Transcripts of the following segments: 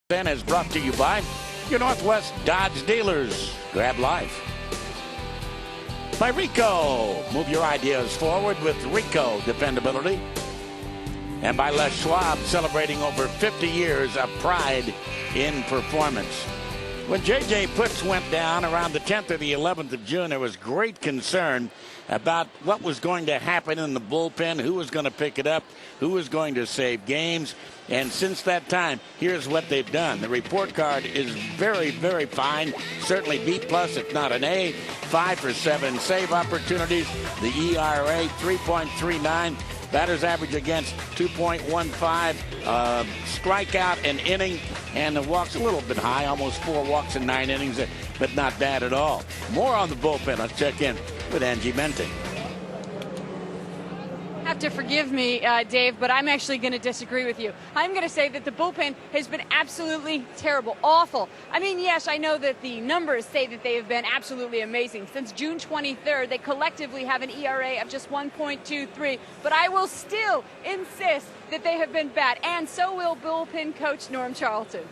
Then is brought to you by your Northwest Dodge dealers. Grab life. By Rico. Move your ideas forward with Rico dependability. And by Les Schwab, celebrating over 50 years of pride in performance. When J.J. Putz went down around the 10th or the 11th of June, there was great concern about what was going to happen in the bullpen, who was going to pick it up, who was going to save games. And since that time, here's what they've done. The report card is very, very fine. Certainly B+, if not an A. 5 for 7 save opportunities. The ERA, 3.39. Batters average against 2.15. Strikeout an inning. And the walks a little bit high, almost 4 walks in 9 innings, but not bad at all. More on the bullpen. Let's check in with Angie Mendte. Have to forgive me, Dave, but I'm actually going to disagree with you. I'm going to say that the bullpen has been absolutely terrible, awful. I mean, yes, I know that the numbers say that they have been absolutely amazing. Since June 23rd, they collectively have an ERA of just 1.23, but I will still insist that they have been bad, and so will bullpen coach Norm Charlton.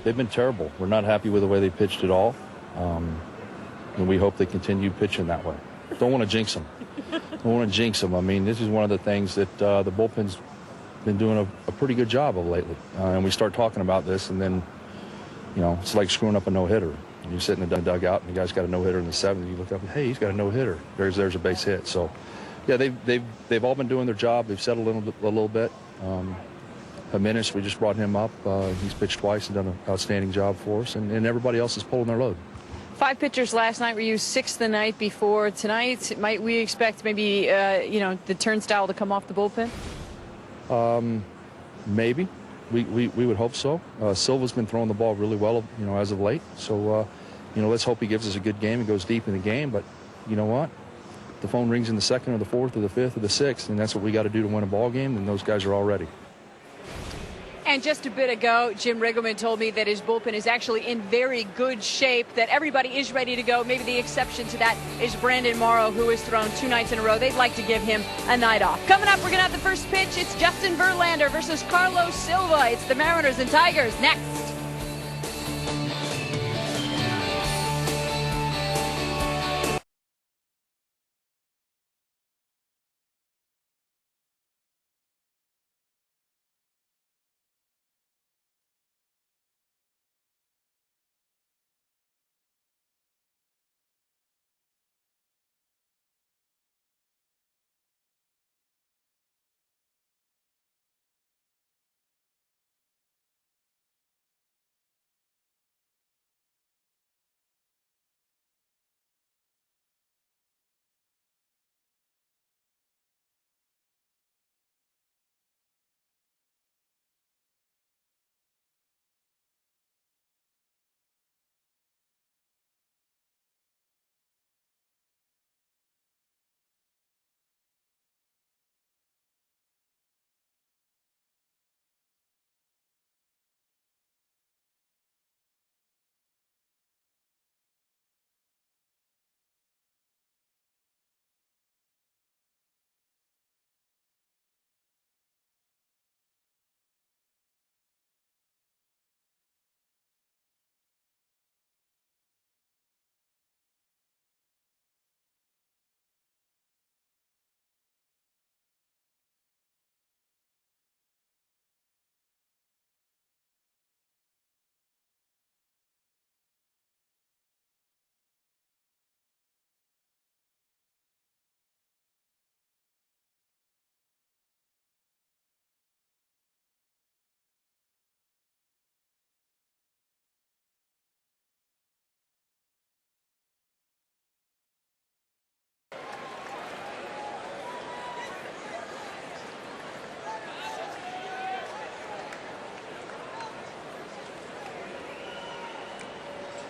They've been terrible. We're not happy with the way they pitched at all, and we hope they continue pitching that way. Don't want to jinx them. Don't want to jinx them. I mean, this is one of the things that the bullpen's been doing a pretty good job of lately. And we start talking about this, and then, you know, it's like screwing up a no-hitter. You sit in the dugout, and the guy's got a no-hitter in the 7th, and you look up, and hey, he's got a no-hitter. There's a base hit. So, yeah, they've all been doing their job. They've settled in a little bit. Jimenez, we just brought him up. He's pitched twice and done an outstanding job for us, and everybody else is pulling their load. 5 pitchers last night were used, 6 the night before. Tonight, might we expect maybe, the turnstile to come off the bullpen? Maybe. We would hope so. Silva's been throwing the ball really well, as of late. So, let's hope he gives us a good game and goes deep in the game. But you know what? The phone rings in the 2nd or the 4th or the 5th or the 6th, and that's what we got to do to win a ball game, and those guys are all ready. And just a bit ago, Jim Riggleman told me that his bullpen is actually in very good shape, that everybody is ready to go. Maybe the exception to that is Brandon Morrow, who has thrown 2 nights in a row. They'd like to give him a night off. Coming up, we're going to have the first pitch. It's Justin Verlander versus Carlos Silva. It's the Mariners and Tigers next.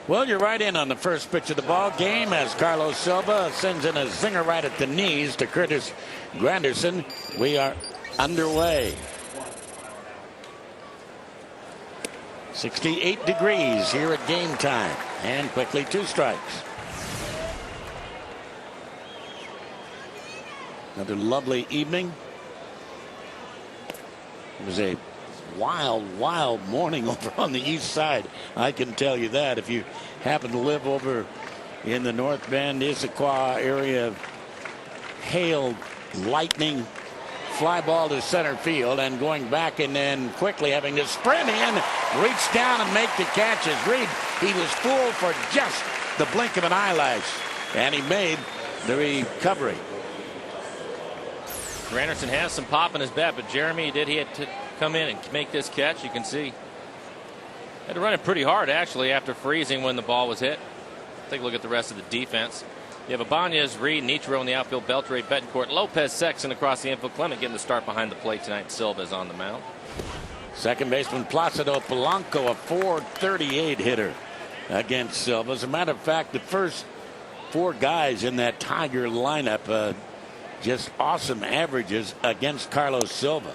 Well, you're right in on the first pitch of the ball game as Carlos Silva sends in a zinger right at the knees to Curtis Granderson. We are underway. 68 degrees here at game time, and quickly 2 strikes. Another lovely evening. It was a wild morning over on the east side. I can tell you that. If you happen to live over in the North Bend, Issaquah area, hail, lightning, fly ball to center field and going back and then quickly having to sprint in, reach down and make the catch. As Reed, he was fooled for just the blink of an eyelash, and he made the recovery. Granderson has some pop in his bat, but Jeremy he had to come in and make this catch. You can see had to run it pretty hard actually after freezing when the ball was hit. Take a look at the rest of the defense. You have Ibanez, Reed, and Ichiro in the outfield, Beltre, Betancourt, Lopez, Sexton across the infield. Clement getting the start behind the plate tonight. Silva is on the mound. Second baseman Placido Polanco, a .438 hitter against Silva. As a matter of fact, the first four guys in that Tiger lineup, just awesome averages against Carlos Silva.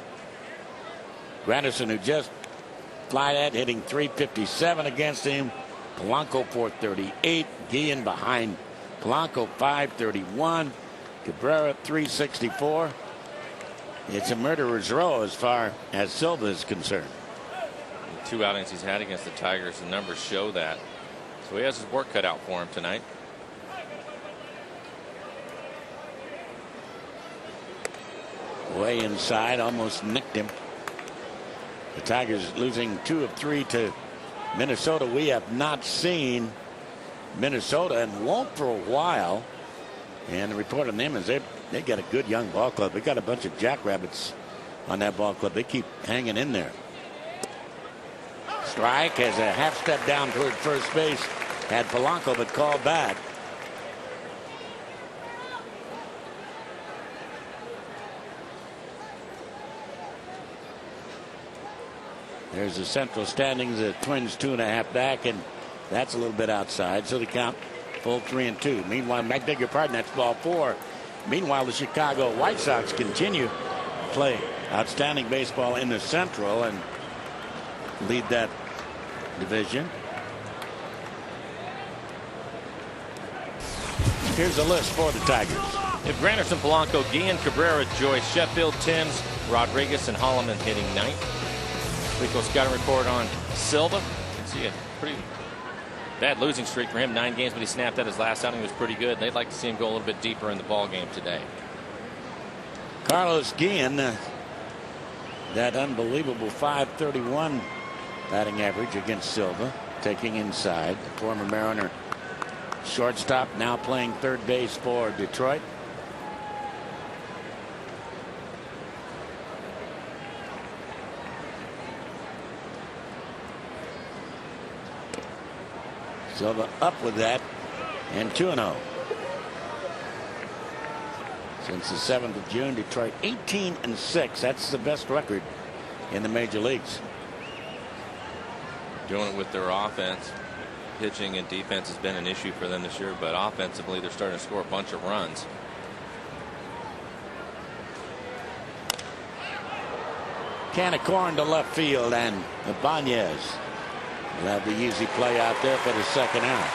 Granderson, who just fly at, hitting .357 against him. Polanco .438. Guillen behind Polanco .531. Cabrera .364. It's a murderer's row as far as Silva is concerned. The 2 outings he's had against the Tigers, the numbers show that. So he has his work cut out for him tonight. Way inside, almost nicked him. The Tigers losing 2 of 3 to Minnesota. We have not seen Minnesota and won't for a while. And the report on them is they got a good young ball club. They got a bunch of jackrabbits on that ball club. They keep hanging in there. Strike has a half step down toward first base. Had Polanco but called back. There's the central standings. The Twins 2.5 back, and that's a little bit outside. So the count full 3-2. Meanwhile, I beg your pardon, that's ball 4. Meanwhile, the Chicago White Sox continue to play outstanding baseball in the Central and lead that division. Here's a list for the Tigers. If Granderson, Polanco, Guillen, Cabrera, Joyce, Sheffield, Timms, Rodriguez, and Holloman hitting 9th. Rico scouting report on Silva. You can see a pretty bad losing streak for him. 9 games, but he snapped that his last outing was pretty good. They'd like to see him go a little bit deeper in the ball game today. Carlos Guillen, that unbelievable .531 batting average against Silva, taking inside. The former Mariner shortstop now playing third base for Detroit. Silva up with that, and 2-0. Since the 7th of June, Detroit 18-6. That's the best record in the major leagues. Doing it with their offense. Pitching and defense has been an issue for them this year, but offensively they're starting to score a bunch of runs. Can of corn to left field, and Ibanez will have the easy play out there for the second out.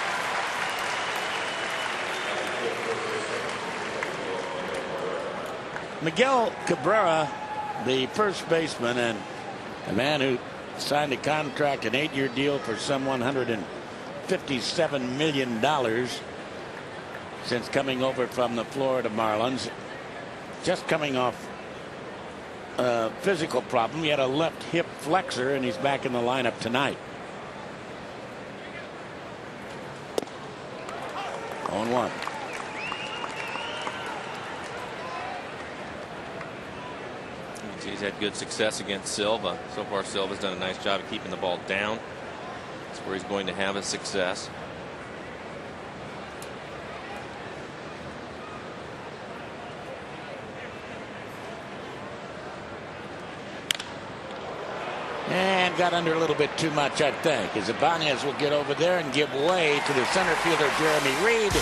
Miguel Cabrera, the first baseman and a man who signed a contract, an 8-year deal for some $157 million since coming over from the Florida Marlins. Just coming off a physical problem. He had a left hip flexor, and he's back in the lineup tonight. 0-1. He's had good success against Silva. So far, Silva's done a nice job of keeping the ball down. That's where he's going to have his success. And got under a little bit too much, I think, as Ibanez will get over there and give way to the center fielder, Jeremy Reed.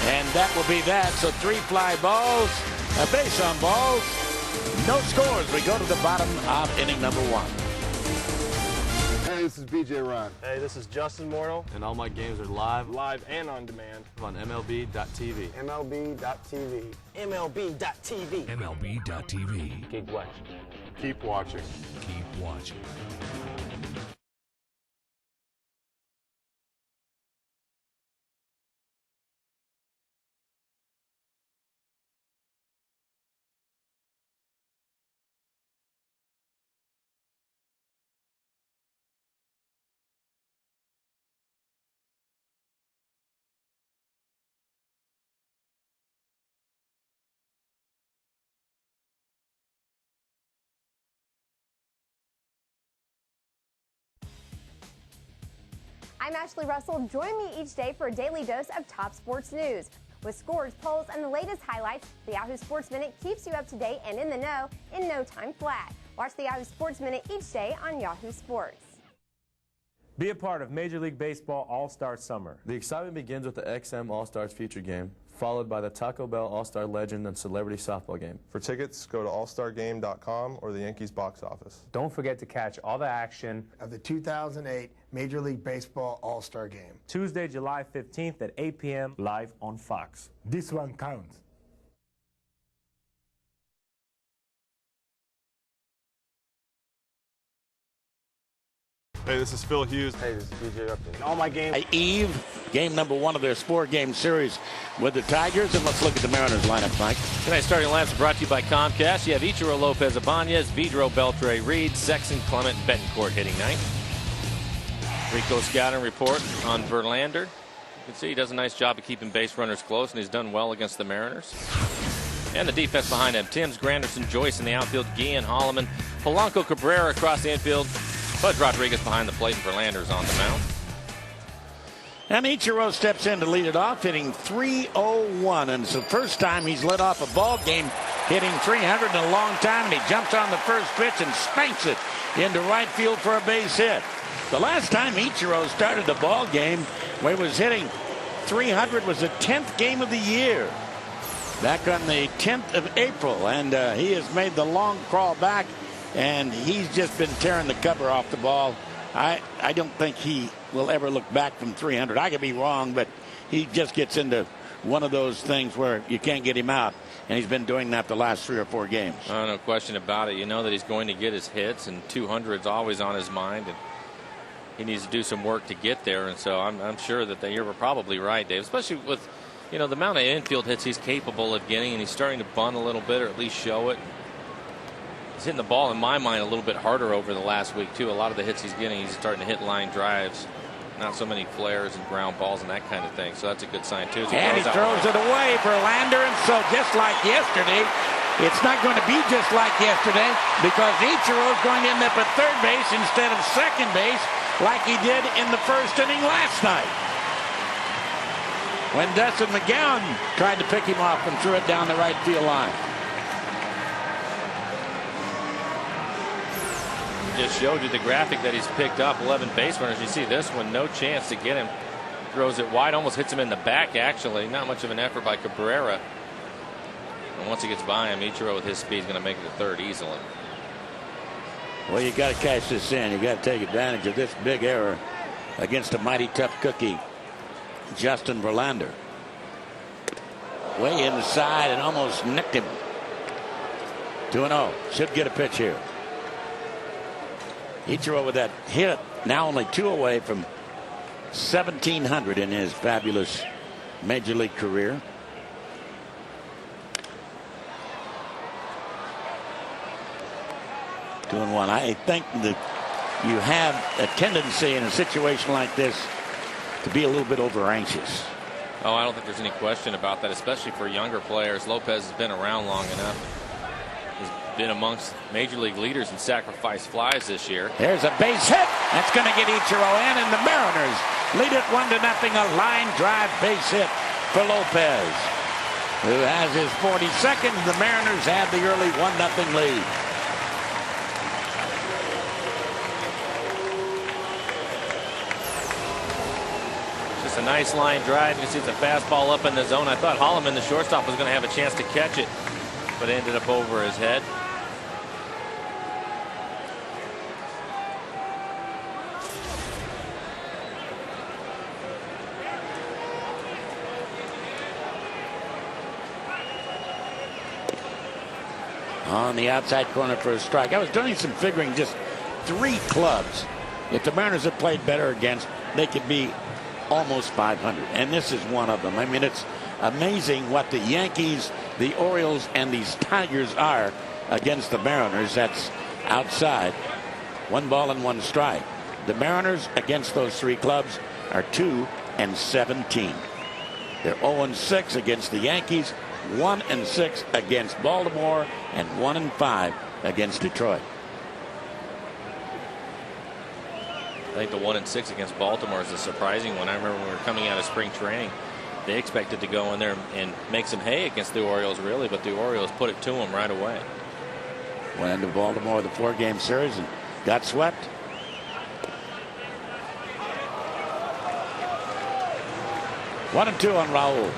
And that will be that. So 3 fly balls, a base on balls, no scores. We go to the bottom of inning number 1. Hey, this is BJ Ron. Hey, this is Justin Morneau. And all my games are live And on demand. on MLB.tv. MLB.tv. MLB.tv. MLB.tv. Gig West. Keep watching. Keep watching. I'm Ashley Russell. Join me each day for a daily dose of top sports news. With scores, polls, and the latest highlights, the Yahoo Sports Minute keeps you up to date and in the know in no time flat. Watch the Yahoo Sports Minute each day on Yahoo Sports. Be a part of Major League Baseball All-Star Summer. The excitement begins with the XM All-Stars feature game, followed by the Taco Bell All-Star Legend and Celebrity Softball game. For tickets, go to allstargame.com or the Yankees box office. Don't forget to catch all the action of the 2008 Major League Baseball All-Star Game. Tuesday, July 15th at 8 p.m. live on Fox. This one counts. Hey, this is Phil Hughes. Hey, this is BJ Upton. In all my games. Eve, game number 1 of their 4-game series with the Tigers. And let's look at the Mariners lineup, Mike. Tonight's starting lineups are brought to you by Comcast. You have Ichiro, Lopez, Ibanez, Vidro, Beltre, Reed, Sexton, Clement, Betancourt hitting ninth. Rico scouting report on Verlander. You can see he does a nice job of keeping base runners close, and he's done well against the Mariners. And the defense behind him: Timms, Granderson, Joyce in the outfield, Guillen, Holloman, Polanco, Cabrera across the infield. Bud Rodriguez behind the plate, and Verlander's on the mound. And Ichiro steps in to lead it off, hitting .301, and it's the first time he's led off a ball game hitting .300 in a long time. And he jumps on the first pitch and spanks it into right field for a base hit. The last time Ichiro started the ball game where he was hitting .300 was the 10th game of the year, back on the 10th of April, and he has made the long crawl back, and he's just been tearing the cover off the ball. I don't think he will ever look back from .300. I could be wrong, but he just gets into one of those things where you can't get him out, and he's been doing that the last 3 or 4 games. Oh, no question about it. You know that he's going to get his hits, and 200 is always on his mind, and he needs to do some work to get there. And so I'm sure that you're probably right, Dave, especially with, you know, the amount of infield hits he's capable of getting, and he's starting to bunt a little bit, or at least show it. He's hitting the ball, in my mind, a little bit harder over the last week, too. A lot of the hits he's getting, he's starting to hit line drives, not so many flares and ground balls and that kind of thing. So that's a good sign, too. And he throws it away for Lander, and so just like yesterday, it's not going to be just like yesterday, because Ichiro's going to end up at third base instead of second base like he did in the first inning last night, when Dustin McGowan tried to pick him off and threw it down the right field line. Just showed you the graphic that he's picked up 11 base runners. You see this one, no chance to get him. Throws it wide, almost hits him in the back, actually. Not much of an effort by Cabrera. And once he gets by him, Ichiro with his speed is going to make it to third easily. Well, you got to cash this in. You got to take advantage of this big error against a mighty tough cookie, Justin Verlander. Way inside and almost nicked him. 2-0. Should get a pitch here. Ichiro with that hit, now only 2 away from 1,700 in his fabulous major league career. Two and one. I think that you have a tendency in a situation like this to be a little bit over anxious. Oh, I don't think there's any question about that, especially for younger players. Lopez has been around long enough. He's been amongst major league leaders in sacrifice flies this year. There's a base hit. That's going to get Ichiro in, and the Mariners lead it 1-0. A line drive base hit for Lopez, who has his 42nd. The Mariners had the early 1-0 lead. Just a nice line drive. You can see it's a fastball up in the zone. I thought Holloman, the shortstop, was going to have a chance to catch it, but it ended up over his head. On the outside corner for a strike. I was doing some figuring, just 3 clubs. If the Mariners had played better against, they could be almost 500. And this is one of them. I mean, it's amazing what the Yankees, the Orioles, and these Tigers are against the Mariners. That's outside. 1 ball and 1 strike. The Mariners against those 3 clubs are 2-17. They're 0-6 against the Yankees, 1-6 against Baltimore, and 1-5 against Detroit. I think the 1-6 against Baltimore is a surprising one. I remember when we were coming out of spring training, they expected to go in there and make some hay against the Orioles, really, but the Orioles put it to them right away. Went into Baltimore the 4-game series and got swept. One and 2 on Raul.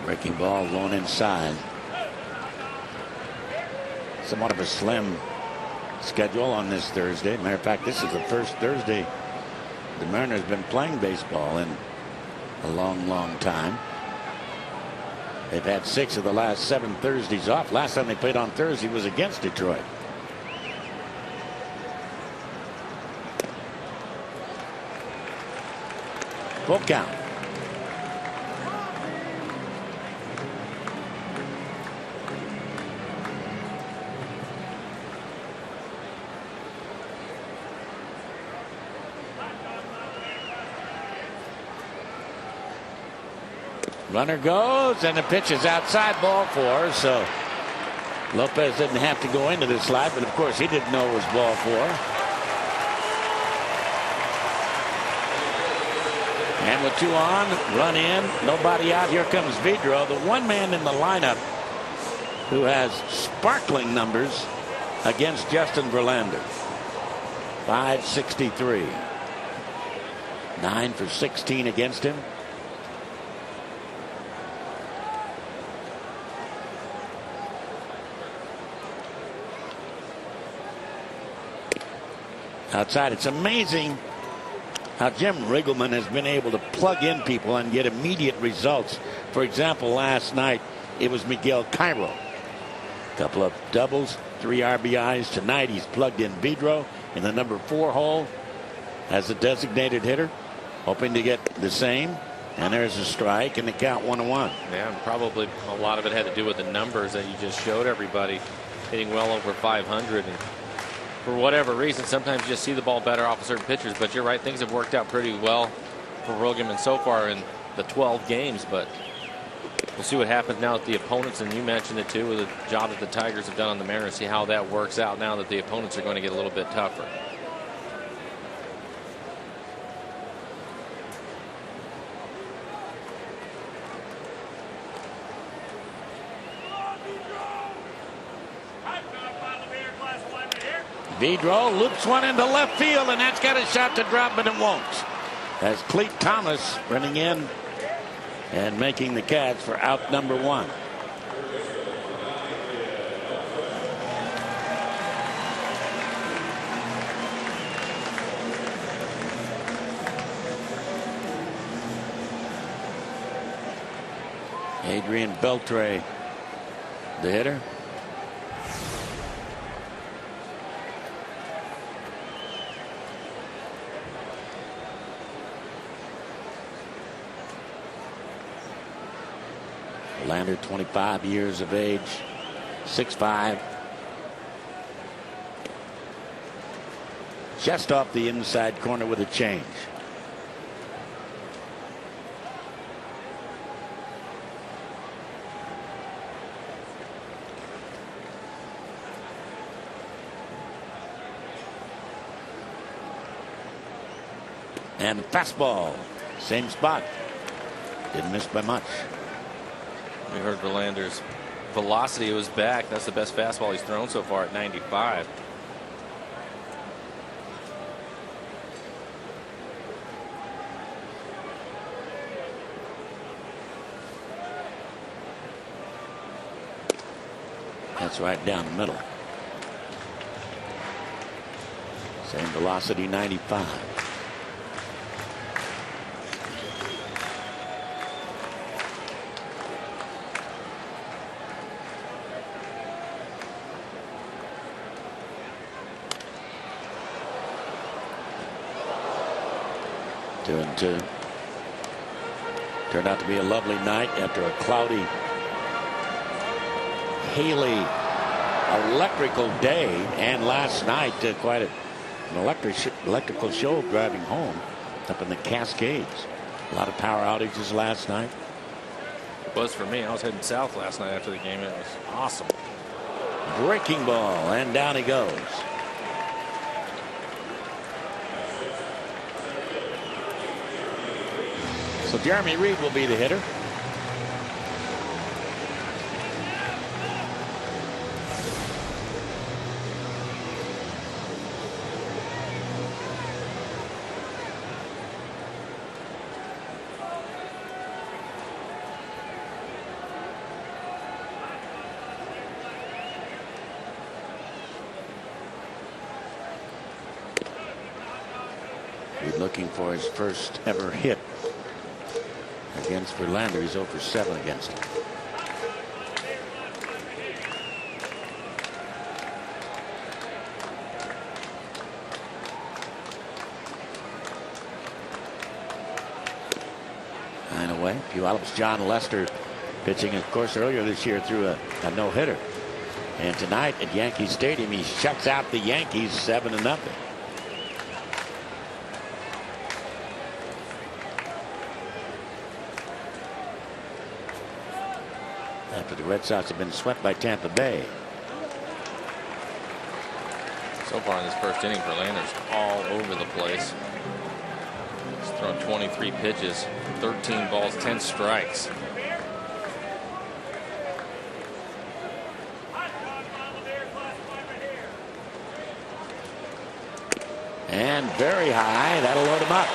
Breaking ball going inside. Somewhat of a slim schedule on this Thursday. Matter of fact, this is the first Thursday the Mariners have been playing baseball in a long time. They've had 6 of the last 7 Thursdays off. Last time they played on Thursday was against Detroit. Full count. Runner goes, and the pitch is outside, ball 4. So Lopez didn't have to go into the slide, but of course he didn't know it was ball 4. And with 2 on, run in, nobody out. Here comes Vidro, the one man in the lineup who has sparkling numbers against Justin Verlander. 563. 9 for 16 against him. Outside, it's amazing how Jim Riggleman has been able to plug in people and get immediate results. For example, last night it was Miguel Cairo. A couple of doubles, 3 RBIs. Tonight he's plugged in Vidro in the number 4 hole as a designated hitter, hoping to get the same. And there's a strike, and the count 1-1. Yeah, probably a lot of it had to do with the numbers that you just showed everybody, hitting well over 500. And for whatever reason, sometimes you just see the ball better off of certain pitchers. But you're right, things have worked out pretty well for Riggleman so far in the 12 games. But we'll see what happens now with the opponents. And you mentioned it too, with the job that the Tigers have done on the Mariners. See how that works out now that the opponents are going to get a little bit tougher. Vidro loops one into left field, and that's got a shot to drop, but it won't. As Cleet Thomas running in and making the catch for out number 1. Adrian Beltre, the hitter. Lander, 25 years of age, 6'5". Just off the inside corner with a change. And fastball, same spot. Didn't miss by much. We heard Verlander's velocity was back. That's the best fastball he's thrown so far at 95. That's right down the middle. Same velocity, 95. Two and two. Turned out to be a lovely night after a cloudy, haily, electrical day, and last night quite an electrical show driving home up in the Cascades. A lot of power outages last night. It was for me. I was heading south last night after the game. It was awesome. Breaking ball, and down he goes. So Jeremy Reed will be the hitter. He's looking for his first ever hit against Verlander. He's 0 for 7 against him. Nine away. Puyallups' John Lester pitching, of course, earlier this year threw a no-hitter. And tonight at Yankee Stadium, he shuts out the Yankees 7-0. After the Red Sox have been swept by Tampa Bay. So far in this first inning, Verlander's all over the place. He's thrown 23 pitches, 13 balls, 10 strikes. And very high. That'll load him up.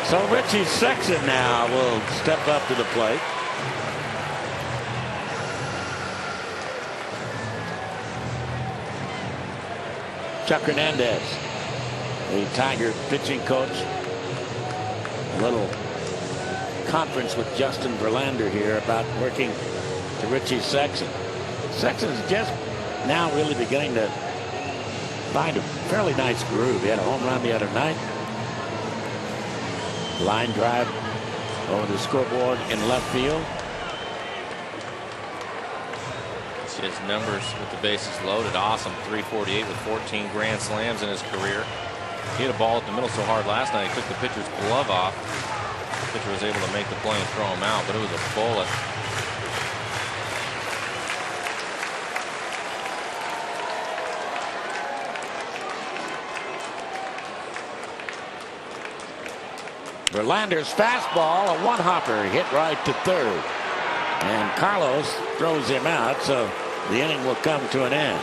So Richie Sexton now will step up to the plate. Chuck Hernandez, the Tiger pitching coach. A little conference with Justin Verlander here about working to Richie Sexton. Sexton's just now really beginning to find a fairly nice groove. He had a home run the other night. Line drive over the scoreboard in left field. See his numbers with the bases loaded. Awesome. 348 with 14 grand slams in his career. He hit a ball at the middle so hard last night, he took the pitcher's glove off. The pitcher was able to make the play and throw him out, but it was a bullet. Verlander's fastball, a one-hopper, hit right to third. And Carlos throws him out, so the inning will come to an end.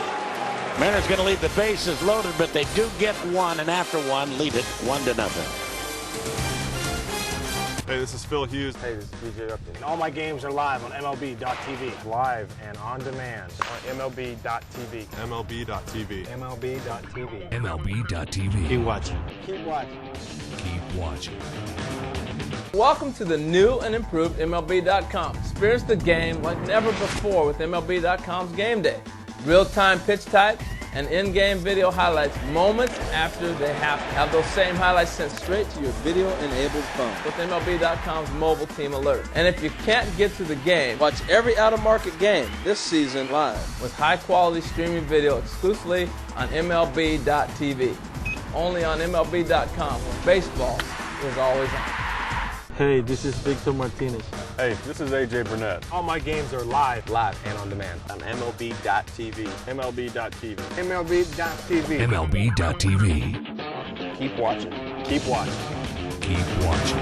Mariners going to leave the bases loaded, but they do get one, and after one, lead it 1-0. Hey, this is Phil Hughes. Hey, this is DJ Upton. And all my games are live on MLB.tv. Live and on demand on MLB.tv. MLB.tv. MLB.tv. MLB.tv. Keep watching. Keep watching. Keep watching. Welcome to the new and improved MLB.com. Experience the game like never before with MLB.com's Game Day. Real-time pitch type and in-game video highlights moments after they happen. Have those same highlights sent straight to your video-enabled phone with MLB.com's mobile team alert. And if you can't get to the game, watch every out-of-market game this season live with high-quality streaming video exclusively on MLB.tv. Only on MLB.com, where baseball is always on. Hey, this is Victor Martinez. Hey, this is AJ Burnett. All my games are live and on demand on MLB.tv. MLB.tv. MLB.tv. MLB.tv. Keep watching. Keep watching. Keep watching.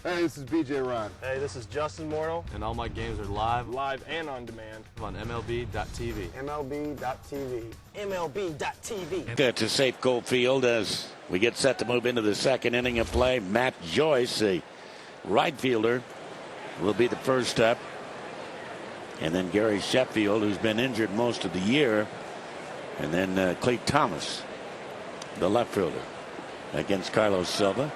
Hey, this is BJ Ron. Hey, this is Justin Mortal. And all my games are live And on demand. on MLB.tv. MLB.tv. MLB.tv. It's a safe goal field as we get set to move into the second inning of play. Matt Joyce, the right fielder, will be the first up. And then Gary Sheffield, who's been injured most of the year. And then Clete Thomas, the left fielder, against Carlos Silva.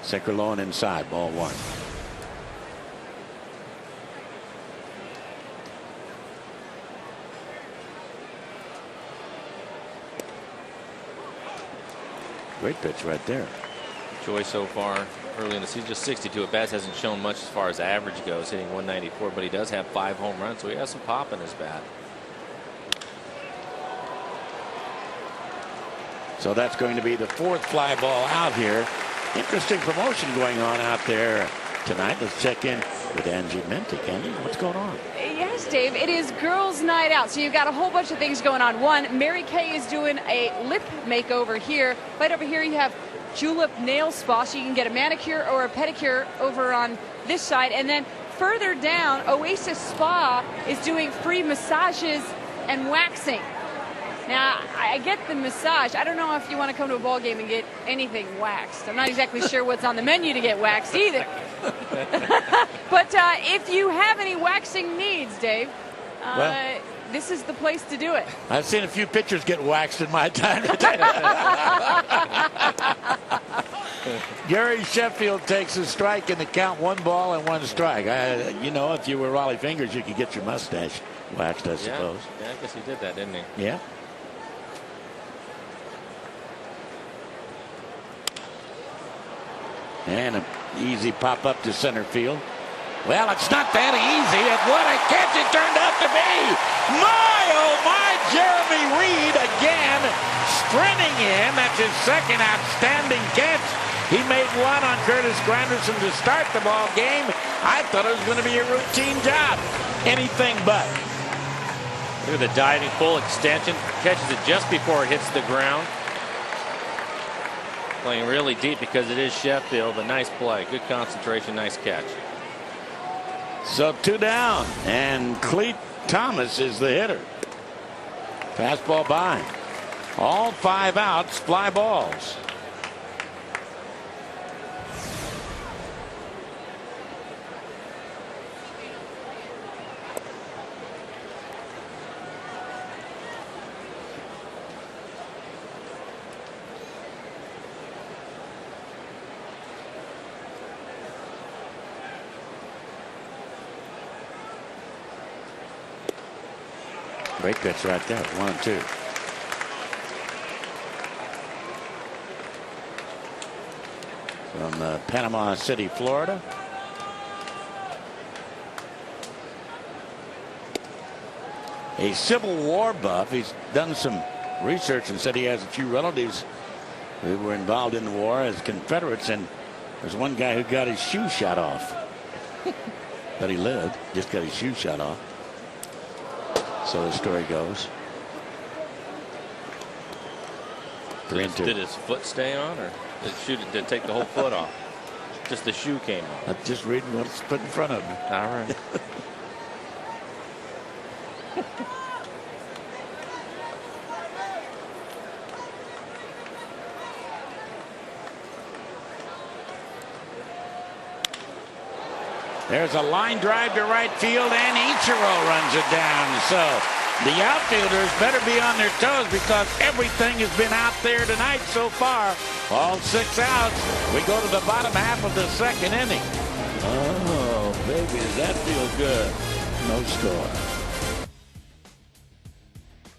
Sinker low and inside, ball one. Great pitch right there. Joyce so far early in the season, just 62 at bats, hasn't shown much as far as average goes, hitting 194, but he does have 5 home runs, so he has some pop in his bat. So that's going to be the 4th fly ball out here. Interesting promotion going on out there tonight. Let's check in with Angie Menti. Angie, what's going on? Yes, Dave, it is girls' night out. So you've got a whole bunch of things going on. One, Mary Kay is doing a lip makeover here. Right over here you have Julep Nail Spa, so you can get a manicure or a pedicure over on this side. And then further down, Oasis Spa is doing free massages and waxing. Now, I get the massage. I don't know if you want to come to a ball game and get anything waxed. I'm not exactly sure what's on the menu to get waxed either. But if you have any waxing needs, Dave, this is the place to do it. I've seen a few pitchers get waxed in my time. Gary Sheffield takes a strike in the count, 1 ball and 1 strike. You know, if you were Raleigh Fingers, you could get your mustache waxed, I suppose. Yeah, I guess he did that, didn't he? Yeah. And an easy pop up to center field. Well, it's not that easy. And what a catch it turned out to be. My, oh my, Jeremy Reed again sprinting in. That's his 2nd outstanding catch. He made 1 on Curtis Granderson to start the ball game. I thought it was going to be a routine job. Anything but. Look at the diving full extension. Catches it just before it hits the ground. Playing really deep because it is Sheffield. A nice play. Good concentration. Nice catch. So 2 down. And Clete Thomas is the hitter. Fastball by. All 5 outs. Fly balls. Great pitch right there. 1-2. From Panama City, Florida. A Civil War buff. He's done some research and said he has a few relatives who were involved in the war as Confederates, and there's one guy who got his shoe shot off. But he lived, just got his shoe shot off. So the story goes. 3-2. Did his foot stay on, or did it take the whole foot off? Just the shoe came off. I'm just reading what's put in front of me. All right. There's a line drive to right field, and Ichiro runs it down. So the outfielders better be on their toes because everything has been out there tonight so far. All 6 outs. We go to the bottom half of the 2nd inning. Oh, baby, does that feel good? No score.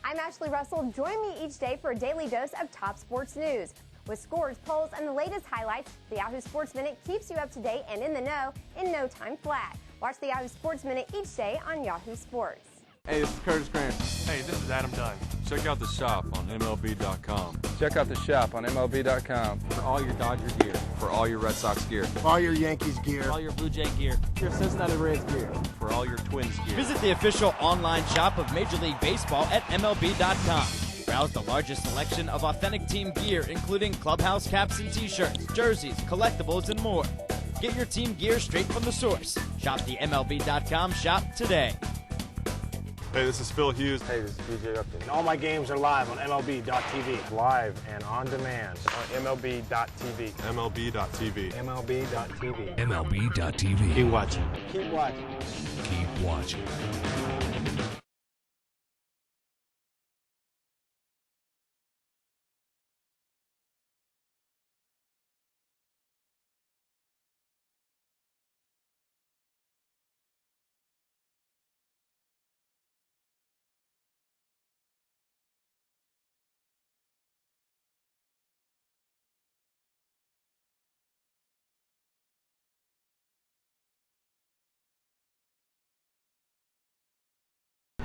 I'm Ashley Russell. Join me each day for a daily dose of top sports news. With scores, polls, and the latest highlights, the Yahoo Sports Minute keeps you up to date and in the know in no time flat. Watch the Yahoo Sports Minute each day on Yahoo Sports. Hey, this is Curtis Grant. Hey, this is Adam Dunn. Check out the shop on MLB.com. Check out the shop on MLB.com. For all your Dodger gear. For all your Red Sox gear. All your Yankees gear. For all your Blue Jay gear. Your Cincinnati Reds gear. For all your Twins gear. Visit the official online shop of Major League Baseball at MLB.com. Browse the largest selection of authentic team gear, including clubhouse caps and t-shirts, jerseys, collectibles, and more. Get your team gear straight from the source. Shop the MLB.com shop today. Hey, this is Phil Hughes. Hey, this is BJ Upton. All my games are live on MLB.tv. Live and on demand on MLB.tv. MLB.tv. MLB.tv. MLB.tv. Keep watching. Keep watching. Keep watching.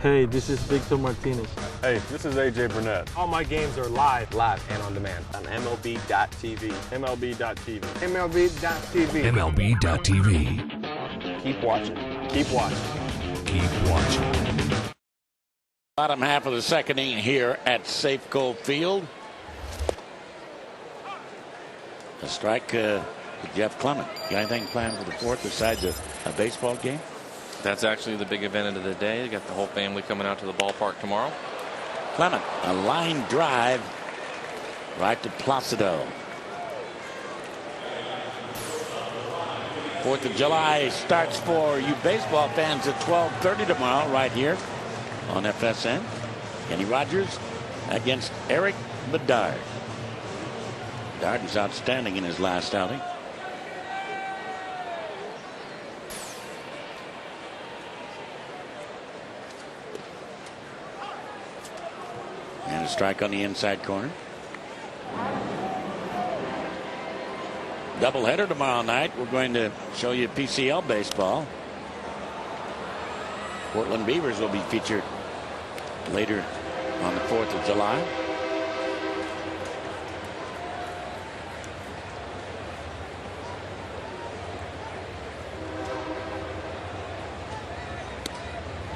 Hey, this is Victor Martinez. Hey, this is AJ Burnett. All my games are live and on demand on MLB.tv. MLB.tv. MLB.tv. MLB.tv. Keep watching. Keep watching. Keep watching. Bottom half of the second inning here at Safeco Field. A strike to Jeff Clement. Got anything planned for the fourth besides a baseball game? That's actually the big event of the day. You got the whole family coming out to the ballpark tomorrow. Clement, a line drive right to Placido. 4th of July starts for you baseball fans at 12:30 tomorrow right here on FSN. Kenny Rogers against Eric Bedard. Bedard is outstanding in his last outing. And a strike on the inside corner. Doubleheader tomorrow night. We're going to show you PCL baseball. Portland Beavers will be featured later on the 4th of July.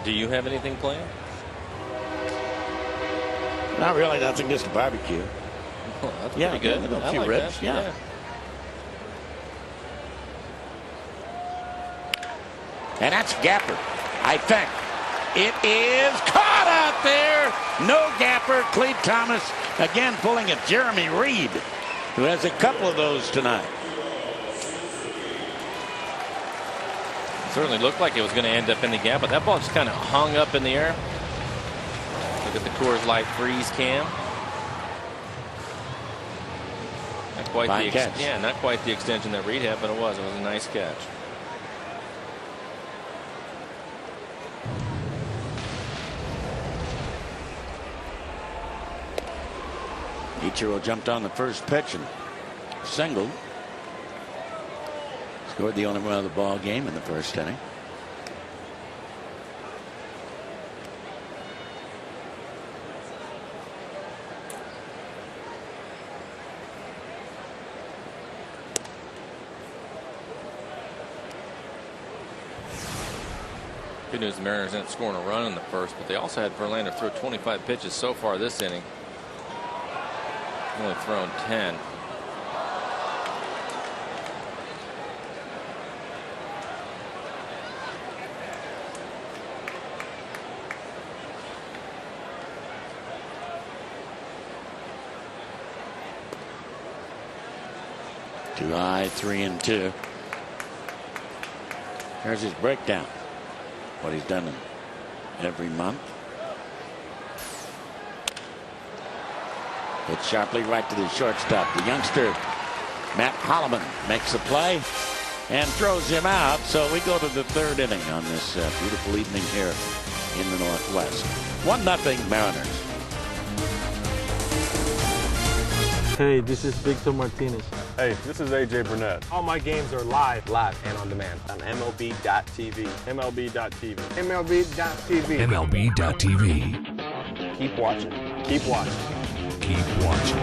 Do you have anything planned? Not really, nothing, just a barbecue. Well, that's Yeah, pretty good. a I few like ribs, that. yeah. And that's Gapper, I think. It is caught out there. No Gapper. Cleve Thomas again pulling at Jeremy Reed, who has a couple of those tonight. Certainly looked like it was going to end up in the gap, but that ball just kind of hung up in the air. Look at the Coors Light freeze cam. Not quite Fine catch. Yeah, not quite the extension that Reed had, but it was. It was a nice catch. Ichiro jumped on the first pitch and singled. Scored the only run of the ball game in the first inning. Good news, the Mariners didn't score a run in the first, but they also had Verlander throw 25 pitches so far this inning. Only thrown 10. Too high, 3-2. Here's his breakdown. What he's done in every month. Hit sharply right to the shortstop. The youngster, Matt Holloman, makes the play and throws him out. So we go to the third inning on this beautiful evening here in the Northwest. 1-0 Mariners. Hey, this is Victor Martinez. Hey, this is AJ Burnett. All my games are live and on demand on MLB.tv. MLB.tv. MLB.tv. MLB.tv. Keep watching. Keep watching. Keep watching.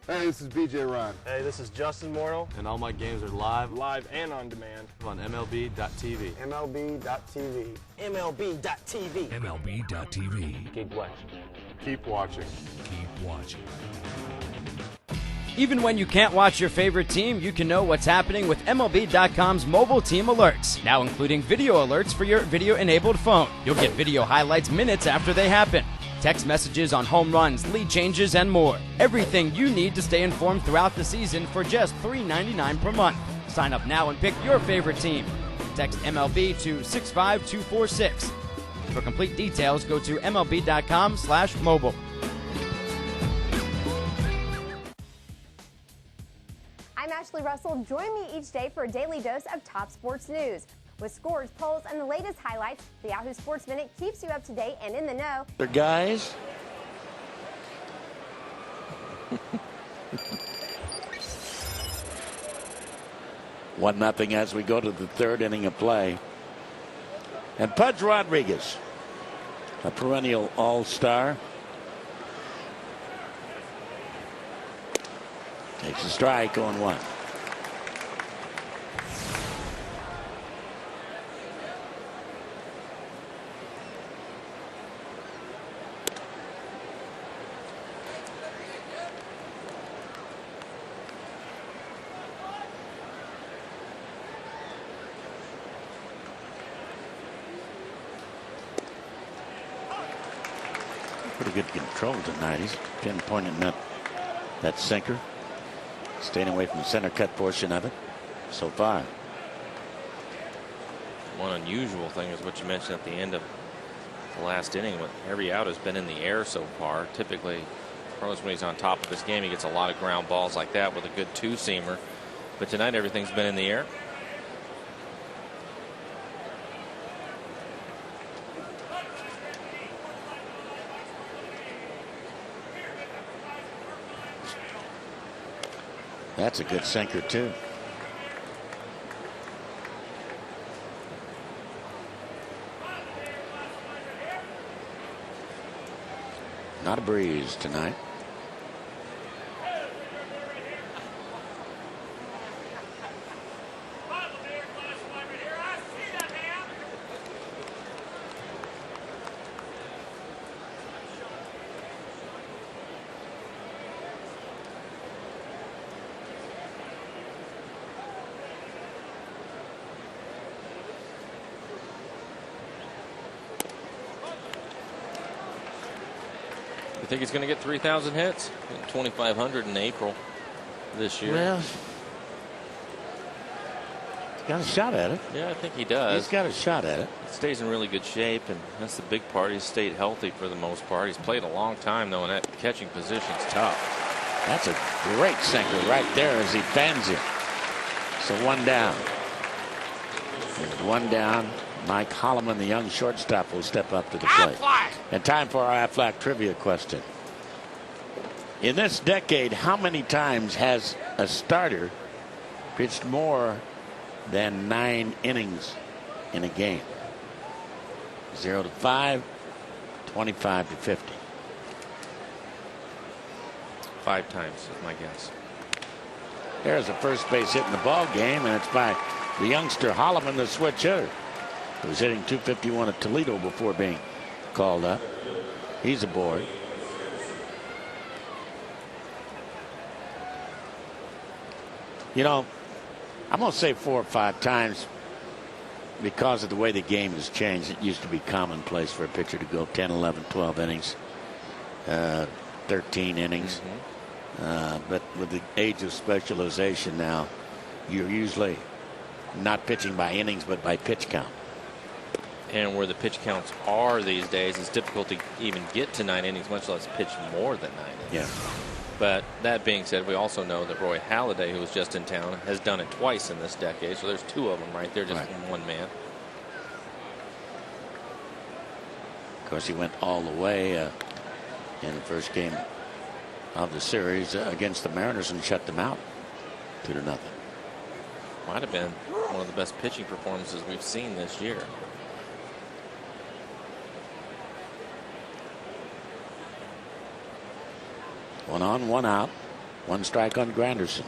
Hey, this is BJ Ryan. Hey, this is Justin Mortal. And all my games are live And on demand. on MLB.tv. MLB.tv. MLB.tv. MLB.tv. Keep watching. Keep watching. Keep watching. Even when you can't watch your favorite team, you can know what's happening with MLB.com's mobile team alerts, now including video alerts for your video-enabled phone. You'll get video highlights minutes after they happen, text messages on home runs, lead changes, and more. Everything you need to stay informed throughout the season for just $3.99 per month. Sign up now and pick your favorite team. Text MLB to 65246. For complete details, go to MLB.com/mobile. I'm Ashley Russell. Join me each day for a daily dose of top sports news. With scores, polls, and the latest highlights, the Yahoo Sports Minute keeps you up to date and in the know. They're guys. One nothing as we go to the third inning of play. And Pudge Rodriguez, a perennial all-star, takes a strike, 0-1. Pretty good control tonight. He's pinpointing that sinker. Staying away from the center cut portion of it so far. One unusual thing is what you mentioned at the end of the last inning. Every out has been in the air so far. Typically, Carlos, when he's on top of his game, he gets a lot of ground balls like that with a good two-seamer. But tonight, everything's been in the air. That's a good sinker, too. Not a breeze tonight. You think he's going to get 3,000 hits? 2,500 in April this year. Well, he's got a shot at it. Yeah, I think he does. He's got a shot at it. He stays in really good shape, and that's the big part. He's stayed healthy for the most part. He's played a long time, though, and that catching position's tough. That's a great sinker right there as he fans it. So one down. With one down, Mike Holloman, the young shortstop, will step up to the plate. And time for our Aflac trivia question. In this decade, how many times has a starter pitched more than 9 innings in a game? 0 to 5, 25 to 50. 5 times is my guess. There's a first base hit in the ball game, and it's by the youngster Holloman, the switch hitter, who was hitting .251 at Toledo before being called up. He's aboard. You know, I'm going to say 4 or 5 times because of the way the game has changed. It used to be commonplace for a pitcher to go 10, 11, 12 innings, 13 innings. But with the age of specialization now, you're usually not pitching by innings, but by pitch count. And where the pitch counts are these days, it's difficult to even get to 9 innings, much less pitch more than 9 innings. Yeah. But that being said, we also know that Roy Halladay, who was just in town, has done it twice in this decade. So there's 2 of them right there, just from one man. Of course, he went all the way in the first game of the series against the Mariners and shut them out 2-0. Might have been one of the best pitching performances we've seen this year. One on, one out. 1 strike on Granderson.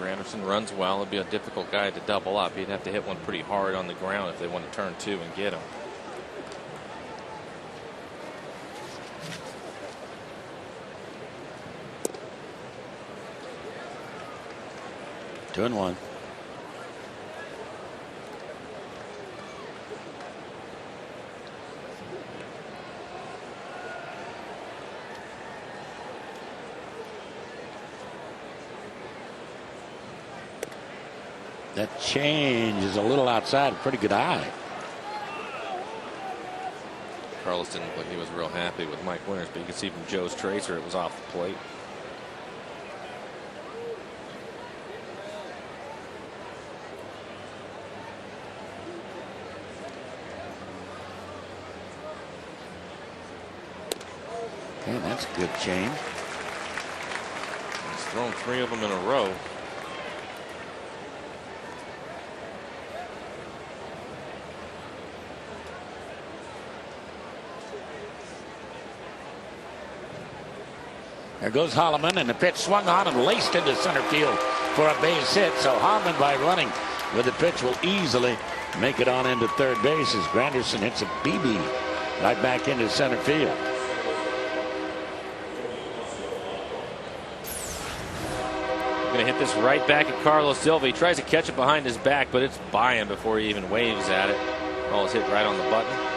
Granderson runs well. It'd be a difficult guy to double up. He'd have to hit one pretty hard on the ground if they want to turn 2 and get him. Two and 1. That change is a little outside. Pretty good eye. Carlos didn't look like he was real happy with Mike Winters, but you can see from Joe's tracer it was off the plate. Okay, that's a good change. He's thrown 3 of them in a row. There goes Holloman, and the pitch swung on and laced into center field for a base hit. So Holloman, by running with the pitch, will easily make it on into third base as Granderson hits a BB right back into center field. Going to hit this right back at Carlos Silva. He tries to catch it behind his back, but it's by him before he even waves at it. Ball is hit right on the button.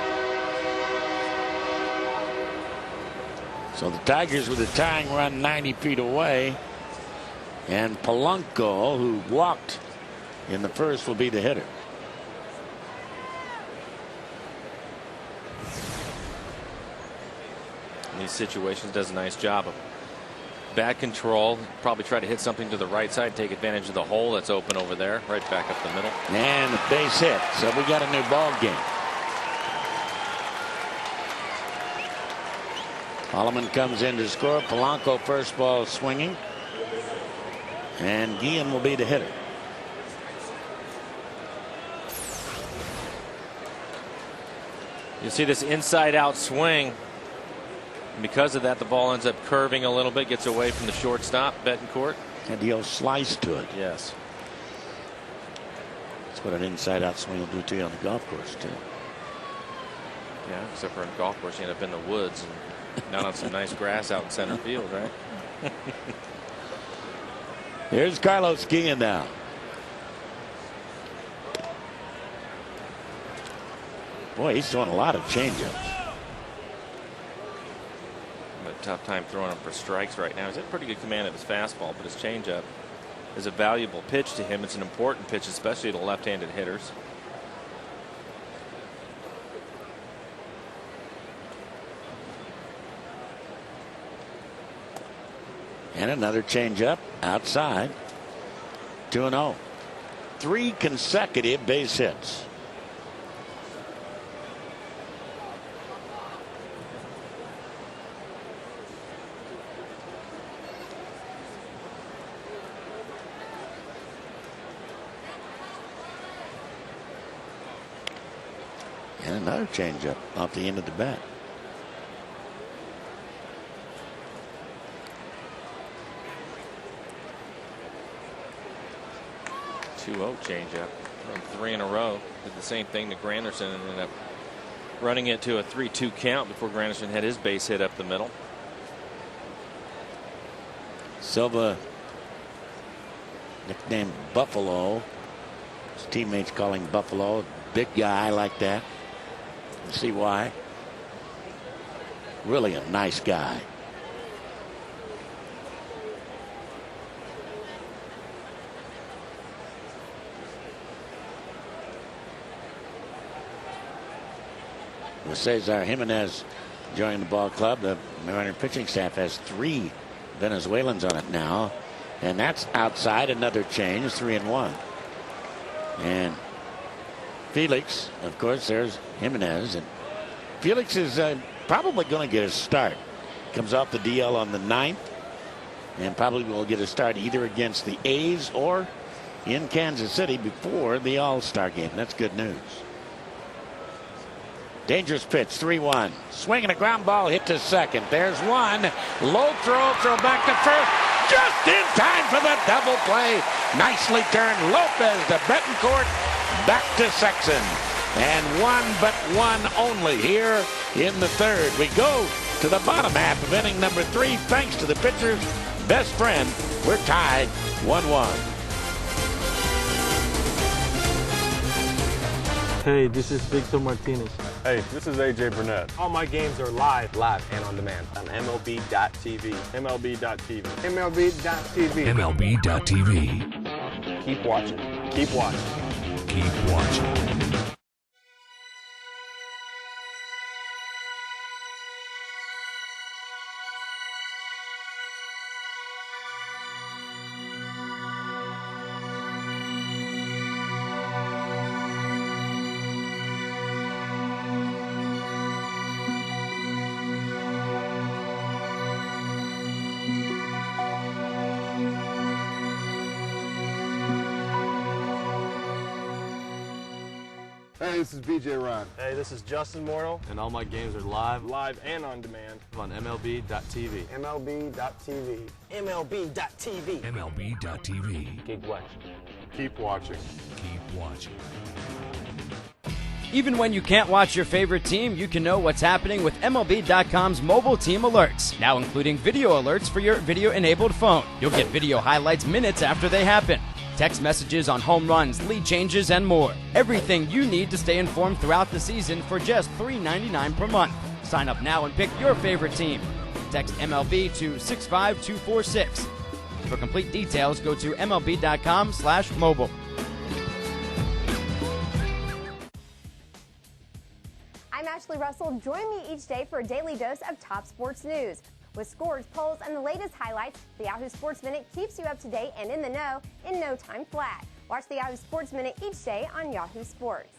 So the Tigers with a tying run 90 feet away, and Polanco, who walked in the first, will be the hitter. In these situations, does a nice job of bat control. Probably try to hit something to the right side, take advantage of the hole that's open over there, right back up the middle. And a base hit. So we got a new ball game. Holloman comes in to score. Polanco first ball swinging. And Guillen will be the hitter. You see this inside out swing. And because of that, the ball ends up curving a little bit, gets away from the shortstop, Betancourt. And he'll slice to it. Yes. That's what an inside out swing will do to you on the golf course, too. Yeah, except for in golf course, you end up in the woods and not on some nice grass out in center field, right? Here's Carlos Guillen now. Boy, he's throwing a lot of changeups. A tough time throwing him for strikes right now. He's had pretty good command of his fastball, but his changeup is a valuable pitch to him. It's an important pitch, especially to left-handed hitters. And another changeup outside. 2-0. 3 consecutive base hits. And another changeup off the end of the bat. Changeup. 3 in a row. Did the same thing to Granderson and ended up running it to a 3-2 count before Granderson had his base hit up the middle. Silva, nicknamed Buffalo. His teammates call him Buffalo. Big guy like that. You see why? Really a nice guy. With Cesar Jimenez joining the ball club, the Mariner pitching staff has 3 Venezuelans on it now, and that's outside. Another change, 3-1. And Felix, of course, there's Jimenez, and Felix is probably going to get a start. Comes off the DL on the 9th, and probably will get a start either against the A's or in Kansas City before the All-Star game. That's good news. Dangerous pitch, 3-1. Swinging a ground ball, hit to second. There's one. Low throw back to first. Just in time for the double play. Nicely turned. Lopez to Betancourt. Back to Sexton. And one but one only here in the third. We go to the bottom half of inning number 3. Thanks to the pitcher's best friend. We're tied 1-1. Hey, this is Victor Martinez. Hey, this is AJ Burnett. All my games are live and on demand on MLB.tv. MLB.tv. MLB.tv. MLB.tv. Keep watching. Keep watching. Keep watching. Hey, this is BJ Ryan. Hey, this is Justin Morneau. And all my games are live And on demand on MLB.tv. MLB.tv. MLB.tv. MLB.tv. Keep watching. Keep watching. Keep watching. Even when you can't watch your favorite team, you can know what's happening with MLB.com's mobile team alerts, now including video alerts for your video-enabled phone. You'll get video highlights minutes after they happen, text messages on home runs, lead changes, and more. Everything you need to stay informed throughout the season for just $3.99 per month. Sign up now and pick your favorite team. Text MLB to 65246. For complete details, go to MLB.com/mobile. I'm Ashley Russell. Join me each day for a daily dose of top sports news. With scores, polls, and the latest highlights, the Yahoo Sports Minute keeps you up to date and in the know in no time flat. Watch the Yahoo Sports Minute each day on Yahoo Sports.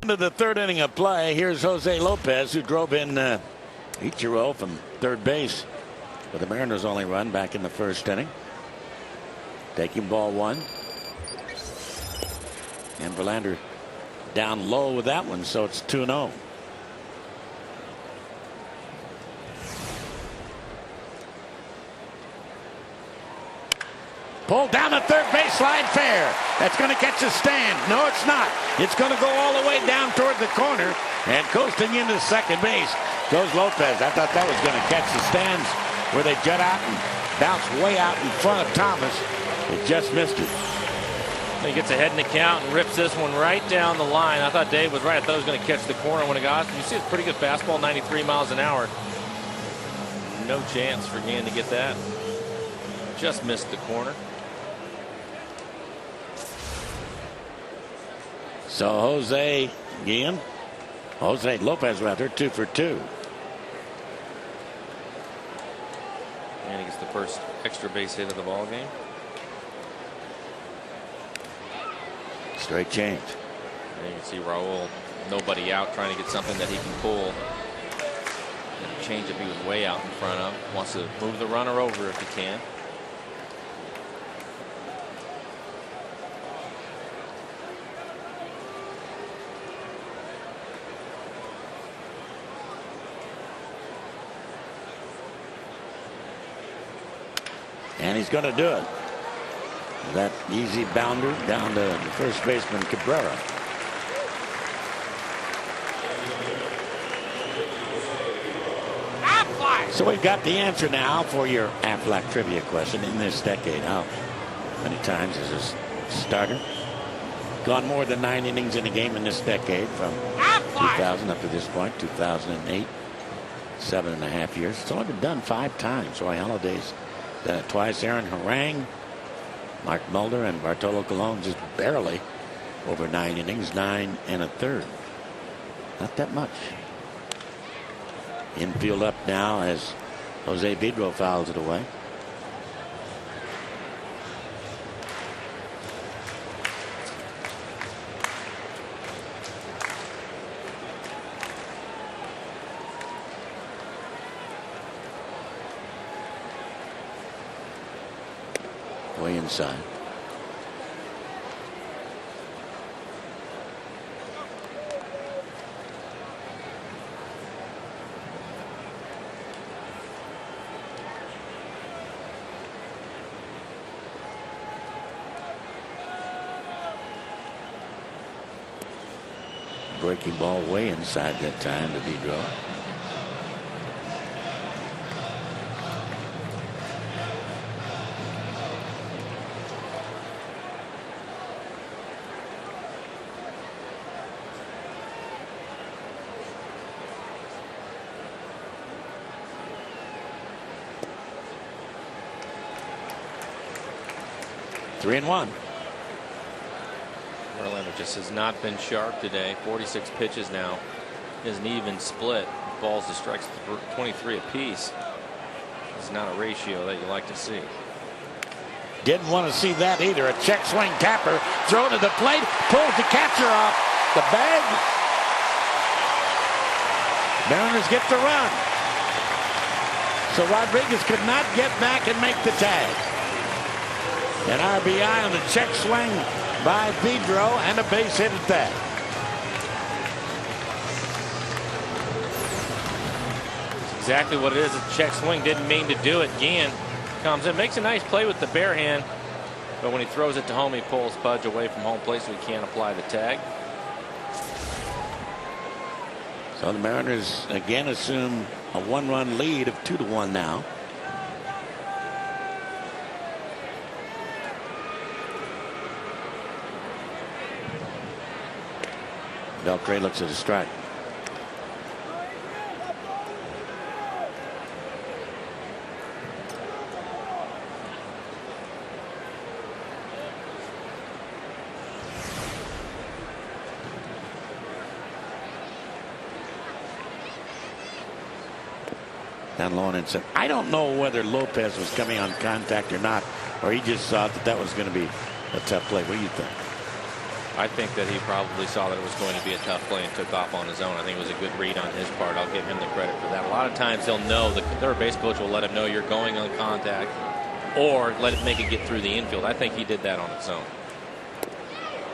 Into the third inning of play, here's Jose Lopez, who drove in Ichiro from third base. But the Mariners only run back in the first inning. Taking ball one. And Verlander down low with that one, so it's 2-0. Pulled down the third baseline, fair. That's going to catch the stand. No, it's not. It's going to go all the way down toward the corner, and coasting into second base goes Lopez. I thought that was going to catch the stands where they jet out and bounce way out in front of Thomas. It just missed it. He gets ahead in the count and rips this one right down the line. I thought Dave was right. I thought it was going to catch the corner when it got. You see, it's pretty good fastball, 93 miles an hour. No chance for Gann to get that. Just missed the corner. So Jose Lopez rather, 2 for 2. And he gets the first extra base hit of the ball game. Straight change. And you can see Raul, nobody out, trying to get something that he can pull. And a change up he was way out in front of. Wants to move the runner over if he can. And he's going to do it. That easy bounder down to the first baseman Cabrera. Aflac. So we've got the answer now for your Aflac trivia question. In this decade, how many times has this starter gone more than 9 innings in a game in this decade from 2000 up to this point, 2008, 7.5 years. It's only been done 5 times. Roy Halladay's done it twice. Aaron Harang, Mark Mulder, and Bartolo Colon just barely over 9 innings, 9 1/3. Not that much. Infield up now as Jose Vidro fouls it away. Way inside. breaking ball way inside that time to Pedro. Three and one. Verlander just has not been sharp today. 46 pitches now. Is an even split. Balls to strikes 23 apiece. It's not a ratio that you like to see. Didn't want to see that either. A check swing tapper. Throw to the plate. Pulls the catcher off the bag. Mariners get the run. So Rodriguez could not get back and make the tag. An RBI on the check swing by Pedro and a base hit at that. That's exactly what it is. A check swing, didn't mean to do it. Guillen comes in, makes a nice play with the bare hand, but when he throws it to home, he pulls Pudge away from home plate, so he can't apply the tag. So the Mariners again assume a one-run lead of 2-1 now. Beltre looks at a strike. Down low and said, I don't know whether Lopez was coming on contact or not, or he just thought that was going to be a tough play. What do you think? I think that he probably saw that it was going to be a tough play and took off on his own. I think it was a good read on his part. I'll give him the credit for that. A lot of times he'll know, the third base coach will let him know you're going on contact or let it make it get through the infield. I think he did that on its own,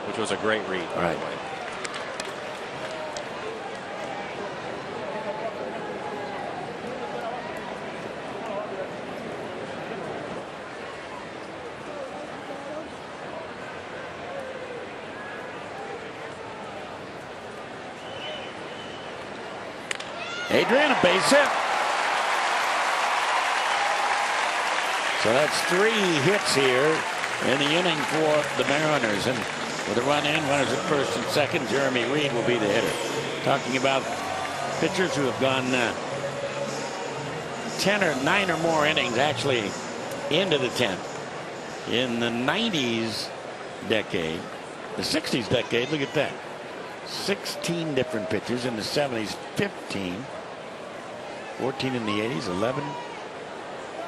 which was a great read, by the way. Adrian, a base hit. So that's 3 hits here in the inning for the Mariners. And with a run in, runners at first and second, Jeremy Reed will be the hitter. Talking about pitchers who have gone 10 or 9 or more innings actually into the 10th. In the 90s decade, the 60s decade, look at that. 16 different pitchers. In the 70s, 15. 14 in the 80s, 11.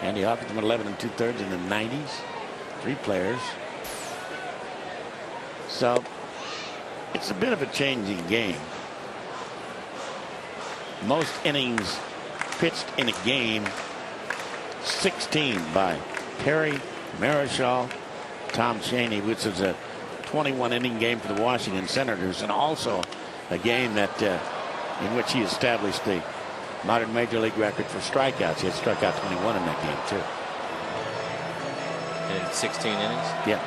Andy Hawkins went 11 2/3 in the 90s. 3 players. So it's a bit of a changing game. Most innings pitched in a game, 16 by Perry, Marichal, Tom Cheney, which is a 21 inning game for the Washington Senators, and also a game that in which he established the modern major league record for strikeouts. He had struck out 21 in that game too. In 16 innings? Yeah.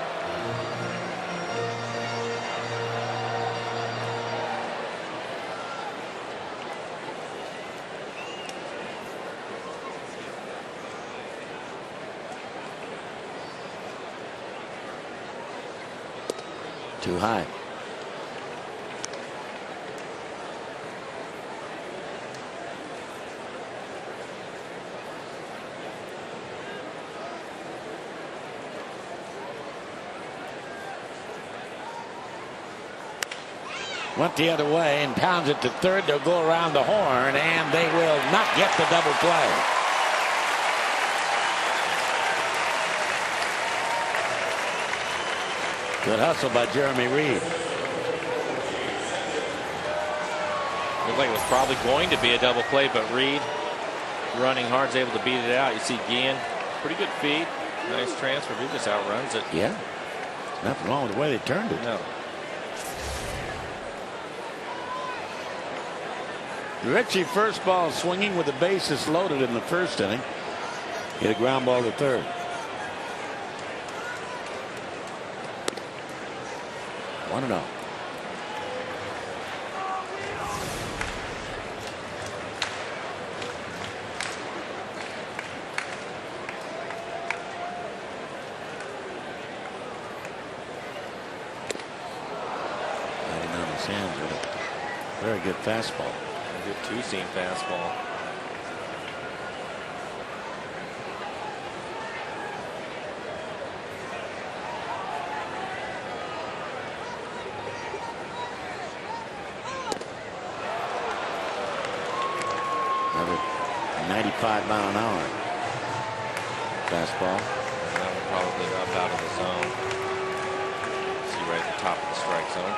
Too high. Went the other way and pounds it to third. They'll go around the horn and they will not get the double play. Good hustle by Jeremy Reed. Looked like it was probably going to be a double play, but Reed, running hard, is able to beat it out. You see Guillen, pretty good feed. Nice transfer. He just outruns it. Yeah. Nothing wrong with the way they turned it. No. Ritchie, first ball swinging with the bases loaded in the first inning. Hit a ground ball to third. One and 0. hands with a very good fastball. A good two-seam fastball. Another 95-mile-an-hour fastball. And that one probably up out of the zone. See right at the top of the strike zone.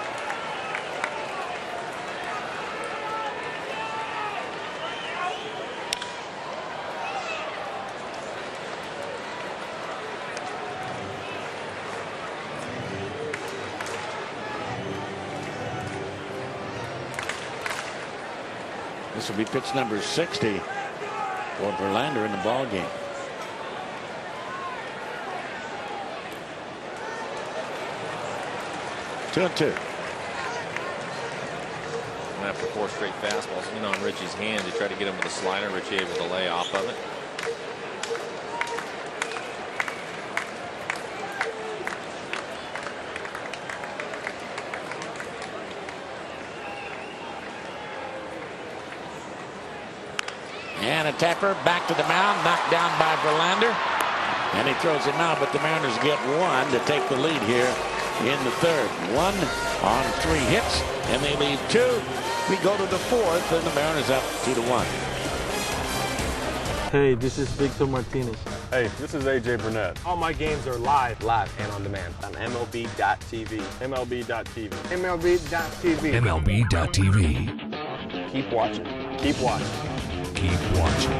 This will be pitch number 60 for Verlander in the ball game. Two and two. And after 4 straight fastballs, you know, on Richie's hand, he tried to get him with a slider. Richie able to lay off of it. And a tapper back to the mound, knocked down by Verlander. And he throws him out, but the Mariners get one to take the lead here in the third. 1 on 3 hits, and they leave 2. We go to the 4th, and the Mariners up 2-1. Hey, this is Victor Martinez. Hey, this is AJ Burnett. All my games are live and on demand on MLB.tv. MLB.tv. MLB.tv. MLB.tv. Keep watching. Keep watching. Keep watching.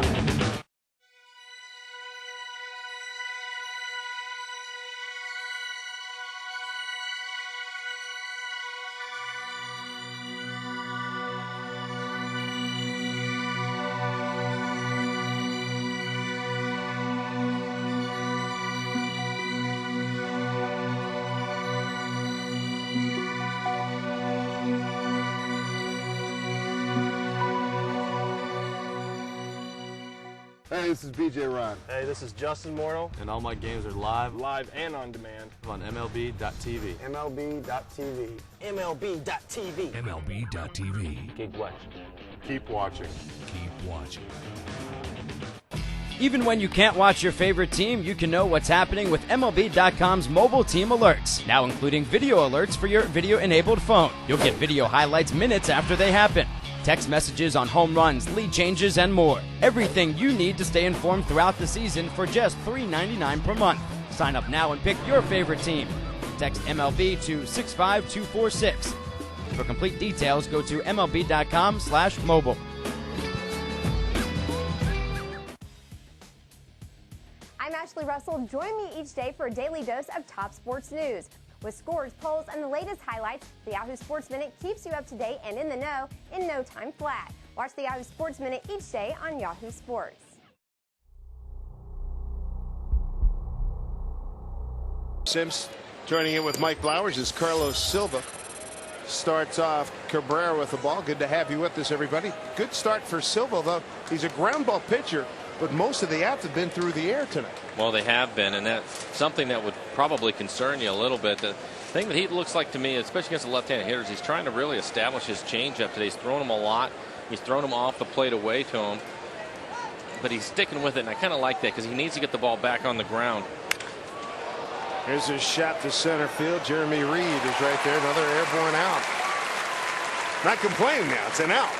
Hey, this is BJ Ryan. Hey, this is Justin Morneau. And all my games are live And on demand on MLB.tv. MLB.tv. MLB.tv. MLB.tv. Keep watching. Keep watching. Keep watching. Even when you can't watch your favorite team, you can know what's happening with MLB.com's mobile team alerts, now including video alerts for your video-enabled phone. You'll get video highlights minutes after they happen, text messages on home runs, lead changes, and more. Everything you need to stay informed throughout the season for just $3.99 per month. Sign up now and pick your favorite team. Text MLB to 65246. For complete details, go to MLB.com/mobile. I'm Ashley Russell. Join me each day for a daily dose of top sports news. With scores, polls, and the latest highlights, the Yahoo Sports Minute keeps you up to date and in the know in no time flat. Watch the Yahoo Sports Minute each day on Yahoo Sports. Sims joining in with Mike Flowers as Carlos Silva starts off Cabrera with the ball. Good to have you with us, everybody. Good start for Silva, though. He's a ground ball pitcher, but most of the outs have been through the air tonight. Well, they have been, and that's something that would probably concern you a little bit. The thing that he looks like to me, especially against the left-handed hitters, he's trying to really establish his changeup today. He's thrown him a lot. He's thrown him off the plate away to him, but he's sticking with it, and I kind of like that because he needs to get the ball back on the ground. Here's a shot to center field. Jeremy Reed is right there. Another airborne out. Not complaining now. It's an out.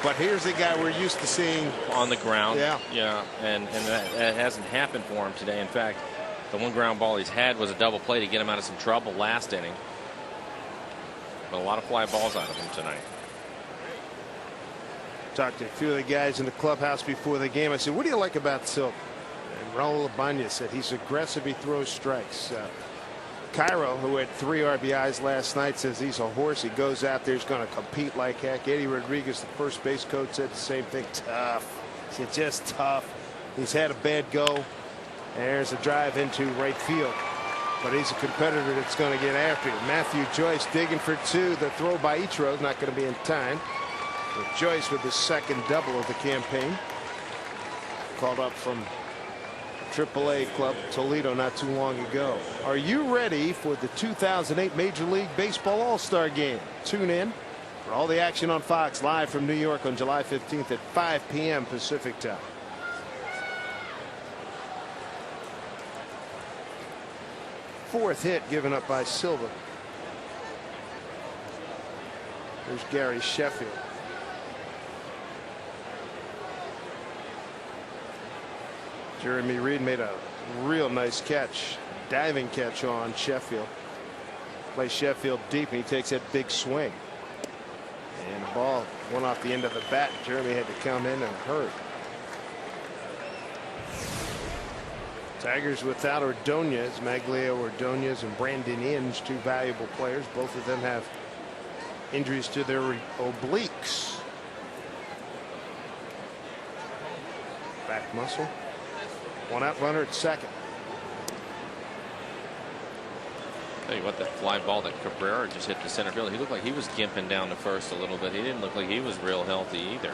But here's a guy we're used to seeing on the ground. Yeah. And that hasn't happened for him today. In fact, the one ground ball he's had was a double play to get him out of some trouble last inning. But a lot of fly balls out of him tonight. Talked to a few of the guys in the clubhouse before the game. I said, what do you like about Silva? And Raul Abana said he's aggressive. He throws strikes. Ichiro, who had 3 RBIs last night, says he's a horse. He goes out there, he's going to compete like heck. Eddie Rodriguez, the first base coach, said the same thing. Tough. He said just tough. He's had a bad go. There's a drive into right field. But he's a competitor that's going to get after him. Matthew Joyce digging for 2. The throw by Ichiro is not going to be in time. But Joyce with the second double of the campaign. Called up from AAA club Toledo not too long ago. Are you ready for the 2008 Major League Baseball All-Star Game? Tune in for all the action on Fox live from New York on July 15th at 5 p.m. Pacific time. Fourth hit given up by Silva. There's Gary Sheffield. Jeremy Reed made a real nice catch, diving catch on Sheffield. Plays Sheffield deep, and he takes that big swing. And the ball went off the end of the bat. Jeremy had to come in and hurt. Tigers without Ordonez, Maglio Ordonez and Brandon Inge, two valuable players. Both of them have injuries to their obliques. Back muscle. One out runner at second. Tell you what, that fly ball that Cabrera just hit the center field, he looked like he was gimping down to first a little bit. He didn't look like he was real healthy either.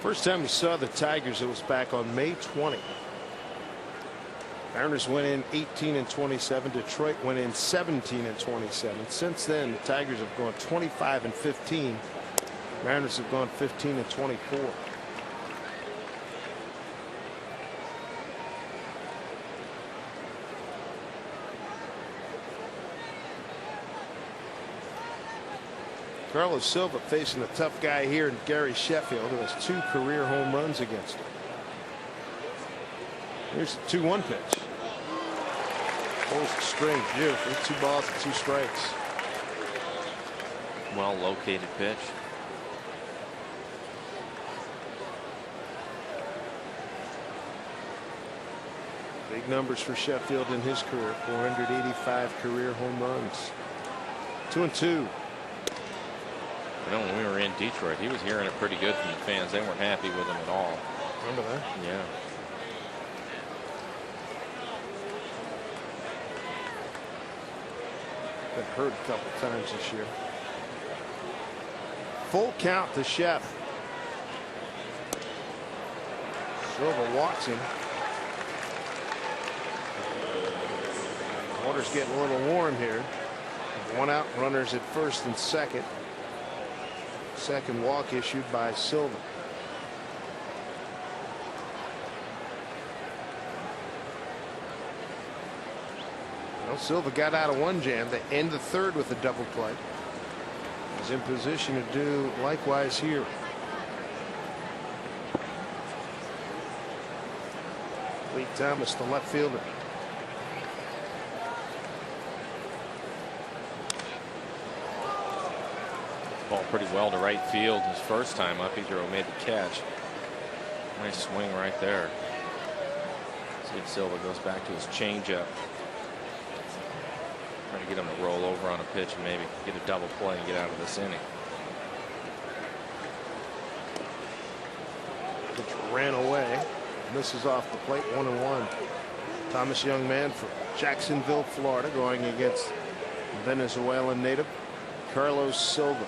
First time we saw the Tigers, it was back on May 20. Mariners went in 18-27. Detroit went in 17-27. Since then, the Tigers have gone 25-15. Mariners have gone 15-24. Carlos Silva facing a tough guy here in Gary Sheffield, who has 2 career home runs against him. Here's the 2-1 pitch. Pulls the string beautifully. 2 balls and 2 strikes. Well located pitch. Big numbers for Sheffield in his career. 485 career home runs. 2-2. You know, when we were in Detroit, he was hearing it pretty good from the fans. They weren't happy with him at all. Remember that? Yeah. Been hurt a couple times this year. Full count to Shep. Silva walks him. Water's getting a little warm here. 1 out, runners at first and second. Second walk issued by Silva. Well, Silva got out of 1 jam to end the 3rd with a double play. He's in position to do likewise here. Lee Thomas, the left fielder. Ball pretty well to right field his first time up. Ichiro made the catch. Nice swing right there. See if Silva goes back to his changeup. Trying to get him to roll over on a pitch and maybe get a double play and get out of this inning. Pitch ran away. Misses off the plate. 1-1. Thomas, young man from Jacksonville, Florida, going against Venezuelan native Carlos Silva.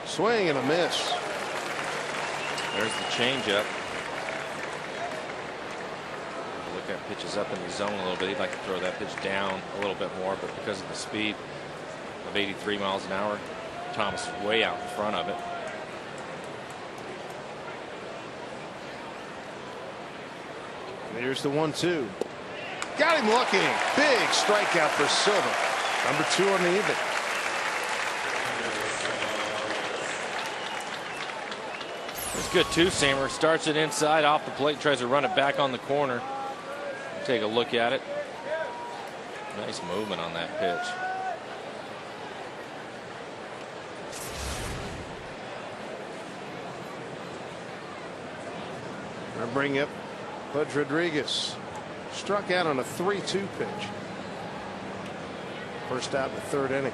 Swing and a miss. There's the changeup. Look at pitches up in the zone a little bit. He'd like to throw that pitch down a little bit more, but because of the speed of 83 miles an hour, Thomas is way out in front of it. Here's the 1-2. Got him looking. Big strikeout for Silva. Number 2 on the evening. It's good two-seamer. Starts it inside off the plate. Tries to run it back on the corner. Take a look at it. Nice movement on that pitch. I bring up Bud Rodriguez. Struck out on a 3-2 pitch. First out in the 3rd inning.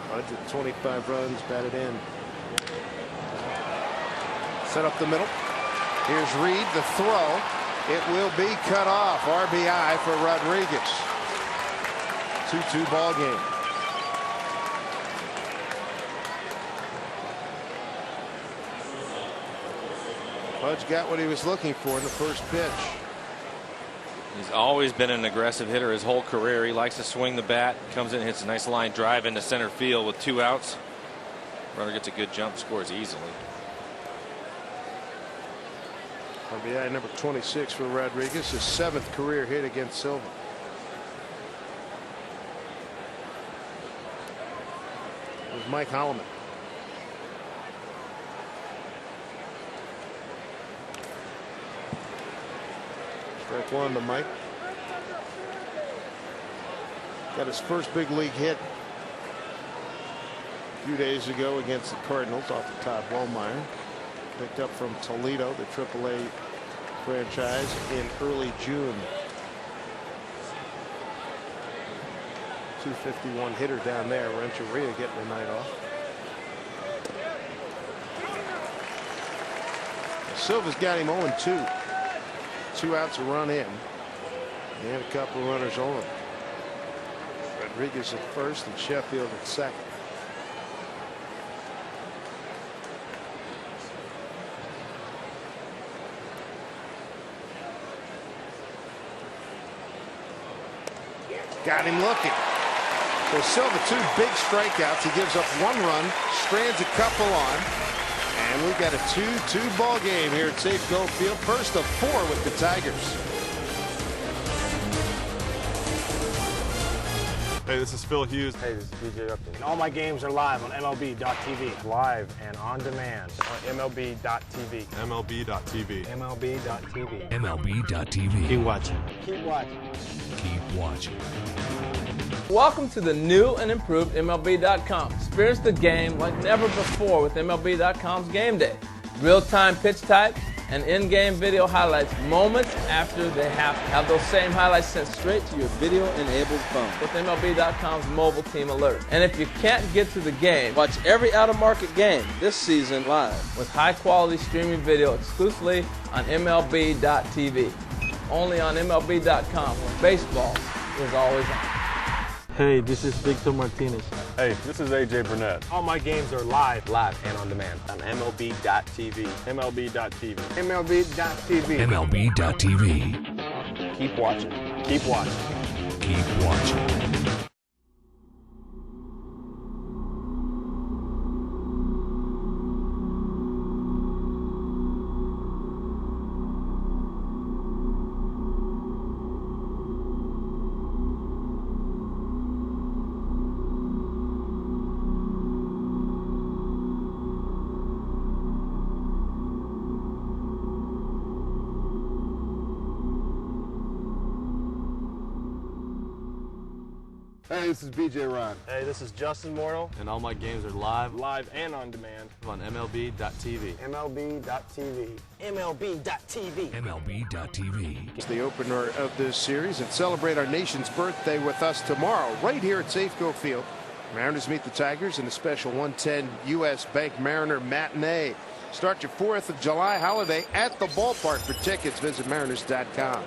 Bud with 25 runs batted in. Set up the middle. Here's Reed, the throw. It will be cut off. RBI for Rodriguez. 2-2 ball game. Pudge got what he was looking for in the first pitch. He's always been an aggressive hitter his whole career. He likes to swing the bat. Comes in, hits a nice line drive into center field with 2 outs. Runner gets a good jump, scores easily. RBI number 26 for Rodriguez, his 7th career hit against Silva. It was Mike Holloman. Strike 1 to Mike. Got his first big league hit a few days ago against the Cardinals off of Todd Wellmeyer. Picked up from Toledo, the AAA franchise, in early June. 251 hitter down there. Renteria getting the night off. Silva's got him 0-2. 2 outs, a run in, and a couple of runners on. Rodriguez at first and Sheffield at second. Got him looking. So Silva 2 big strikeouts. He gives up 1 run, strands a couple on, and we've got a 2-2 ball game here at Safeco Field. First of 4 with the Tigers. Hey, this is Phil Hughes. Hey, this is BJ Upton. And all my games are live on MLB.tv. Live and on demand on MLB.tv. MLB.tv. MLB.tv. MLB.tv. Keep watching. Keep watching. Keep watching. Welcome to the new and improved MLB.com. Experience the game like never before with MLB.com's Game Day. Real-time pitch type and in-game video highlights moments after they happen. Have those same highlights sent straight to your video-enabled phone with MLB.com's mobile team alert. And if you can't get to the game, watch every out-of-market game this season live with high-quality streaming video exclusively on MLB.tv. Only on MLB.com, where baseball is always on. Hey, this is Victor Martinez. Hey, this is AJ Burnett. All my games are live and on demand on MLB.tv. MLB.tv. MLB.tv. MLB.tv. Keep watching. Keep watching. Keep watching. Hey, this is BJ Ryan. Hey, this is Justin Morneau. And all my games are live Live and on demand on MLB.tv. MLB.tv. MLB.tv. MLB.tv. It's the opener of this series and celebrate our nation's birthday with us tomorrow right here at Safeco Field. Mariners meet the Tigers in a special 110 U.S. Bank Mariner matinee. Start your 4th of July holiday at the ballpark. For tickets, visit Mariners.com.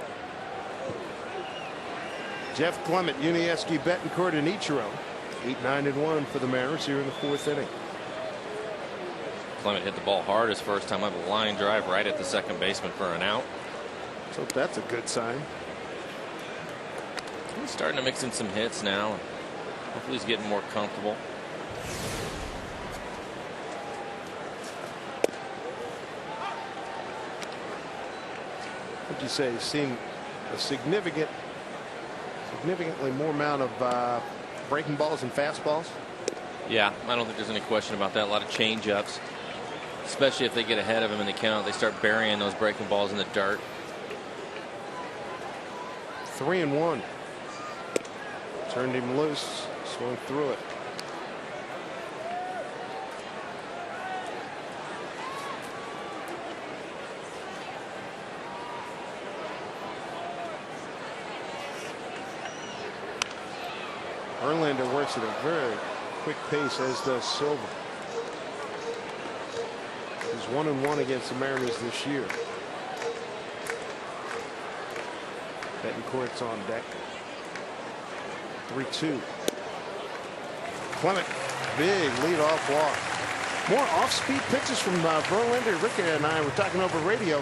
Jeff Clement, Unieski, Betancourt, and Ichiro. 8-9-1 for the Mariners here in the 4th inning. Clement hit the ball hard his first time up, a line drive right at the second baseman for an out. So that's a good sign. He's starting to mix in some hits now. Hopefully he's getting more comfortable. What'd you say? He's seen a significantly more amount of breaking balls and fastballs? Yeah, I don't think there's any question about that. A lot of change-ups, especially if they get ahead of him in the count. They start burying those breaking balls in the dirt. 3-1. Turned him loose, swung through it. Verlander works at a very quick pace, as does Silva. His 1-1 against the Mariners this year. Betancourt's on deck. 3-2. Clement, big leadoff walk. More off-speed pitches from Verlander. Rick and I were talking over radio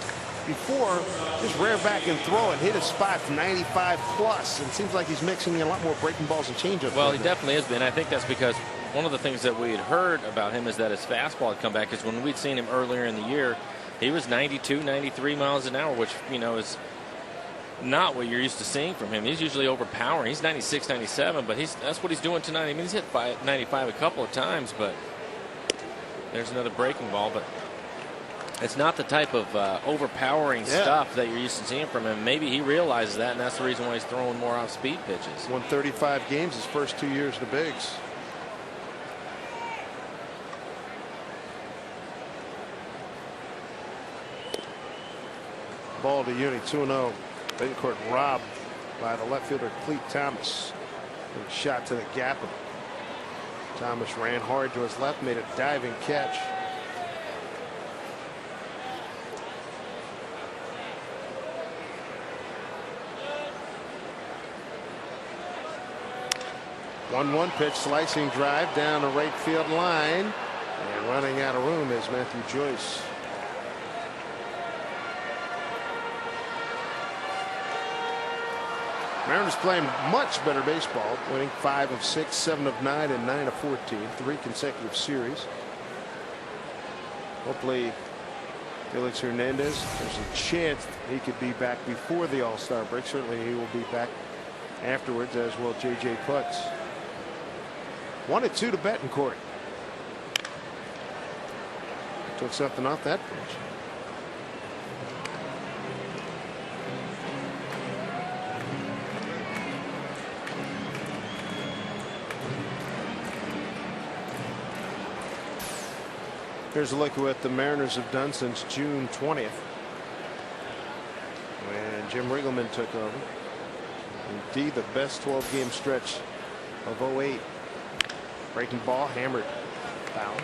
before. Just rear back and throw it. Hit a spot 95 plus. And it seems like he's mixing in a lot more breaking balls and changeups. Well, he definitely has been. I think that's because one of the things that we had heard about him is that his fastball had come back. Because when we'd seen him earlier in the year, he was 92, 93 miles an hour, which, you know, is not what you're used to seeing from him. He's usually overpowering. He's 96, 97, but that's what he's doing tonight. I mean, he's hit by 95 a couple of times, but there's another breaking ball. But it's not the type of overpowering stuff that you're used to seeing from him. Maybe he realizes that, and that's the reason why he's throwing more off-speed pitches. Won 35 games his first 2 years in the bigs. Ball to Uni, 2-0. Betancourt robbed by the left fielder Clete Thomas. And shot to the gap. Thomas ran hard to his left, made a diving catch. One pitch, slicing drive down the right field line, and running out of room is Matthew Joyce. Mariners playing much better baseball, winning 5 of 6, 7 of 9, and 9 of 14, 3 consecutive series. Hopefully, Felix Hernandez, there's a chance he could be back before the All-Star break. Certainly, he will be back afterwards, as will J.J. Putz. 1-2 to Betancourt. Took something off that pitch. Here's a look at what the Mariners have done since June 20th, when Jim Riggleman took over. Indeed, the best 12-game stretch of 08. Breaking ball, hammered, foul.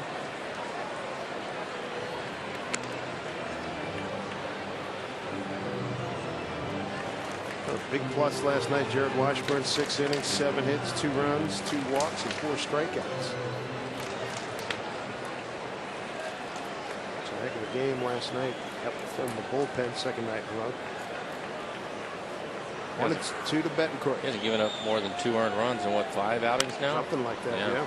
A big plus last night. Jared Washburn, 6 innings, 7 hits, 2 runs, 2 walks, and 4 strikeouts. Heck of a game last night. Up from the bullpen, second night in a row. 1-2 to Betancourt. He hasn't given up more than 2 earned runs in what, 5 outings now? Something like that, yeah.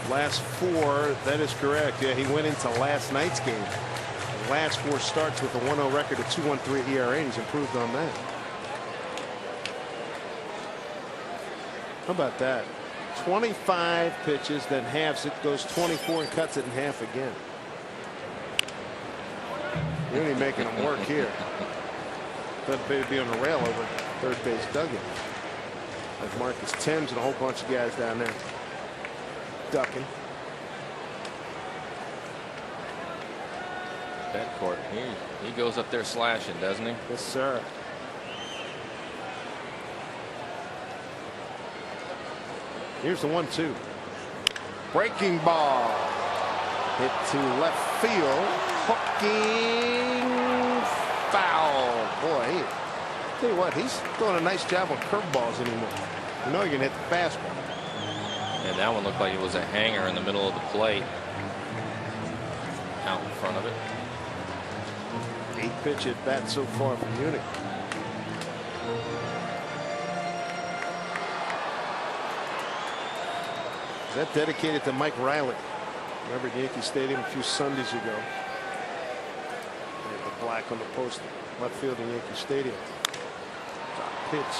Last 4, that is correct. Yeah, he went into last night's game. The last 4 starts with a 1-0 record, a 2.13 ERA, and he's improved on that. How about that? 25 pitches, then halves it, goes 24 and cuts it in half again. Really making him work here. Thought they'd be on the rail over third base dugout. Like Marcus Thames and a whole bunch of guys down there ducking. Betancourt, he goes up there slashing, doesn't he? Yes, sir. Here's the 1-2. Breaking ball. Hit to left field. Hooking foul. Boy, tell you what, he's doing a nice job on curveballs anymore. You know you're going to hit the fastball. And that one looked like it was a hanger in the middle of the plate. Out in front of it. 8 pitch at bat so far from Munich. Is that dedicated to Mike Riley? Remember at Yankee Stadium a few Sundays ago. They had the black on the post, left field in Yankee Stadium. Drop pitch,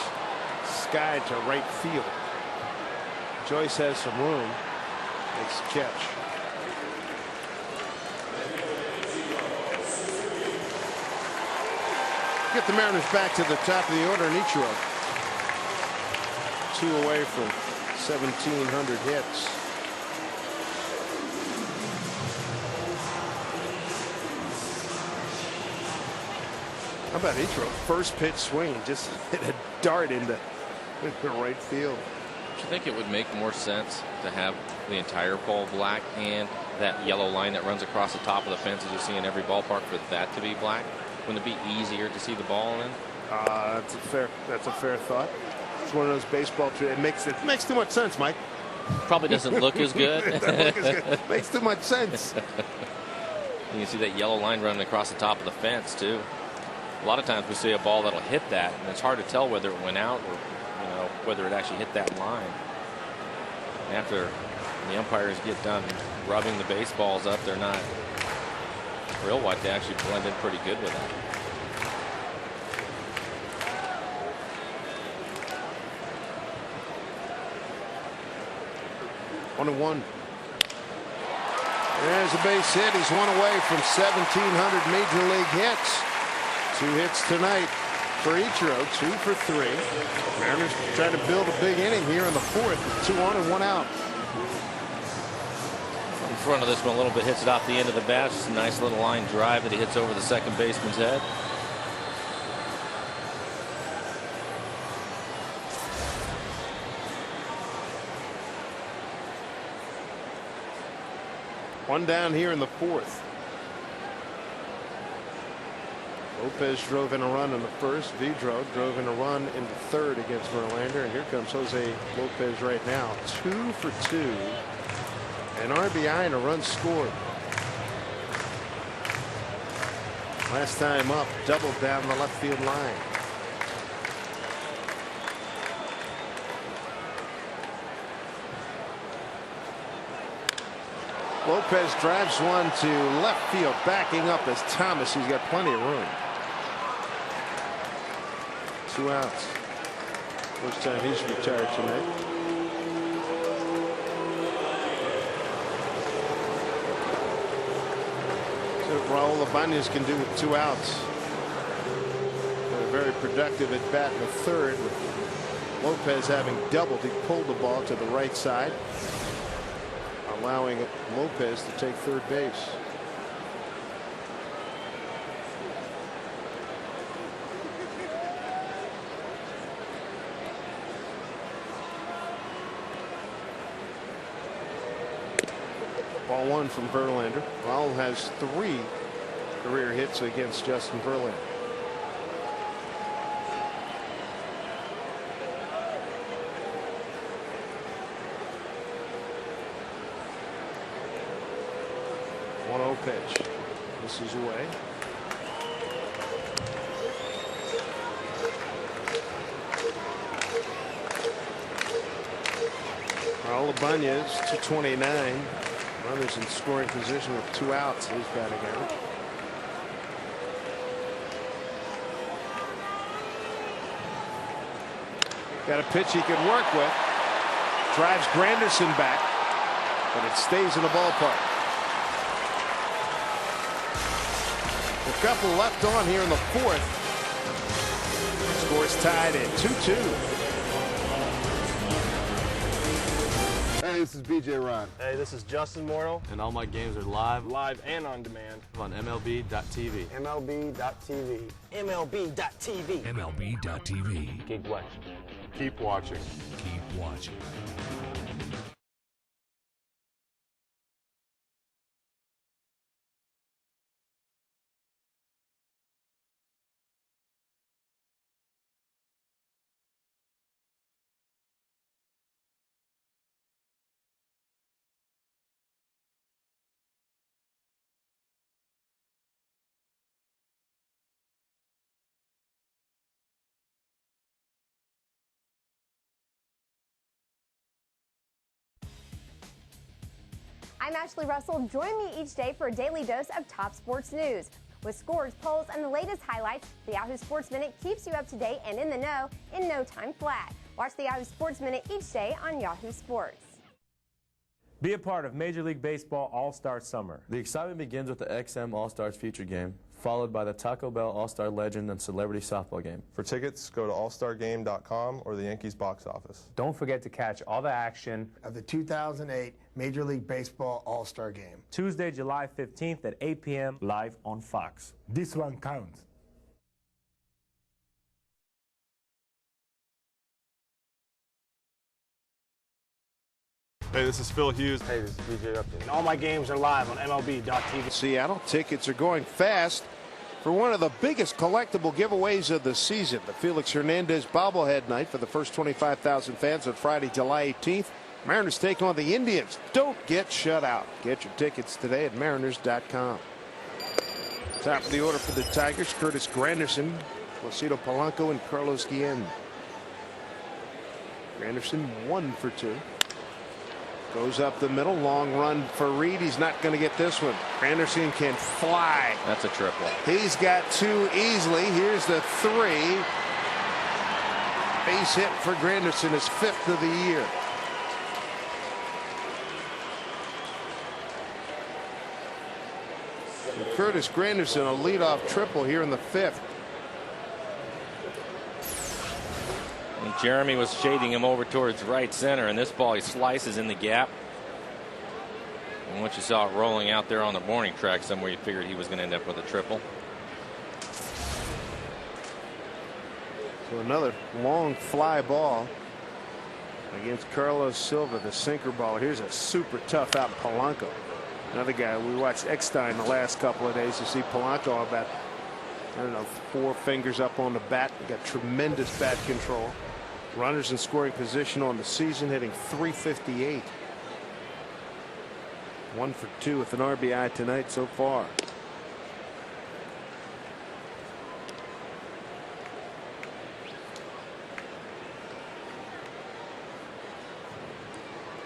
sky to right field. Joyce has some room. Makes the catch. Get the Mariners back to the top of the order, and Ichiro 2 away from 1,700 hits. How about Ichiro? First pitch swing, just hit a dart into right field. you think it would make more sense to have the entire pole black and that yellow line that runs across the top of the fence as you see in every ballpark for that to be black? Wouldn't it be easier to see the ball in? That's a fair thought. It's one of those baseball. It makes too much sense, Mike. Probably doesn't look as good. It doesn't look as good. Makes too much sense. You can see that yellow line running across the top of the fence too. A lot of times we see a ball that'll hit that, and it's hard to tell whether it went out or whether it actually hit that line. After the umpires get done rubbing the baseballs up, they're not real white. They actually blend in pretty good with that. One and one. There's a base hit. He's one away from 1,700 major league hits. 2 hits tonight for Ichiro, 2 for 3. Mariners trying to build a big inning here in the 4th. 2 on and 1 out. In front of this one a little bit, hits it off the end of the bat. Just a nice little line drive that he hits over the second baseman's head. One down here in the 4th. Lopez drove in a run in the 1st. Vidro drove in a run in the 3rd against Verlander. And here comes Jose Lopez right now. 2 for 2. An RBI and a run scored. Last time up, doubled down the left field line. Lopez drives one to left field, backing up as Thomas. He's got plenty of room. 2 outs. First time he's retired tonight. So Raul Ibanez can do with 2 outs. A very productive at bat in the 3rd. With Lopez having doubled, he pulled the ball to the right side, allowing Lopez to take 3rd base. Ball 1 from Verlander. Raul has 3 career hits against Justin Verlander. Pitch. This is away. Raul Ibanez, 229. Runners in scoring position with 2 outs. His batting average. Got a pitch he could work with. Drives Granderson back, but it stays in the ballpark. A couple left on here in the 4th. Scores tied at 2-2. Hey, this is BJ Ron. Hey, this is Justin Morneau. And all my games are live And on demand. on MLB.tv. MLB.tv. MLB.tv. MLB.tv. Keep watching. Keep watching. Keep watching. I'm Ashley Russell. Join me each day for a daily dose of top sports news. With scores, polls, and the latest highlights, the Yahoo Sports Minute keeps you up to date and in the know in no time flat. Watch the Yahoo Sports Minute each day on Yahoo Sports. Be a part of Major League Baseball All-Star Summer. The excitement begins with the XM All-Stars feature game, followed by the Taco Bell All-Star Legend and Celebrity Softball game. For tickets, go to allstargame.com or the Yankees box office. Don't forget to catch all the action of the 2008 Major League Baseball All-Star Game. Tuesday, July 15th at 8 p.m. live on Fox. This one counts. Hey, this is Phil Hughes. Hey, this is BJ Upton. And all my games are live on MLB.tv. Seattle tickets are going fast for one of the biggest collectible giveaways of the season, the Felix Hernandez bobblehead night for the first 25,000 fans on Friday, July 18th. Mariners take on the Indians. Don't get shut out. Get your tickets today at mariners.com. Top of the order for the Tigers, Curtis Granderson, Placido Polanco, and Carlos Guillen. Granderson 1 for 2. Goes up the middle, long run for Reed. He's not going to get this one. Granderson can fly. That's a triple. He's got 2 easily. Here's the 3. Base hit for Granderson, his 5th of the year. And Curtis Granderson, a leadoff triple here in the 5th. And Jeremy was shading him over towards right center, and this ball he slices in the gap. And once you saw it rolling out there on the warning track somewhere, you figured he was going to end up with a triple. So another long fly ball against Carlos Silva, the sinker ball. Here's a super tough out Polanco. Another guy we watched Eckstein the last couple of days to see Polanco about, I don't know, 4 fingers up on the bat. He got tremendous bat control. Runners in scoring position on the season, hitting .358. 1 for 2 with an RBI tonight so far.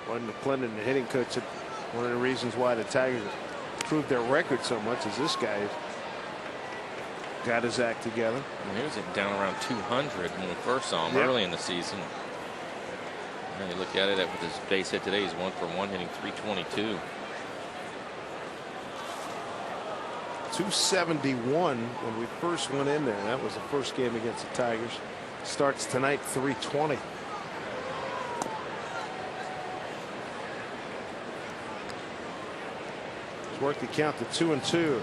Gordon McClendon, the hitting coach, said one of the reasons why the Tigers improved their record so much is this guy got his act together. And he was down around 200 when we first saw him early in the season. And you look at it with his base hit today, he's 1 for 1, hitting .322. 271 when we first went in there. That was the first game against the Tigers. Starts tonight .320. He's worked the count to 2-2.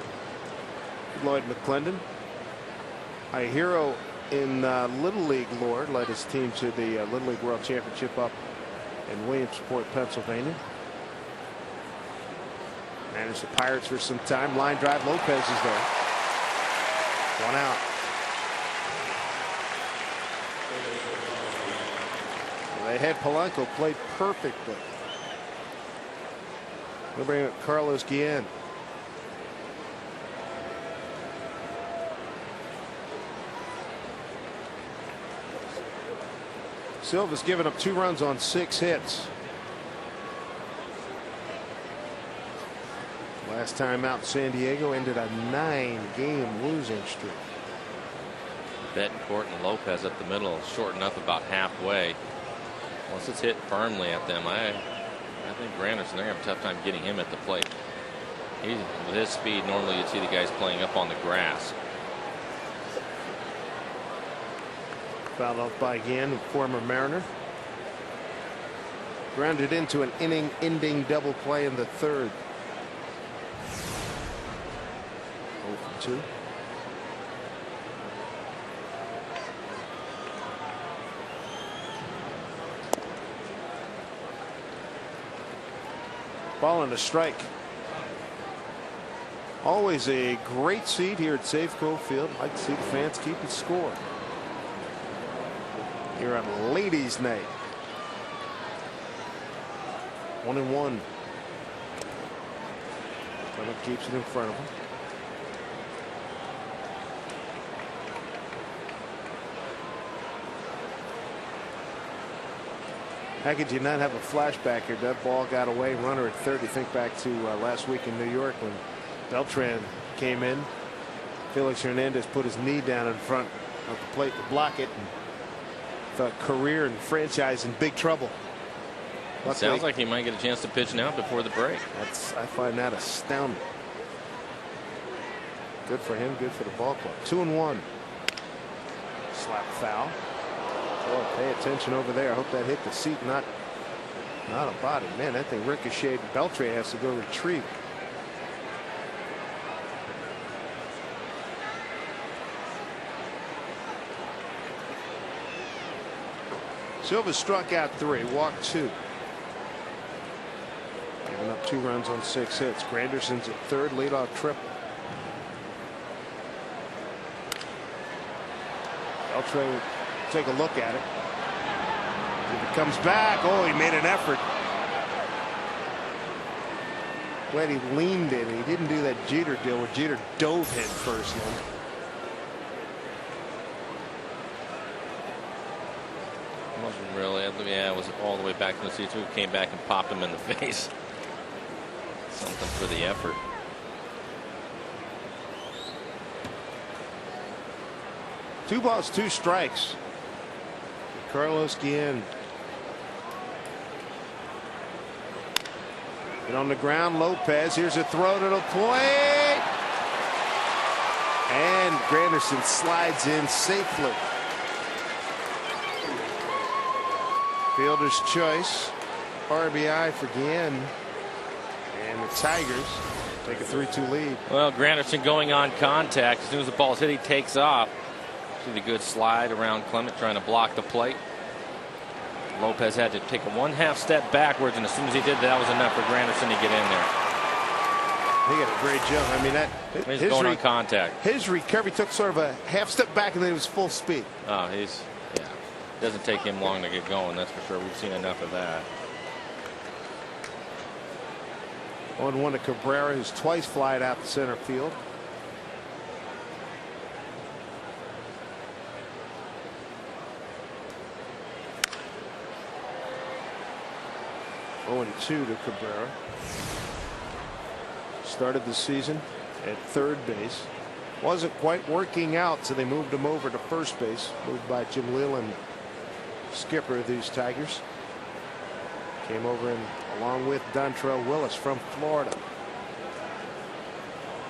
Lloyd McClendon, Ichiro in Little League lore, led his team to the Little League World Championship up in Williamsport, Pennsylvania. Managed the Pirates for some time. Line drive. Lopez is there. 1 out. They had Polanco played perfectly. We'll bring up Carlos Guillen. Silva's given up 2 runs on 6 hits. Last time out in San Diego ended a 9-game losing streak. Betancourt and Lopez up the middle, shorten up about halfway. Once it's hit firmly at them, I think Granderson, they're going to have a tough time getting him at the plate. With his speed, normally you'd see the guys playing up on the grass. Fouled off by Guillen, former Mariner. Grounded into an inning-ending double play in the 3rd. 0 for 2. Ball and a strike. Always a great seat here at Safeco Field. Like to see the fans keep it score here on Ladies' Night. 1-1. Clement keeps it in front of him. How could you not have a flashback here? That ball got away. Runner at 3rd. You think back to last week in New York when Beltran came in. Felix Hernandez put his knee down in front of the plate to block it. And thought career and franchise in big trouble. It sounds like he might get a chance to pitch now before the break. I find that astounding. Good for him. Good for the ball club. 2-1. Slap foul. Oh, pay attention over there. I hope that hit the seat, not a body. Man, that thing ricocheted. Beltran has to go retrieve. Silva struck out 3, walked 2. 2 runs on 6 hits. Granderson's at third, leadoff triple. Beltre will take a look at it. If it comes back, oh, he made an effort. Glad he leaned in. He didn't do that Jeter deal where Jeter dove head first. Wasn't really. Yeah, it was all the way back in the seats. We came back and popped him in the face. Something for the effort. Two balls, 2 strikes. Carlos Guillen. And on the ground, Lopez. Here's a throw to the plate. And Granderson slides in safely. Fielder's choice. RBI for Guillen. And the Tigers take a 3-2 lead. Well, Granderson going on contact. As soon as the ball's hit, he takes off. See the good slide around Clement trying to block the plate. Lopez had to take a 1/2 step backwards, and as soon as he did, that was enough for Granderson to get in there. He got a great jump. I mean, he's going on contact. His recovery took sort of a 1/2 step back, and then it was full speed. Oh, yeah. Doesn't take him long to get going. That's for sure. We've seen enough of that. 1-1 to Cabrera, who's twice flied out to center field. Oh, 2 to Cabrera. Started the season at third base. Wasn't quite working out, so they moved him over to first base. Moved by Jim Leland, skipper of these Tigers. Came over and along with Dontrell Willis from Florida.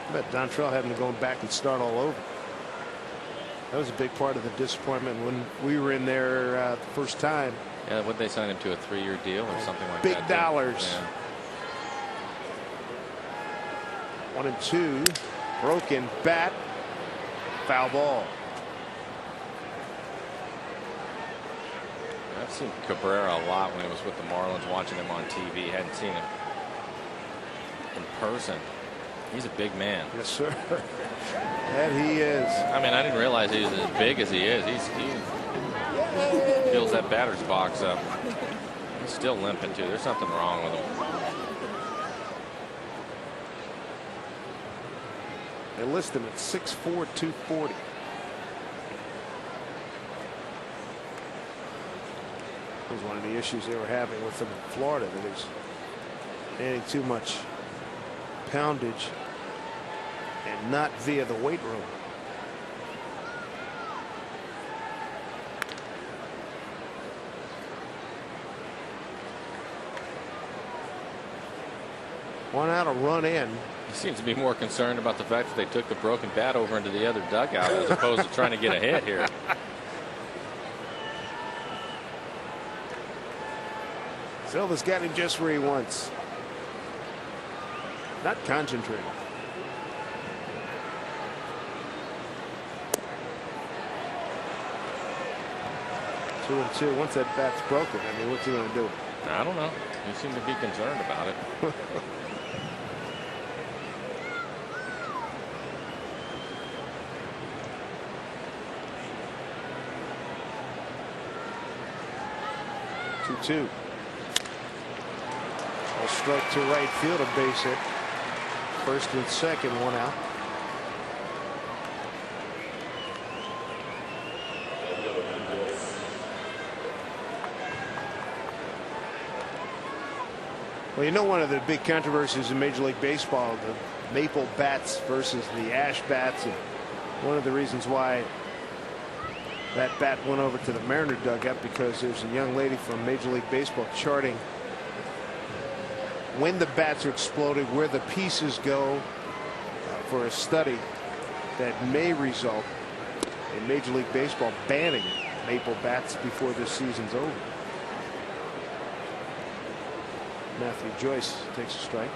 I bet Dontrell having to go back and start all over. That was a big part of the disappointment when we were in there the first time. Yeah, would they sign him to a 3-year deal or something like big that? Big dollars. Yeah. 1-2. Broken bat. Foul ball. I've seen Cabrera a lot when he was with the Marlins, watching him on TV. Hadn't seen him in person. He's a big man. Yes, sir. That he is. I mean, I didn't realize he was as big as he is. He fills that batter's box up. He's still limping too. There's something wrong with him. They list him at 6'4", 240. That was one of the issues they were having with him in Florida, that he's adding too much poundage and not via the weight room. One out, a run in. He seems to be more concerned about the fact that they took the broken bat over into the other dugout as opposed to trying to get a hit here. Silva's got him just where he wants. Not concentrating. Two and two. Once that bat's broken, I mean, what's he going to do? I don't know. He seemed to be concerned about it. Two. A strike to right field, a base hit. First and second, one out. Well, you know, one of the big controversies in Major League Baseball, the maple bats versus the ash bats, and one of the reasons why that bat went over to the Mariner dugout, because there's a young lady from Major League Baseball charting when the bats are exploded, where the pieces go, for a study that may result in Major League Baseball banning maple bats before this season's over. Matthew Joyce takes a strike.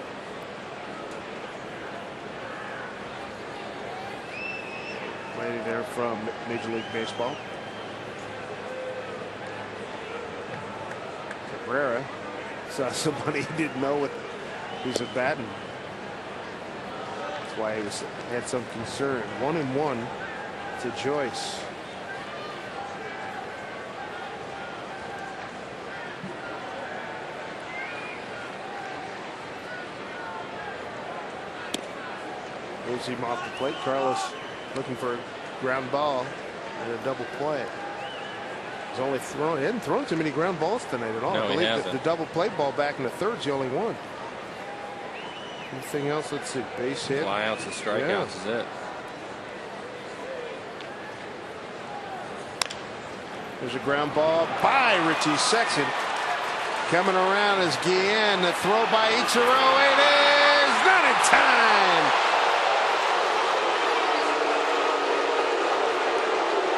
Lady there from Major League Baseball. Cabrera saw somebody he didn't know with who's at bat, and that's why he had some concern. 1-1 to Joyce. Moves him off the plate. Carlos looking for a ground ball and a double play. He hadn't thrown too many ground balls tonight at all. No, I believe the double play ball back in the third, he only won. Anything else? Let's see. Base hit. Flyouts and strikeouts is it. There's a ground ball by Richie Sexton. Coming around is Guillen. The throw by Ichiro. It is not in time.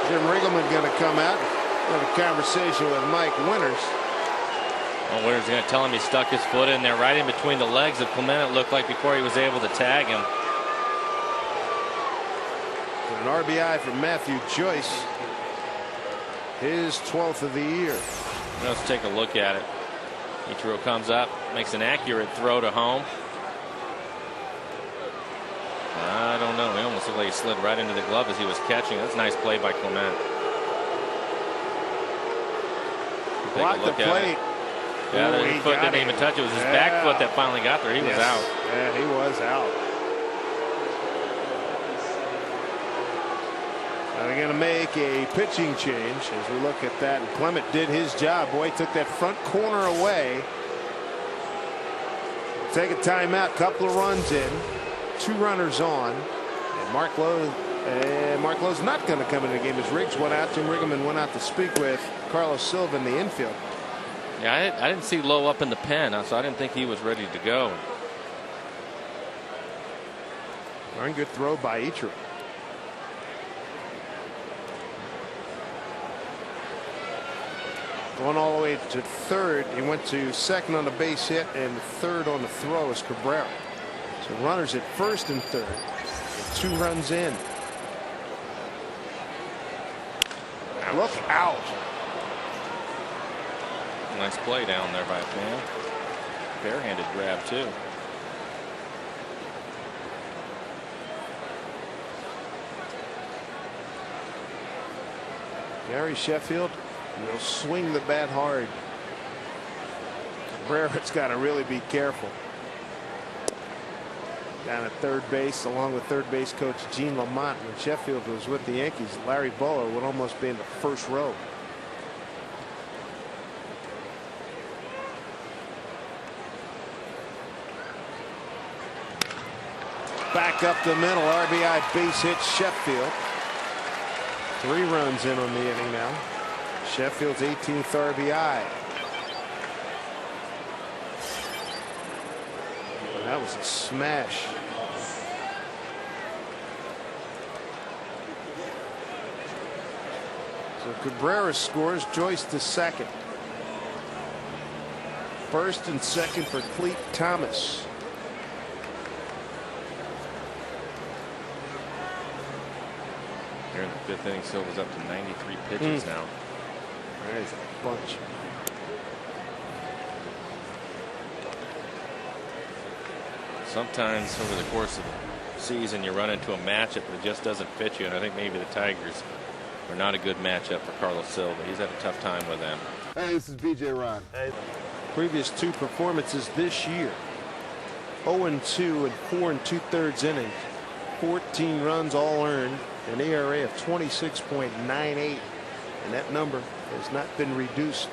Jim Riggleman going to come out. Have a conversation with Mike Winters. Well, Winters is going to tell him he stuck his foot in there right in between the legs of Clement, it looked like, before he was able to tag him. An RBI for Matthew Joyce. His 12th of the year. Let's take a look at it. Ichiro comes up, makes an accurate throw to home. I don't know. He almost looked like he slid right into the glove as he was catching. That's a nice play by Clement. Block the plate. Yeah, the foot didn't even touch it. It was his back foot that finally got there. He was out. Yeah, he was out. Now they're going to make a pitching change as we look at that. And Clement did his job. Boy, took that front corner away. Take a timeout. Couple of runs in. 2 runners on. And Mark Lowe's not going to come into the game as Riggs went out. Jim Riggleman went out to speak with Carlos Silva in the infield. Yeah, I didn't see Lowe up in the pen, so I didn't think he was ready to go. Darn good throw by Ichiro. Going all the way to third. He went to second on the base hit and third on the throw is Cabrera. So runners at first and third. 2 runs in. Look out. Nice play down there by a fan. Barehanded grab too. Gary Sheffield will swing the bat hard. Cabrera's got to really be careful. Down at third base, along with third base coach Gene Lamont. When Sheffield was with the Yankees, Larry Bowa would almost be in the first row. Back up the middle, RBI base hit Sheffield. 3 runs in on the inning now. Sheffield's 18th RBI. That was a smash. So Cabrera scores. Joyce to second. First and second for Cleet Thomas. Here in the 5th inning, Silva's up to 93 pitches now. There's a bunch. Sometimes over the course of the season you run into a matchup that just doesn't fit you, and I think maybe the Tigers are not a good matchup for Carlos Silva. He's had a tough time with them. Hey, this is BJ Ron. Hey. Previous 2 performances this year. 0-2 and 4 2/3 innings. 14 runs all earned. An ERA of 26.98. And that number has not been reduced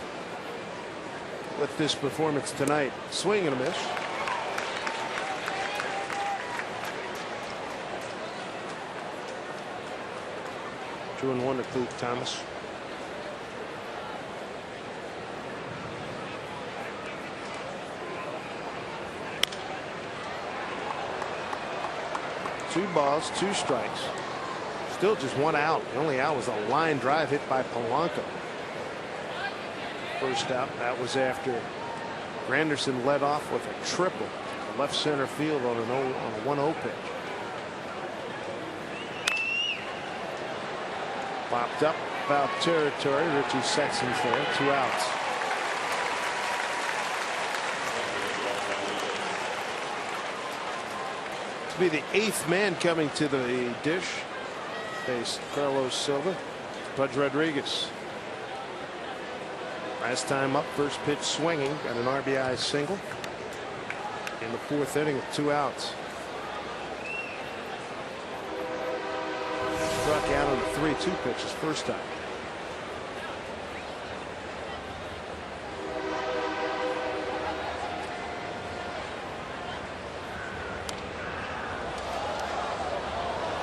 with this performance tonight. Swing and a miss. Two and 1 to Cleet Thomas. Two balls, 2 strikes. Still just 1 out. The only out was a line drive hit by Polanco. First out, that was after Granderson led off with a triple to left center field on a 1-0 pitch. Popped up, foul territory. Richie Sexton's there, 2 outs. be the 8th man coming to the dish. Face Carlos Silva. Pudge Rodriguez. Last time up, first pitch swinging, got an RBI single in the 4th inning with 2 outs. Struck out on the 3-2 pitch his first time.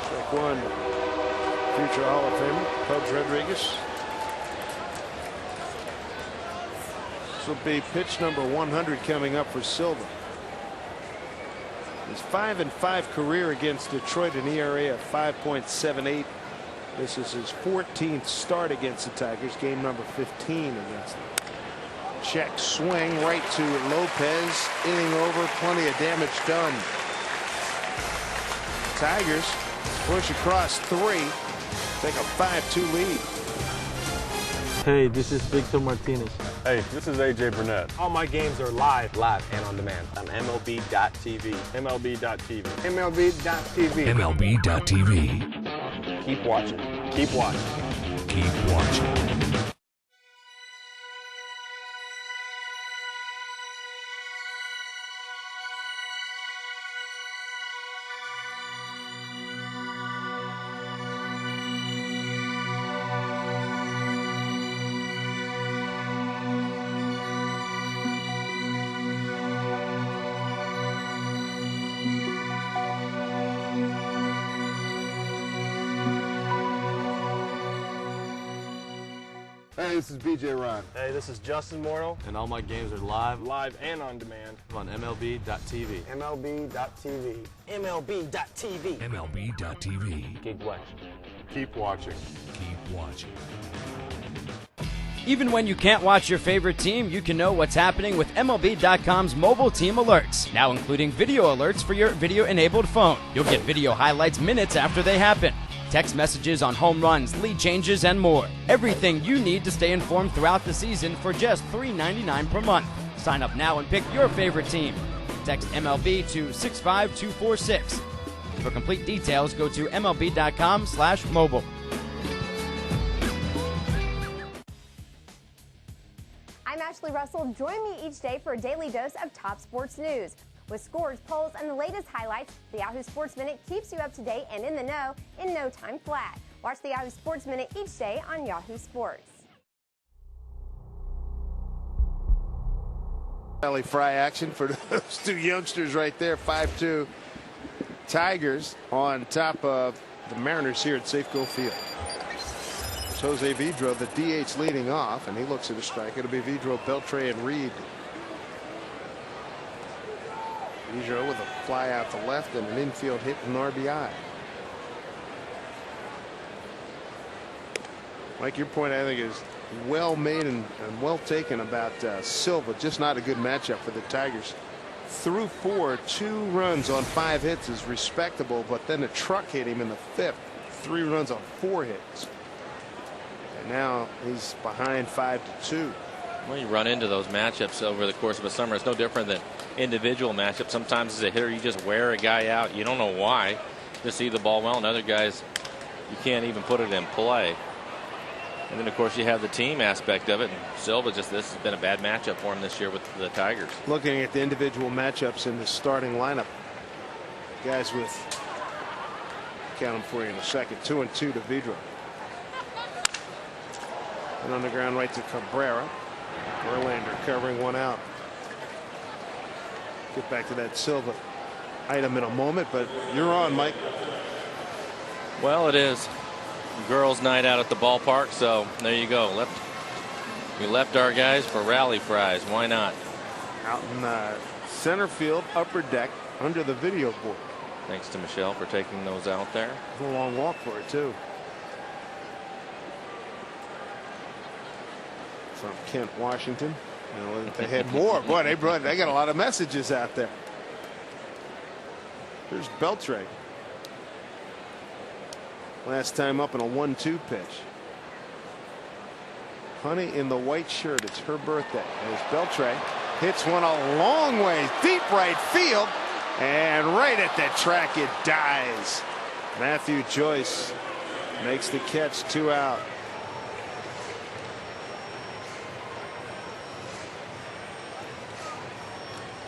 Strike one. Future Hall of Famer Pudge Rodriguez. This will be pitch number 100 coming up for Silva. His 5-5 career against Detroit, an ERA of 5.78. This is his 14th start against the Tigers, game number 15 against them. Check swing right to Lopez, inning over, plenty of damage done. Tigers push across 3, take a 5-2 lead. Hey, this is Victor Martinez. Hey, this is AJ Burnett. All my games are live and on demand on MLB.tv. MLB.tv. MLB.tv. MLB.tv. Keep watching. Keep watching. Keep watching. Hey, this is BJ Ryan. Hey, this is Justin Morneau. And all my games are live And on demand on MLB.tv. MLB.tv. MLB.tv. MLB.tv. Keep watching. Keep watching. Keep watching. Even when you can't watch your favorite team, you can know what's happening with MLB.com's mobile team alerts, now including video alerts for your video-enabled phone. You'll get video highlights minutes after they happen, text messages on home runs, lead changes, and more. Everything you need to stay informed throughout the season for just $3.99 per month. Sign up now and pick your favorite team. Text MLB to 65246. For complete details, go to MLB.com/mobile. I'm Ashley Russell. Join me each day for a daily dose of top sports news. With scores, polls, and the latest highlights, the Yahoo Sports Minute keeps you up to date and in the know in no time flat. Watch the Yahoo Sports Minute each day on Yahoo Sports. Valley Fry action for those 2 youngsters right there. 5-2 Tigers on top of the Mariners here at Safeco Field. It's Jose Vidro, the DH, leading off, and he looks at a strike. It'll be Vidro, Beltre, and Reed. Ichiro with a fly out to left and an infield hit and RBI. Like your point, I think, is well made and well taken about Silva. Just not a good matchup for the Tigers. Through 4, 2 runs on 5 hits is respectable, but then a truck hit him in the 5th. 3 runs on 4 hits. And now he's behind 5-2. Well, you run into those matchups over the course of a summer. It's no different than individual matchups. Sometimes as a hitter, you just wear a guy out. You don't know why. Just see the ball well, and other guys, you can't even put it in play. And then, of course, you have the team aspect of it. And Silva, this has been a bad matchup for him this year with the Tigers. Looking at the individual matchups in the starting lineup, guys with, count them for you in a second, 2-2 to Vidro. And on the ground right to Cabrera. Verlander covering 1 out. Get back to that Silva item in a moment, but you're on, Mike. Well, it is girls' night out at the ballpark, so there you go. We left our guys for rally fries. Why not? Out in center field, upper deck, under the video board. Thanks to Michelle for taking those out there. It's a long walk for it, too. From Kent, Washington. You know, they had more. Boy, they got a lot of messages out there. Here's Beltre. Last time up in a 1-2 pitch. Honey in the white shirt. It's her birthday. There's Beltre. Hits one a long way. Deep right field. And right at the track it dies. Matthew Joyce makes the catch, 2 out.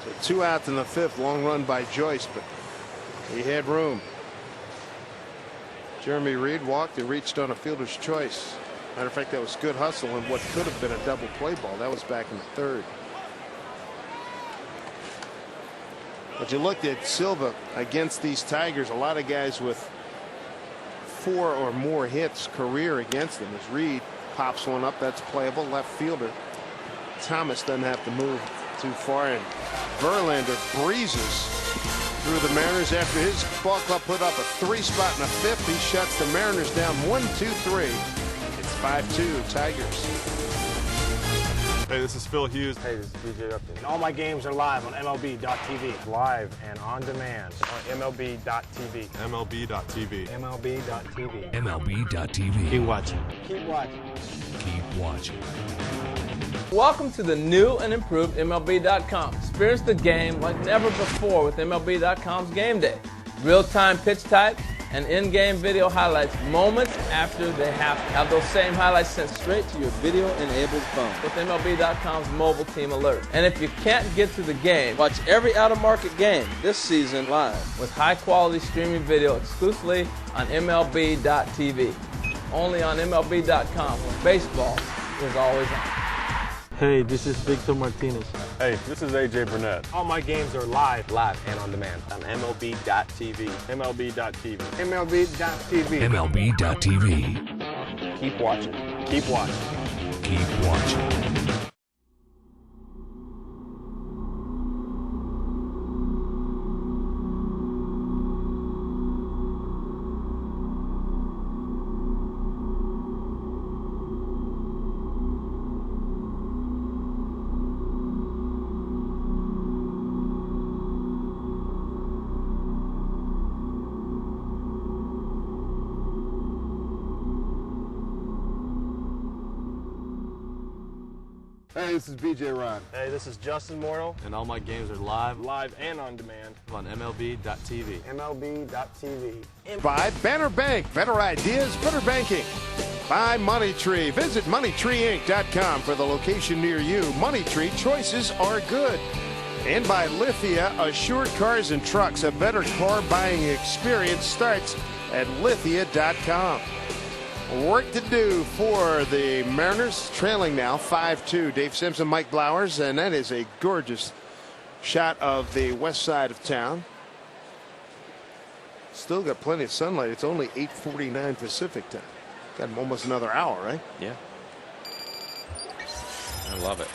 So 2 out in the 5th. Long run by Joyce, but he had room. Jeremy Reed walked and reached on a fielder's choice. Matter of fact, that was good hustle and what could have been a double play ball. That was back in the 3rd. But you looked at Silva against these Tigers, a lot of guys with 4 or more hits career against them. As Reed pops one up, that's playable. Left fielder Thomas doesn't have to move too far, and Verlander breezes through the Mariners after his ball club put up a 3 spot in the 5th. He shuts the Mariners down 1-2-3. It's 5-2 Tigers. Hey, this is Phil Hughes. Hey, this is BJ Upton. And all my games are live on MLB.tv. Live and on demand on MLB.tv. MLB.tv. MLB.tv. MLB.tv. Keep watching. Keep watching. Keep watching. Welcome to the new and improved MLB.com. Experience the game like never before with MLB.com's Game Day. Real-time pitch type and in-game video highlights moments after they happen. Have those same highlights sent straight to your video-enabled phone with MLB.com's mobile team alert. And if you can't get to the game, watch every out-of-market game this season live with high-quality streaming video exclusively on MLB.tv. Only on MLB.com, where baseball is always on. Hey, this is Victor Martinez. Hey, this is AJ Burnett. All my games are live and on demand on MLB.tv. MLB.tv. MLB.tv. MLB.tv. Keep watching. Keep watching. Keep watching. Hey, this is BJ Ryan. Hey, this is Justin Morneau. And all my games are live Live and on demand on MLB.tv. MLB.tv. By Banner Bank, better ideas, better banking. By Money Tree, visit moneytreeinc.com for the location near you. Money Tree, choices are good. And by Lithia, assured cars and trucks. A better car buying experience starts at lithia.com. Work to do for the Mariners, trailing now 5-2. Dave Simpson, Mike Blowers, and that is a gorgeous shot of the west side of town. Still got plenty of sunlight. It's only 8:49 Pacific time. Got almost another hour, right? Yeah. I love it.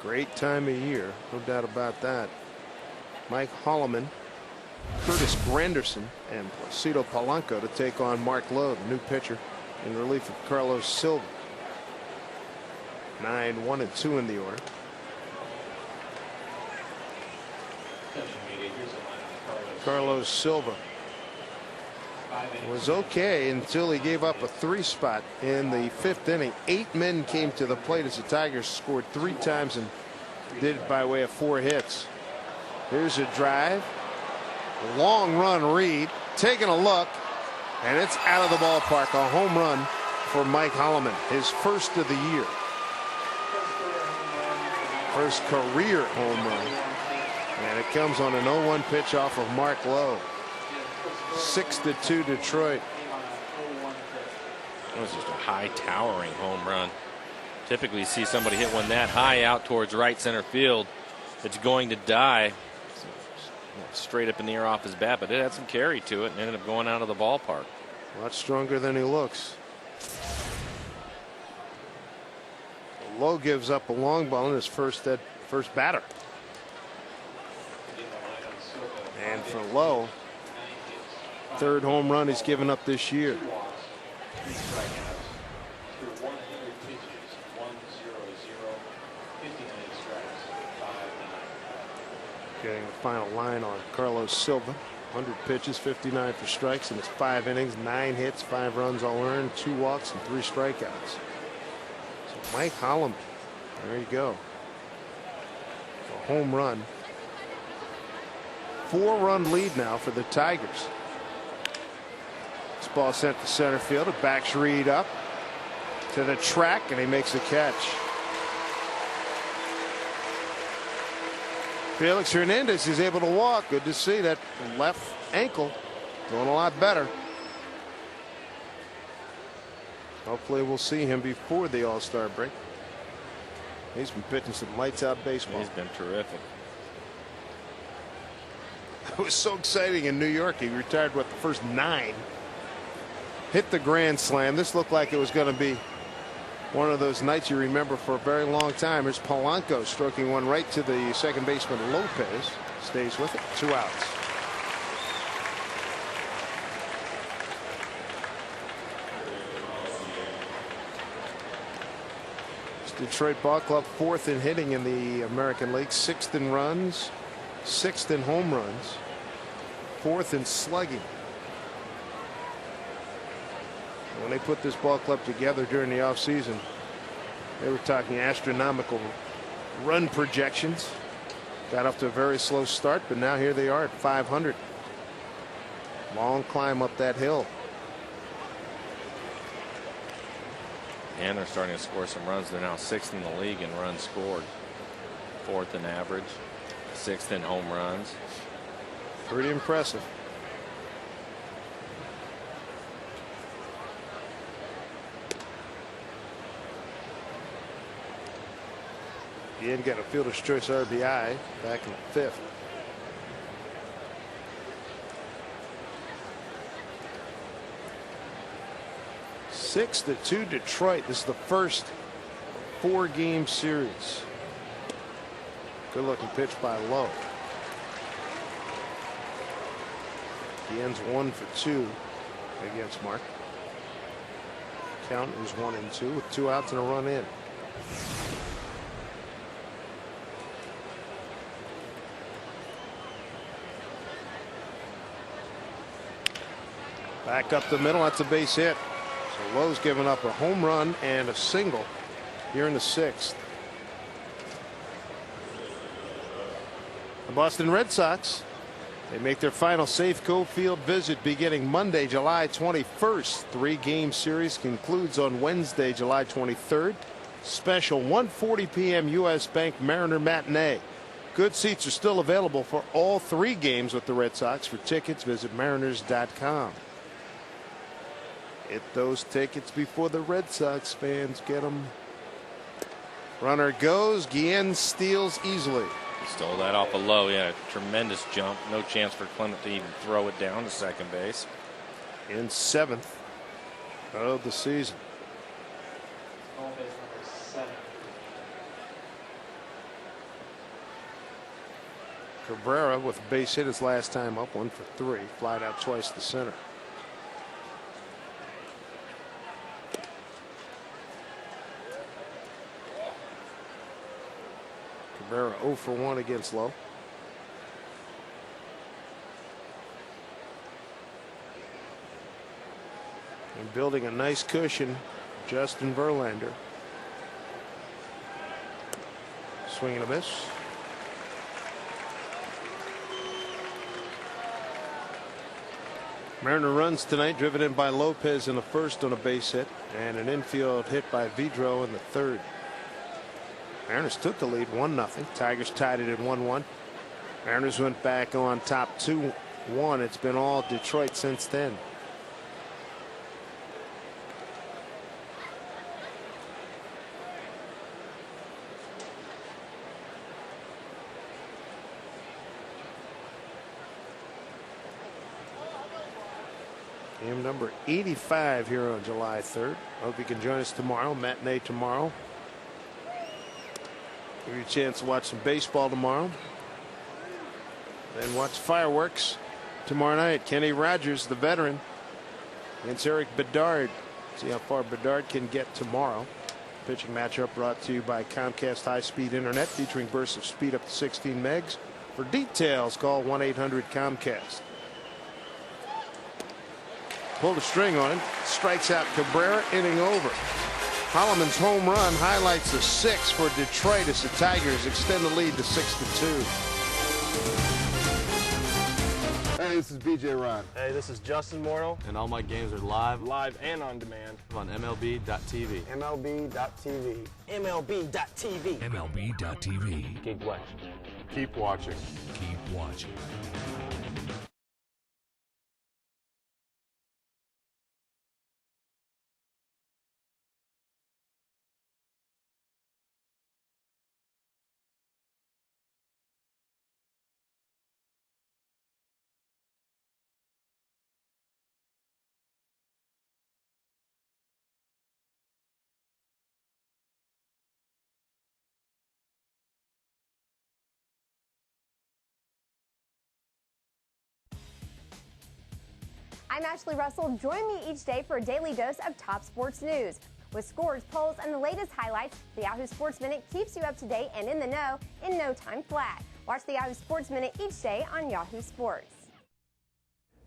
Great time of year, no doubt about that. Mike Holloman, Curtis Granderson, and Placido Polanco to take on Mark Lowe, the new pitcher, in relief of Carlos Silva. 9-1-2 in the order. Carlos Silva was okay until he gave up a 3 spot in the 5th inning. 8 men came to the plate as the Tigers scored 3 times and did it by way of 4 hits. Here's a drive. Long run, Reed taking a look, and it's out of the ballpark. A home run for Mike Holloman, his first of the year. First career home run. And it comes on an 0-1 pitch off of Mark Lowe. 6-2 Detroit. That was just a high towering home run. Typically you see somebody hit one that high out towards right center field. It's going to die straight up in the air off his bat, but it had some carry to it and ended up going out of the ballpark. A lot stronger than he looks. Lowe gives up a long ball in his first batter. And for Lowe, 3rd home run he's given up this year. Getting the final line on Carlos Silva. 100 pitches, 59 for strikes in his 5 innings, 9 hits, 5 runs all earned, 2 walks, and 3 strikeouts. So Mike Holloman, there you go. A home run 4-run lead now for the Tigers. This ball sent to center field. It backs Reed up to the track, and he makes a catch. Felix Hernandez is able to walk. Good to see that left ankle doing a lot better. Hopefully we'll see him before the All-Star break. He's been pitching some lights out baseball. He's been terrific. It was so exciting in New York. He retired with the first 9. Hit the grand slam. This looked like it was going to be one of those nights you remember for a very long time. Here's Polanco stroking one right to the second baseman Lopez. Stays with it. 2 outs. Detroit Ball Club 4th in hitting in the American League, 6th in runs, 6th in home runs, 4th in slugging. When they put this ball club together during the offseason, they were talking astronomical run projections. Got off to a very slow start, but now here they are at 500. Long climb up that hill. And they're starting to score some runs. They're now 6th in the league in runs scored, 4th in average, 6th in home runs. Pretty impressive. He didn't get a fielder's choice RBI back in the 5th. Six to 2 Detroit. This is the first 4-game series. Good looking pitch by Lowe. He ends 1 for 2 against Mark. Count is 1-2 with 2 outs and a run in. Back up the middle. That's a base hit. So Lowe's given up a home run and a single here in the 6th. The Boston Red Sox, they make their final Safeco Field visit beginning Monday, July 21st. 3-game series concludes on Wednesday, July 23rd. Special 1:40 p.m. U.S. Bank Mariner matinee. Good seats are still available for all 3 games with the Red Sox. For tickets, visit mariners.com. Get those tickets before the Red Sox fans get them. Runner goes. Guillen steals easily. Stole that off a Lowe. Yeah, a tremendous jump. No chance for Clement to even throw it down to second base. In 7th of the season. Cabrera with a base hit his last time up, 1 for 3. Flied out twice to center. Cabrera 0 for 1 against Lowe. And building a nice cushion, Justin Verlander. Swing and a miss. Mariner runs tonight, driven in by Lopez in the 1st on a base hit, and an infield hit by Vidro in the 3rd. Mariners took the lead 1-0. Tigers tied it at 1-1. Mariners went back on top 2-1. It's been all Detroit since then. Game number 85 here on July 3rd. Hope you can join us tomorrow. Matinee tomorrow. Give you a chance to watch some baseball tomorrow. Then watch fireworks tomorrow night. Kenny Rogers, the veteran, against Eric Bedard. See how far Bedard can get tomorrow. Pitching matchup brought to you by Comcast High-Speed Internet, featuring bursts of speed up to 16 megs. For details, call 1-800-COMCAST. Pulled a string on him. Strikes out Cabrera, inning over. Holloman's home run highlights the 6 for Detroit as the Tigers extend the lead to 6-2. this is BJ Ron. Hey, this is Justin Morneau. And all my games are live And on demand. on MLB.tv. MLB.tv. MLB.tv. MLB.tv. Keep watching. Keep watching. Keep watching. I'm Ashley Russell. Join me each day for a daily dose of top sports news. With scores, polls, and the latest highlights, the Yahoo Sports Minute keeps you up to date and in the know in no time flat. Watch the Yahoo Sports Minute each day on Yahoo Sports.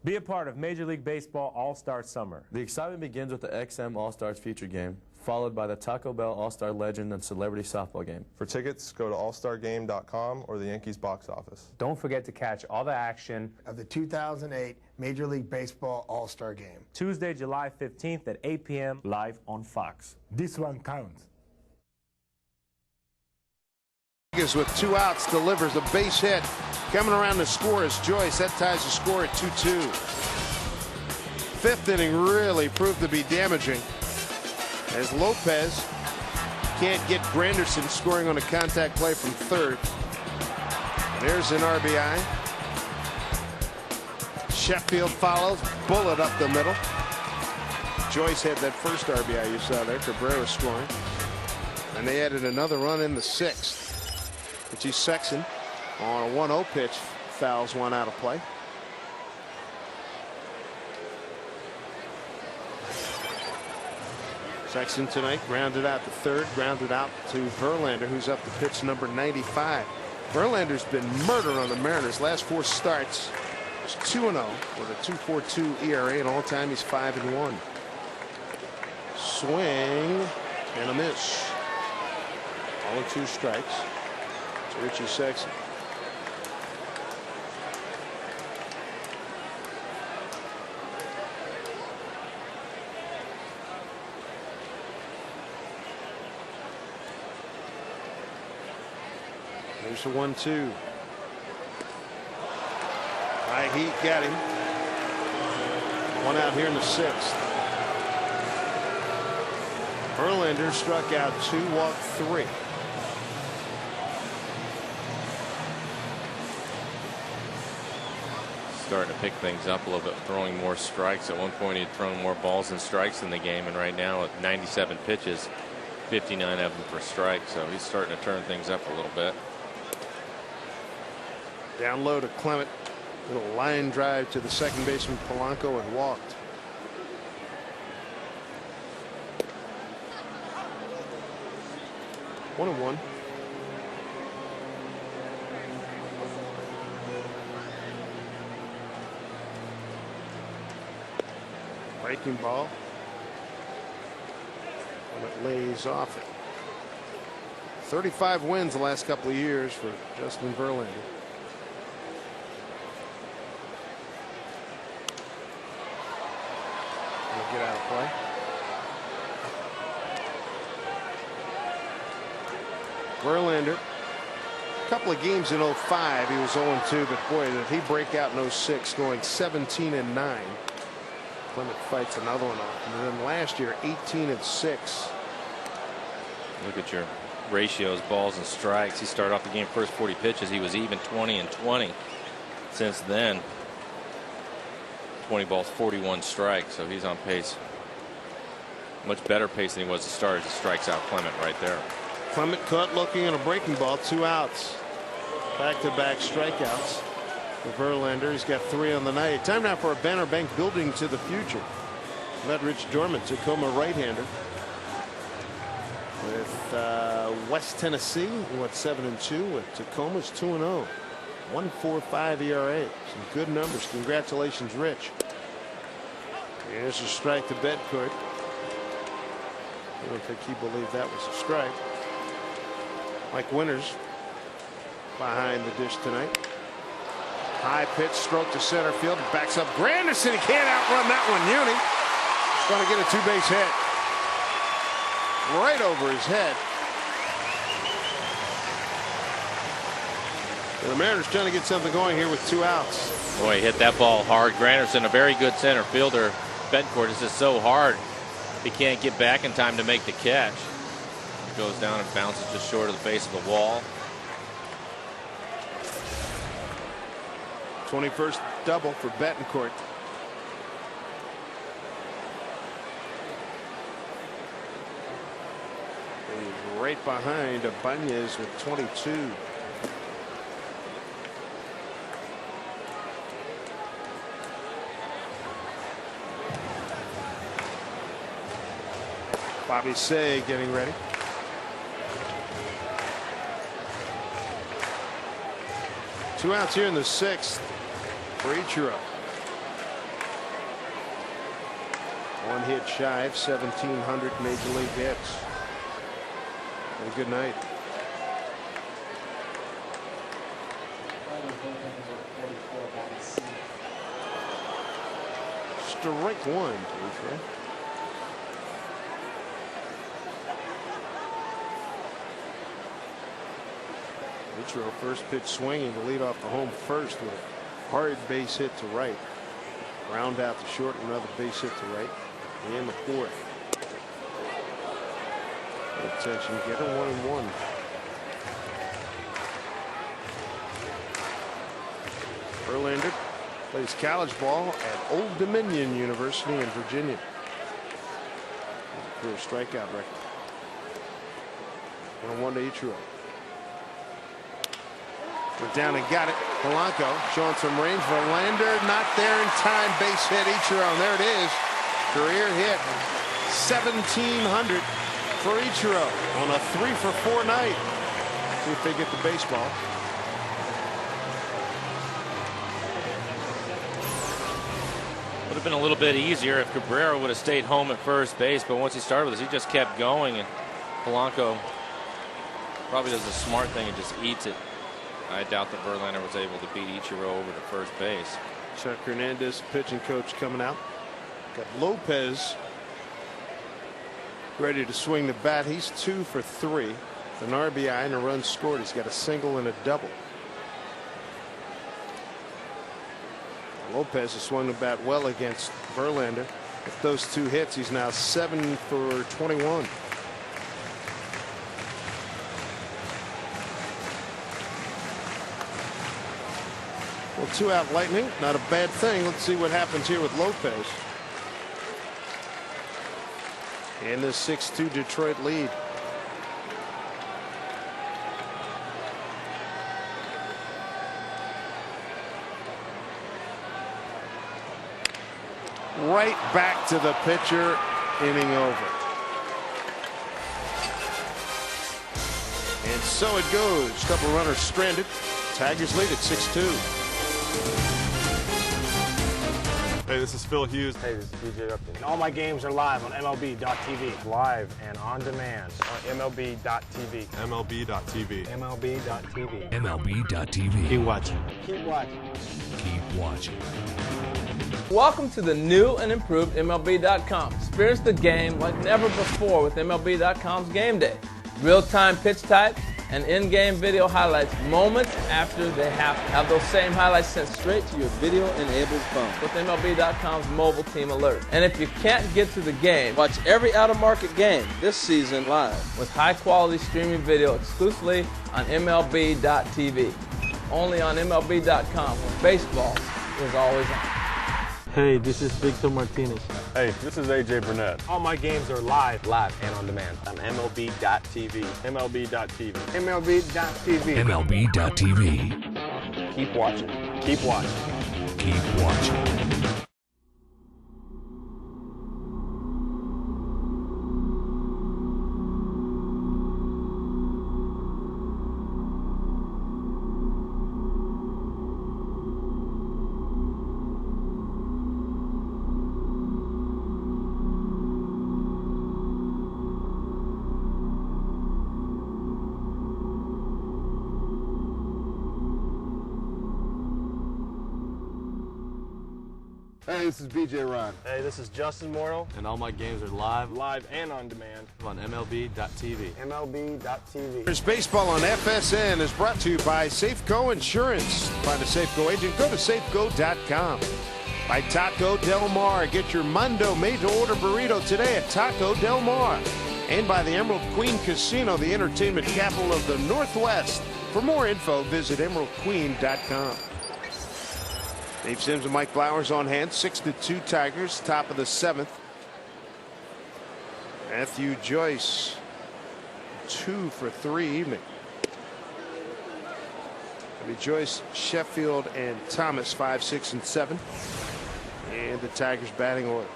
Be a part of Major League Baseball All-Star Summer. The excitement begins with the XM All-Stars feature game, followed by the Taco Bell All-Star Legend and Celebrity Softball game. For tickets, go to allstargame.com or the Yankees box office. Don't forget to catch all the action Of the 2008 Major League Baseball All-Star Game. Tuesday, July 15th at 8 p.m. live on Fox. This one counts. With 2 outs, delivers a base hit. Coming around to score is Joyce. That ties the score at 2-2. Fifth inning really proved to be damaging, as Lopez can't get Granderson scoring on a contact play from third. There's an RBI. Sheffield follows, bullet up the middle. Joyce had that first RBI you saw there. Cabrera scoring. And they added another run in the 6th. Richie Sexton on a 1-0 pitch fouls one out of play. Sexton tonight grounded out to third, grounded out to Verlander, who's up to pitch number 95. Verlander's been murdered on the Mariners. Last 4 starts, he's 2-0 with a 2.42 ERA, and all time he's 5-1. Swing and a miss. 0-2 strikes to Richie Sexton. There's a 1-2. High heat got him. 1 out here in the 6th. Verlander struck out 2, walked 3. Starting to pick things up a little bit, throwing more strikes. At one point, he had thrown more balls than strikes in the game, and right now, at 97 pitches, 59 of them for strike. So he's starting to turn things up a little bit. Down low to Clement. Little line drive to the second baseman Polanco and walked. One and one. Breaking ball. And it lays off it. 35 wins the last couple of years for Justin Verlander. Get out of play. Verlander, a couple of games in 05, he was 0-2, but boy, did he break out in 06, going 17-9. Clement fights another one off. And then last year, 18-6. Look at your ratios, balls and strikes. He started off the game first 40 pitches. He was even 20-20. Since then, 20 balls, 41 strikes. So he's on pace. Much better pace than he was to start as he strikes out Clement right there. Clement caught looking at a breaking ball, 2 outs. Back-to-back strikeouts for Verlander. He's got 3 on the night. Time now for a Banner Bank building to the future. Met Rich Dorman, Tacoma right-hander. With West Tennessee, who went 7-2. With Tacoma's 2-0. 1.45 ERA. Some good numbers. Congratulations, Rich. Here's a strike to Bedcourt. I don't think he believed that was a strike. Mike Winters behind the dish tonight. High pitch, stroke to center field, backs up Granderson. He can't outrun that one. Uni is going to get a two-base hit right over his head. And the Mariners trying to get something going here with 2 outs. Boy, he hit that ball hard. Granderson, a very good center fielder. Betancourt is just so hard. He can't get back in time to make the catch. It goes down and bounces just short of the face of the wall. 21st double for Betancourt. He's right behind Ibanez with 22. Bobby Say getting ready. Two outs here in the 6th for Ichiro. 1 hit shy of 1,700 major league hits. Have a good night. Strike 1 to Ichiro. Ichiro first pitch swinging to lead off the home first with a hard base hit to right. Round out to short, another base hit to right. And the 4th. Attention getter, 1-1. Verlander plays college ball at Old Dominion University in Virginia. Career strikeout record. 1-1 to Ichiro. Went down and got it. Polanco showing some range. Verlander not there in time. Base hit. Ichiro. And there it is. Career hit. 1,700 for Ichiro on a 3-for-4 night. See if they get the baseball. Would have been a little bit easier if Cabrera would have stayed home at first base, but once he started with this, he just kept going, and Polanco probably does the smart thing and just eats it. I doubt that Verlander was able to beat Ichiro over to first base. Chuck Hernandez, pitching coach, coming out. Got Lopez ready to swing the bat. He's 2 for 3. An RBI and a run scored. He's got a single and a double. Lopez has swung the bat well against Verlander. With those 2 hits, he's now 7 for 21. Well, 2 out Lightning, not a bad thing. Let's see what happens here with Lopez. And the 6-2 Detroit lead. Right back to the pitcher, inning over. And so it goes. Couple runners stranded. Tigers lead at 6-2. Hey, this is Phil Hughes. Hey, this is DJ Upton. All my games are live on MLB.tv. Live and on demand on MLB.tv. MLB.tv. MLB.tv. MLB.tv. Keep watching. Keep watching. Keep watching. Welcome to the new and improved MLB.com. Experience the game like never before with MLB.com's Game Day. Real-time pitch type and in-game video highlights moments after they happen. Have those same highlights sent straight to your video-enabled phone with MLB.com's mobile team alert. And if you can't get to the game, watch every out-of-market game this season live with high-quality streaming video exclusively on MLB.tv. Only on MLB.com, where baseball is always on. Hey, this is Victor Martinez. Hey, this is AJ Burnett. All my games are live and on demand on MLB.tv. MLB.tv. MLB.tv. MLB.tv. Keep watching. Keep watching. Keep watching. Hey, this is BJ Ron. Hey, this is Justin Mortal. And all my games are live And on demand. on MLB.tv. MLB.tv. There's baseball on FSN is brought to you by Safeco Insurance. Find a Safeco agent. Go to safeco.com. By Taco Del Mar. Get your Mundo made-to-order burrito today at Taco Del Mar. And by the Emerald Queen Casino, the entertainment capital of the Northwest. For more info, visit emeraldqueen.com. Dave Sims and Mike Flowers on hand. 6-2 Tigers. Top of the 7th. Matthew Joyce 2 for 3 evening. It'll be Joyce, Sheffield, and Thomas 5, 6, and 7. And the Tigers batting order.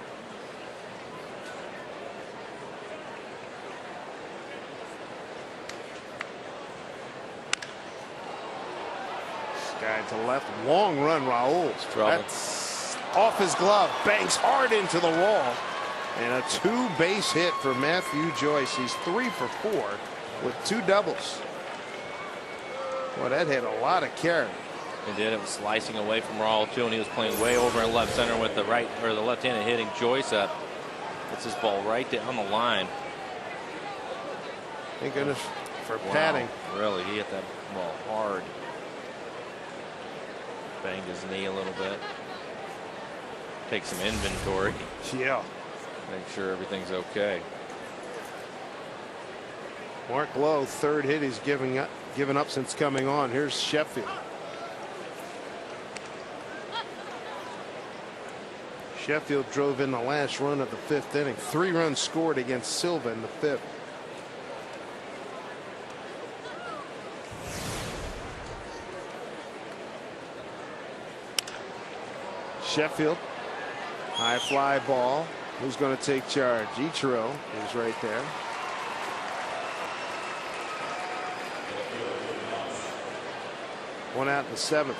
Guy to left, long run. Raul's that's off his glove, bangs hard into the wall, and a 2-base hit for Matthew Joyce. He's 3 for 4 with 2 doubles. Boy, that had a lot of carry. It did. It was slicing away from Raul too, and he was playing way over in left center with the right or the left-handed hitting Joyce up. Gets his ball right down the line. Thank goodness for padding. Really, he hit that ball hard. Banged his knee a little bit. Take some inventory. Yeah. Make sure everything's okay. Mark Lowe, 3rd hit he's given up since coming on. Here's Sheffield. Sheffield drove in the last run of the 5th inning. 3 runs scored against Silva in the 5th. Sheffield, high fly ball. Who's going to take charge? Ichiro is right there. One out in the 7th.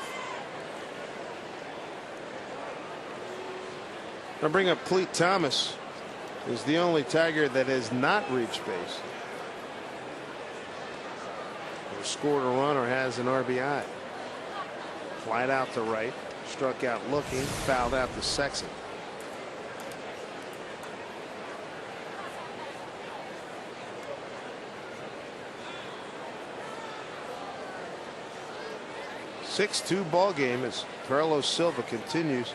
I'll bring up Cleet Thomas, who's the only Tiger that has not reached base, or scored a run or has an RBI. Flied out to right. Struck out looking, fouled out to Sexton. (6-2) ball game as Carlos Silva continues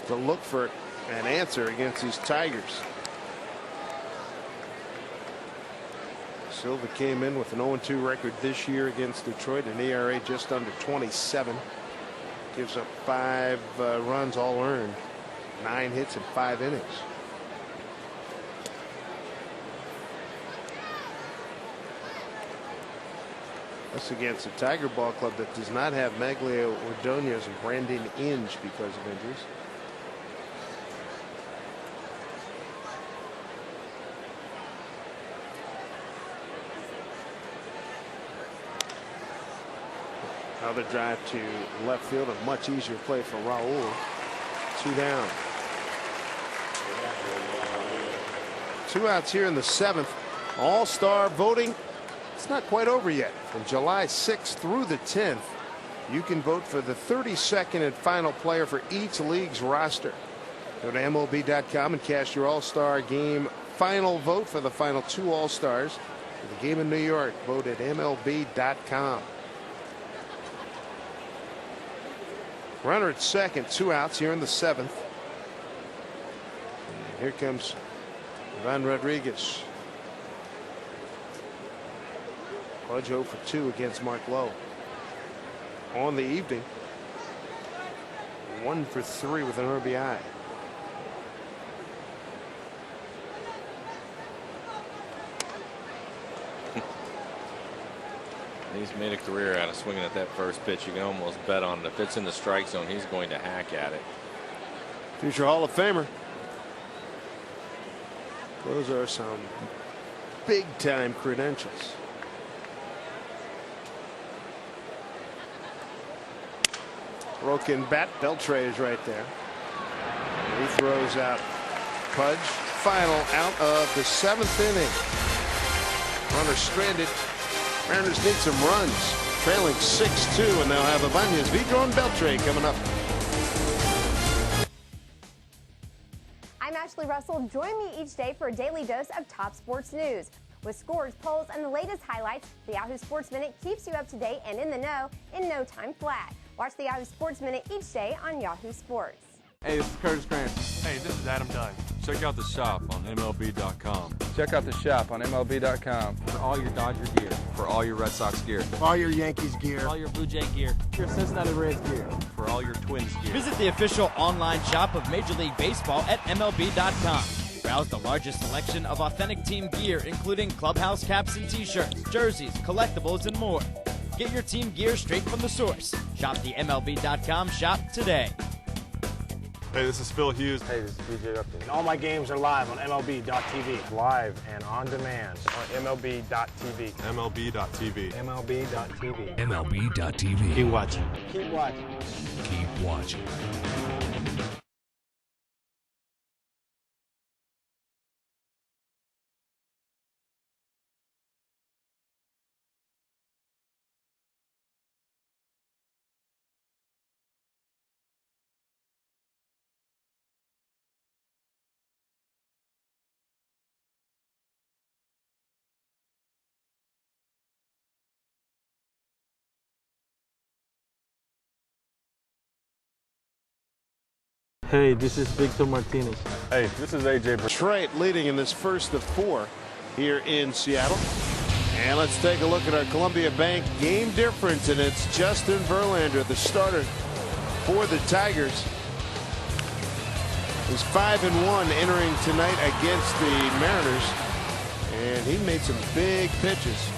to look for an answer against these Tigers. Silva came in with an 0-2 record this year against Detroit, an ERA just under 27. Gives up 5 runs all earned, 9 hits in 5 innings. That's against a Tiger ball club that does not have Maglio Ordonez and Brandon Inge because of injuries. Another drive to left field, a much easier play for Raul. 2 down. 2 outs here in the 7th. All-star voting. It's not quite over yet. From July 6th through the 10th, you can vote for the 32nd and final player for each league's roster. Go to MLB.com and cast your All-Star Game final vote for the final 2 All-Stars. For the game in New York, vote at MLB.com. Runner at second, 2 outs here in the 7th. And here comes Ivan Rodriguez. Pudge 0 for 2 against Mark Lowe. On the evening, 1 for 3 with an RBI. He's made a career out of swinging at that first pitch. You can almost bet on it. If it's in the strike zone, he's going to hack at it. Future Hall of Famer. Those are some big time credentials. Broken bat. Beltre is right there. He throws out Pudge. Final out of the 7th inning. Runner stranded. Mariners need some runs. Trailing 6-2, and they'll have Ibanez, Vidro, and Beltre coming up. Ashley Russell. Join me each day for a daily dose of top sports news. With scores, polls, and the latest highlights, the Yahoo Sports Minute keeps you up to date and in the know in no time flat. Watch the Yahoo Sports Minute each day on Yahoo Sports. Hey, this is Curtis Grant. Hey, this is Adam Dunn. Check out the shop on MLB.com. Check out the shop on MLB.com For all your Dodger gear. For all your Red Sox gear. All your Yankees gear. All your Blue Jay gear. Your Cincinnati Reds gear. For all your Twins gear. Visit the official online shop of Major League Baseball at MLB.com. Browse the largest selection of authentic team gear, including clubhouse caps and t-shirts, jerseys, collectibles, and more. Get your team gear straight from the source. Shop the MLB.com shop today. Hey, this is Phil Hughes. Hey, this is BJ Upton. And all my games are live on MLB.tv. Live and on demand on MLB.tv. MLB.tv. MLB.tv. MLB.tv. Keep watching. Keep watching. Keep watching. Hey, this is Victor Martinez. Hey, this is AJ Burnett. Detroit leading in this first of 4 here in Seattle. And let's take a look at our Columbia Bank game difference, and it's Justin Verlander, the starter for the Tigers. He's 5-1 entering tonight against the Mariners, and he made some big pitches,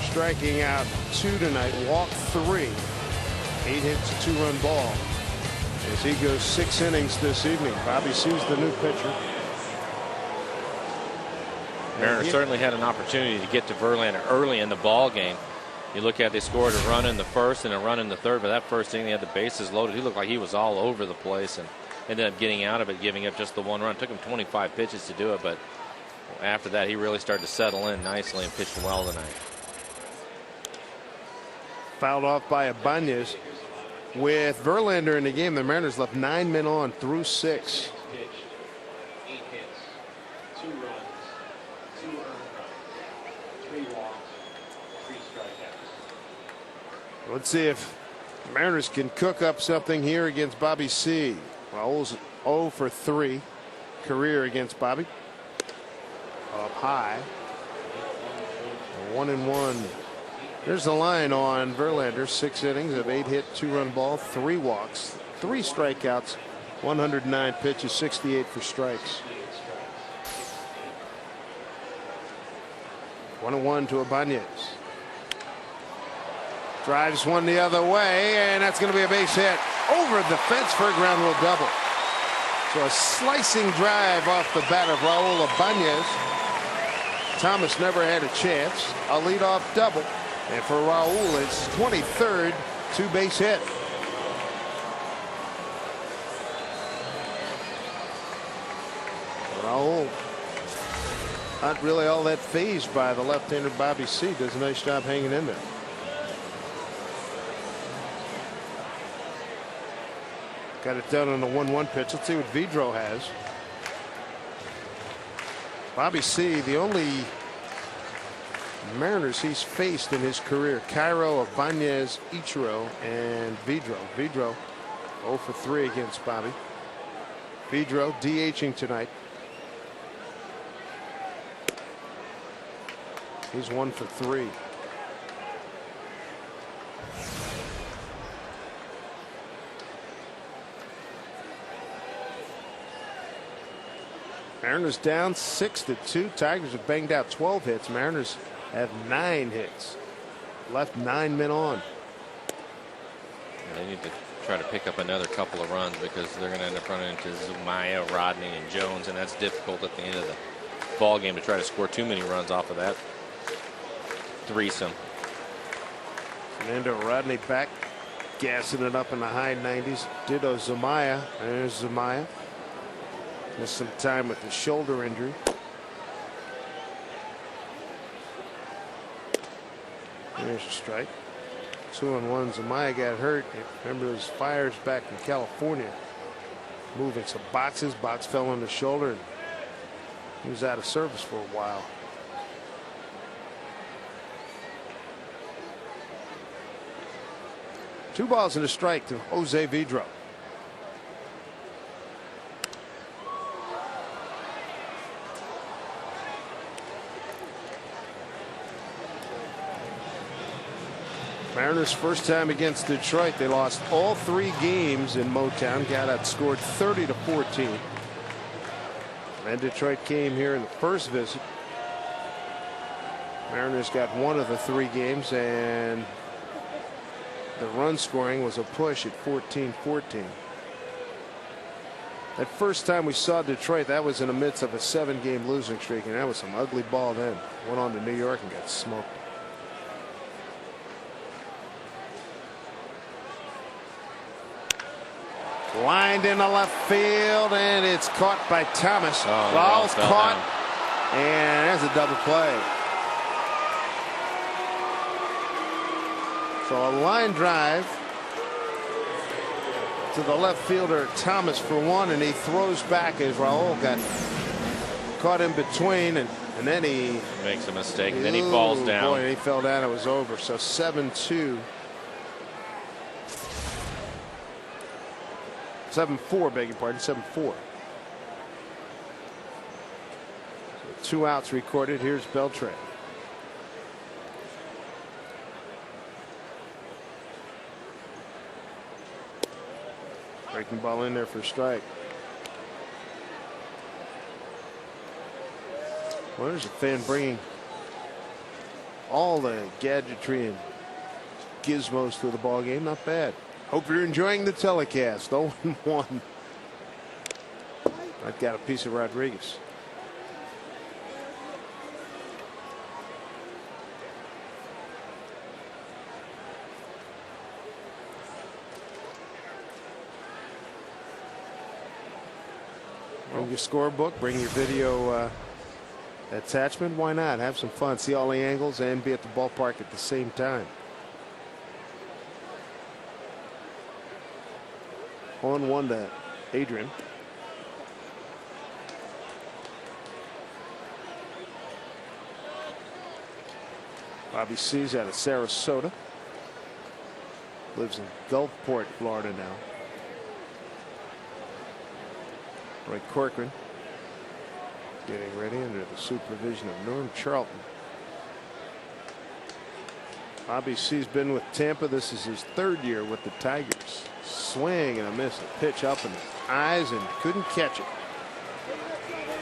striking out 2 tonight, walked 3, 8 hits, a 2-run ball. As he goes 6 innings this evening. Bobby C's the new pitcher. Mariners certainly had an opportunity to get to Verlander early in the ball game. You look at, they scored a run in the first and a run in the third, but that first inning they had the bases loaded. He looked like he was all over the place and ended up getting out of it, giving up just the 1 run. It took him 25 pitches to do it, but after that he really started to settle in nicely and pitched well tonight. Fouled off by Ibanez. With Verlander in the game, the Mariners left 9 men on through 6. Let's see if the Mariners can cook up something here against Bobby C. Raul's 0 for 3 career against Bobby. Up high. 1-1. There's the line on Verlander. 6 innings of 8 hit, 2-run ball, 3 walks, 3 strikeouts, 109 pitches, 68 for strikes. 1-1 to Ibanez. Drives one the other way, and that's going to be a base hit over the fence for a ground rule double. So a slicing drive off the bat of Raul Ibanez. Thomas never had a chance. A leadoff double. And for Raul, it's 23rd 2-base hit. Raul not really all that fazed by the left-hander Bobby C. Does a nice job hanging in there. Got it done on a 1-1 pitch. Let's see what Vidro has. Bobby C., the only Mariners he's faced in his career: Ichiro, Ibanez, Ichiro, and Vidro. Vidro 0 for 3 against Bobby. Vidro DHing tonight. He's 1 for 3. Mariners down 6-2. Tigers have banged out 12 hits. Mariners have 9 hits. Left 9 men on. They need to try to pick up another couple of runs because they're going to end up running into Zumaya, Rodney, and Jones, and that's difficult at the end of the ball game to try to score too many runs off of that threesome. Fernando Rodney back, gassing it up in the high 90s. Ditto Zumaya. There's Zumaya. Missed some time with the shoulder injury. There's a strike. 2-1. Zumaya got hurt. Remember those fires back in California. moving some boxes. Box fell on the shoulder, and he was out of service for a while. Two balls and a strike to Jose Vidro. Mariners' first time against Detroit. They lost all 3 games in Motown. Got outscored 30-14. And Detroit came here in the first visit. Mariners got 1 of the 3 games, and the run scoring was a push at 14-14. That first time we saw Detroit, that was in the midst of a 7-game losing streak, and that was some ugly ball then. Went on to New York and got smoked. Lined in the left field, and it's caught by Thomas. Ball's caught, and there's a double play. So a line drive to the left fielder Thomas for 1, and he throws back as Raul got caught in between, and then he makes a mistake, and then he falls down. Boy, he fell down. It was over. So 7-2. 7-4, beg your pardon, 7-4. So 2 outs recorded. Here's Beltran. Breaking ball in there for a strike. Well, there's a fan bringing all the gadgetry and gizmos to the ball game. Not bad. Hope you're enjoying the telecast. 0-1. I've got a piece of Rodriguez. Bring your scorebook, bring your video attachment. Why not? Have some fun, see all the angles, and be at the ballpark at the same time. On 1 to Adrian. Bobby C's out of Sarasota. Lives in Gulfport, Florida now. Roy Corcoran getting ready under the supervision of Norm Charlton. Bobby C's been with Tampa. This is his 3rd year with the Tigers. Swing and a miss. A pitch up in the eyes and couldn't catch it.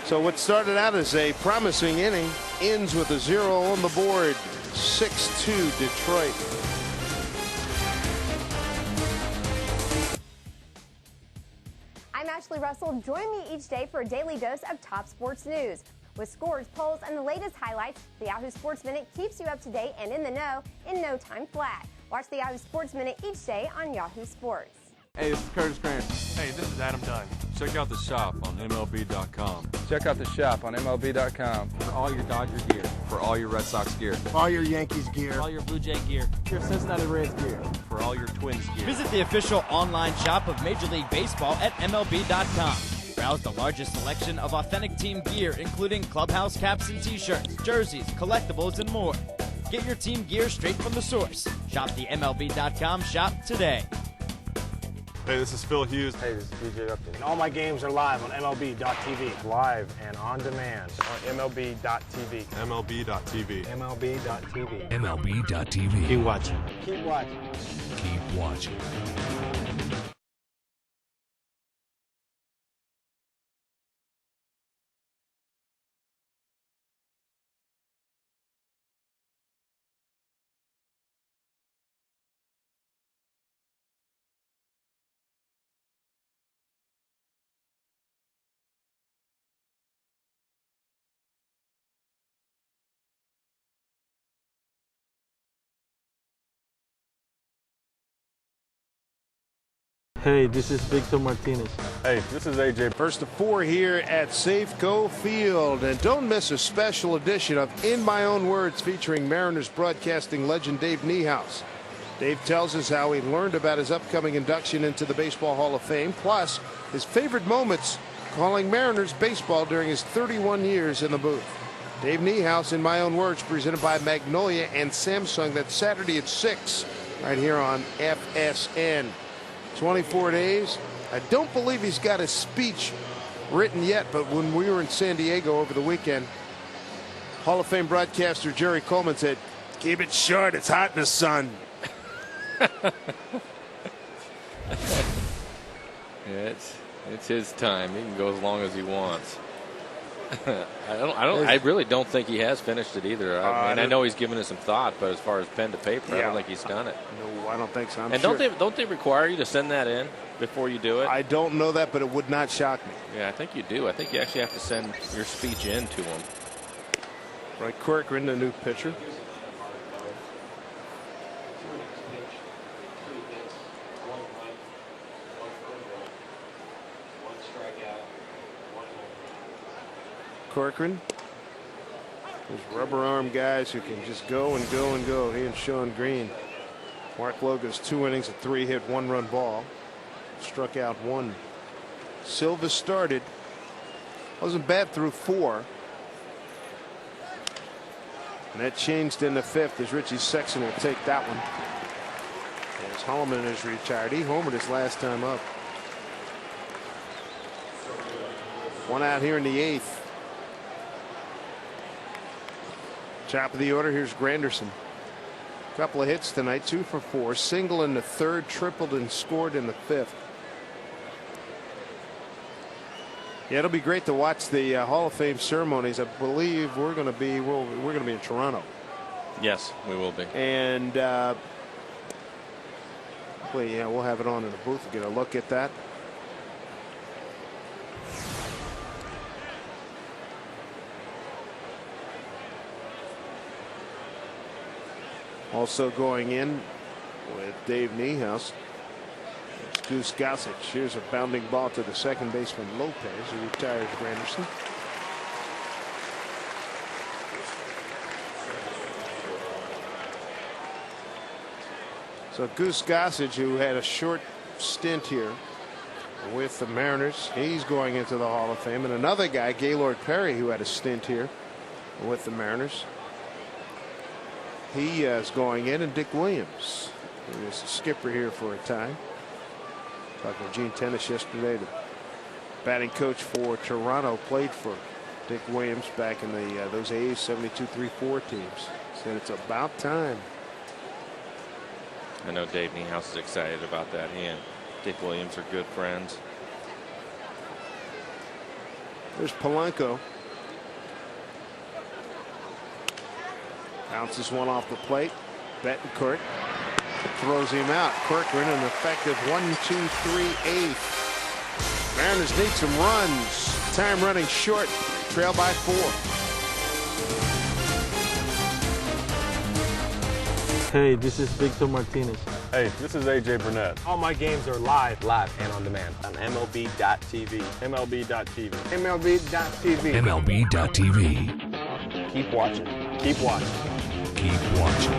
So what started out as a promising inning ends with a 0 on the board. 6-2 Detroit. I'm Ashley Russell. Join me each day for a daily dose of top sports news. With scores, polls, and the latest highlights, the Yahoo Sports Minute keeps you up to date and in the know in no time flat. Watch the Yahoo Sports Minute each day on Yahoo Sports. Hey, this is Curtis Grant. Hey, this is Adam Dunn. Check out the shop on MLB.com. Check out the shop on MLB.com. For all your Dodger gear. For all your Red Sox gear. All your Yankees gear. For all your Blue Jay gear. Your Cincinnati Reds gear. For all your Twins gear. Visit the official online shop of Major League Baseball at MLB.com. Browse the largest selection of authentic team gear, including clubhouse caps and t-shirts, jerseys, collectibles, and more. Get your team gear straight from the source. Shop the MLB.com shop today. Hey, this is Phil Hughes. Hey, this is DJ Upton. And all my games are live on MLB.tv. Live and on demand on MLB.tv. MLB.tv. MLB.tv. MLB.tv. Keep watching. Keep watching. Keep watching. Hey, this is Victor Martinez. Hey, this is AJ. First to 4 here at Safeco Field. And don't miss a special edition of In My Own Words featuring Mariners broadcasting legend Dave Niehaus. Dave tells us how he learned about his upcoming induction into the Baseball Hall of Fame, plus his favorite moments calling Mariners baseball during his 31 years in the booth. Dave Niehaus, in my own words, presented by Magnolia and Samsung. That's Saturday at 6 right here on FSN. 24 days. I don't believe he's got a speech written yet, but when we were in San Diego over the weekend, Hall of Fame broadcaster Jerry Coleman said, "Keep it short, it's hot in the sun." It's his time. He can go as long as he wants. I really don't think he has finished it either. I know he's given it some thought, but as far as pen to paper, I don't think he's done it. No, I don't think so. And don't they require you to send that in before you do it? I don't know that, but it would not shock me. Yeah, I think you do. I think you actually have to send your speech in to him. Right, Corcoran, the new pitcher. Corcoran. Those rubber arm guys who can just go and go and go. He and Sean Green. Mark Logan's 2 innings, a 3-hit, 1-run ball. Struck out 1. Silva started. Wasn't bad through 4. And that changed in the 5th as Richie Sexton will take that one. As Holloman is retired. He homered his last time up. 1 out here in the 8th. Top of the order, here's Granderson. Couple of hits tonight, 2 for 4. Single in the 3rd, tripled and scored in the 5th. Yeah, it'll be great to watch the Hall of Fame ceremonies. I believe we're going to be in Toronto. Yes, we will be. And yeah, we'll have it on in the booth to get a look at that. Also going in with Dave Niehaus. It's Goose Gossage. Here's a bounding ball to the second baseman Lopez, who retires Granderson. So Goose Gossage, who had a short stint here with the Mariners, he's going into the Hall of Fame. And another guy, Gaylord Perry, who had a stint here with the Mariners. He is going in, and Dick Williams, who was the skipper here for a time. Talking with Gene Tennis yesterday, the batting coach for Toronto, played for Dick Williams back in the those A's 72-3-4 teams. Said it's about time. I know Dave Niehaus is excited about that. He and Dick Williams are good friends. There's Polanco. Bounces one off the plate. Betancourt throws him out. Corcoran an effective 1-2-3-8. Mariners need some runs. Time running short. Trail by 4. Hey, this is Victor Martinez. Hey, this is AJ Burnett. All my games are live and on demand on MLB.tv. MLB.tv. MLB.tv. MLB.tv. Keep watching. Keep watching. Keep watching.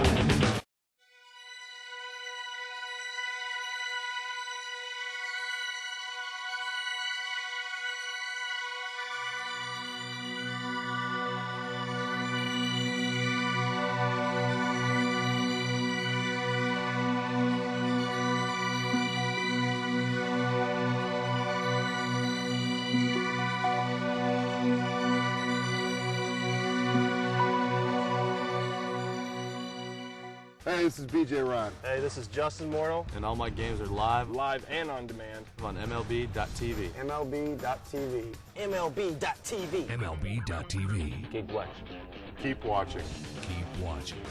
Hey, this is BJ Ryan. Hey, this is Justin Morneau. And all my games are live And on demand on MLB.tv. MLB.tv. MLB.tv. MLB.tv. Keep watching. Keep watching. Keep watching.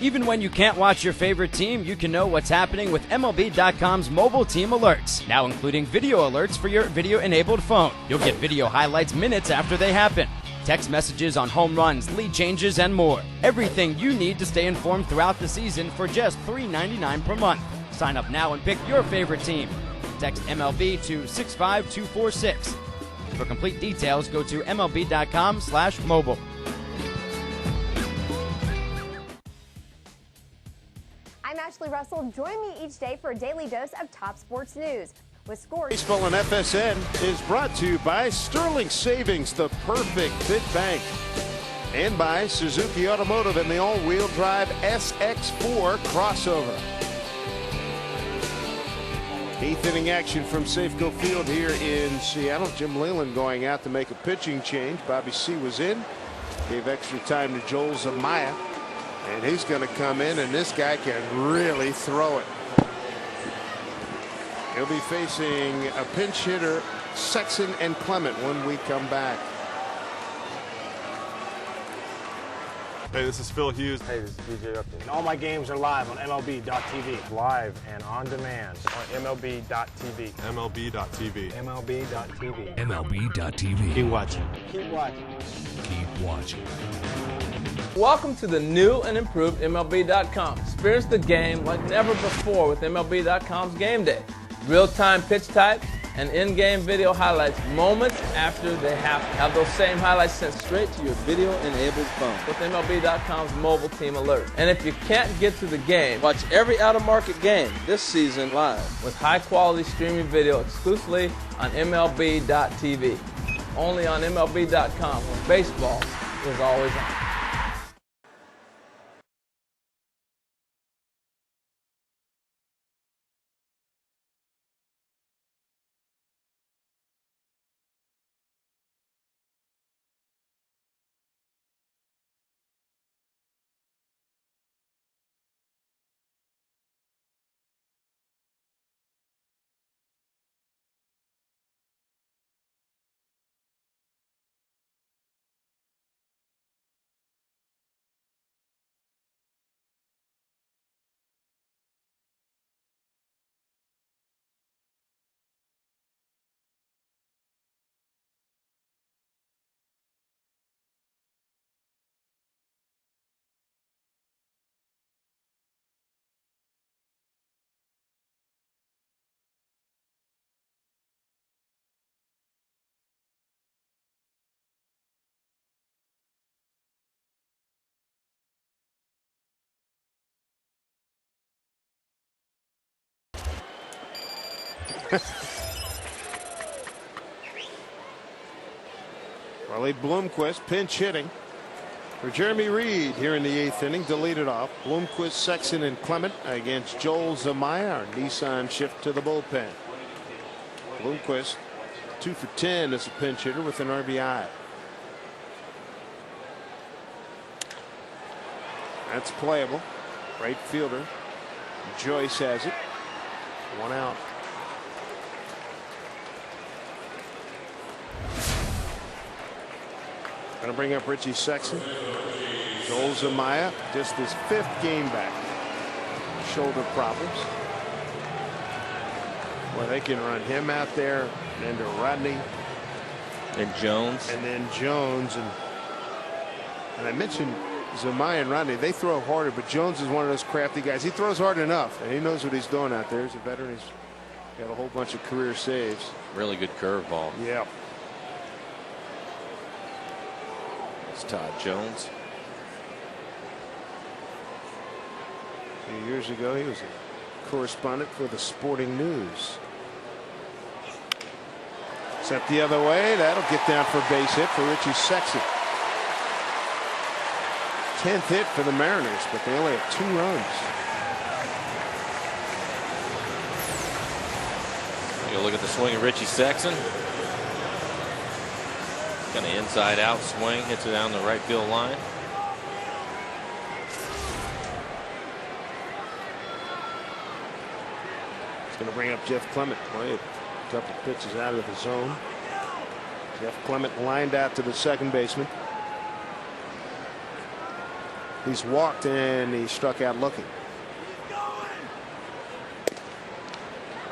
Even when you can't watch your favorite team, you can know what's happening with MLB.com's mobile team alerts, now including video alerts for your video-enabled phone. You'll get video highlights minutes after they happen. Text messages on home runs, lead changes, and more. Everything you need to stay informed throughout the season for just $3.99 per month. Sign up now and pick your favorite team. Text MLB to 65246. For complete details, go to MLB.com/mobile. Ashley Russell. Join me each day for a daily dose of top sports news. With scores. Baseball on FSN is brought to you by Sterling Savings, the perfect fit bank, and by Suzuki Automotive and the all-wheel drive SX4 crossover. 8th inning action from Safeco Field here in Seattle. Jim Leyland going out to make a pitching change. Bobby C was in, gave extra time to Joel Zamaya, and he's going to come in, and this guy can really throw it. He'll be facing a pinch hitter, Sexton and Clement, when we come back. Hey, this is Phil Hughes. Hey, this is DJ Upton. And all my games are live on MLB.tv. Live and on demand on MLB.tv. MLB.tv. MLB.tv. MLB.tv. Keep watching. Keep watching. Keep watching. Welcome to the new and improved MLB.com. Experience the game like never before with MLB.com's Game Day. Real-time pitch type and in-game video highlights moments after they happen. Have those same highlights sent straight to your video-enabled phone with MLB.com's mobile team alert. And if you can't get to the game, watch every out-of-market game this season live with high-quality streaming video exclusively on MLB.tv. Only on MLB.com, where baseball is always on. Riley Bloomquist pinch hitting for Jeremy Reed here in the 8th inning to lead it off. Bloomquist, Sexton, and Clement against Joel Zamaya. Our Nissan shift to the bullpen. Bloomquist 2 for 10 as a pinch hitter with an RBI. That's playable. Right fielder Joyce has it. 1 out. Going to bring up Richie Sexton. Joel Zamaya, just his 5th game back. Shoulder problems. Well, they can run him out there, and to Rodney. And Jones. And then Jones. And I mentioned Zamaya and Rodney, they throw harder, but Jones is one of those crafty guys. He throws hard enough, and he knows what he's doing out there. He's a veteran. He's got a whole bunch of career saves. Really good curveball. Yeah. It's Todd Jones. A few years ago, he was a correspondent for the Sporting News. Set the other way. That'll get down for a base hit for Richie Sexton. 10th hit for the Mariners, but they only have 2 runs. You look at the swing of Richie Sexton. Kind of inside out swing, hits it down the right field line. It's going to bring up Jeff Clement. Boy, a couple of pitches out of the zone. Jeff Clement lined out to the second baseman. He's walked and he struck out looking.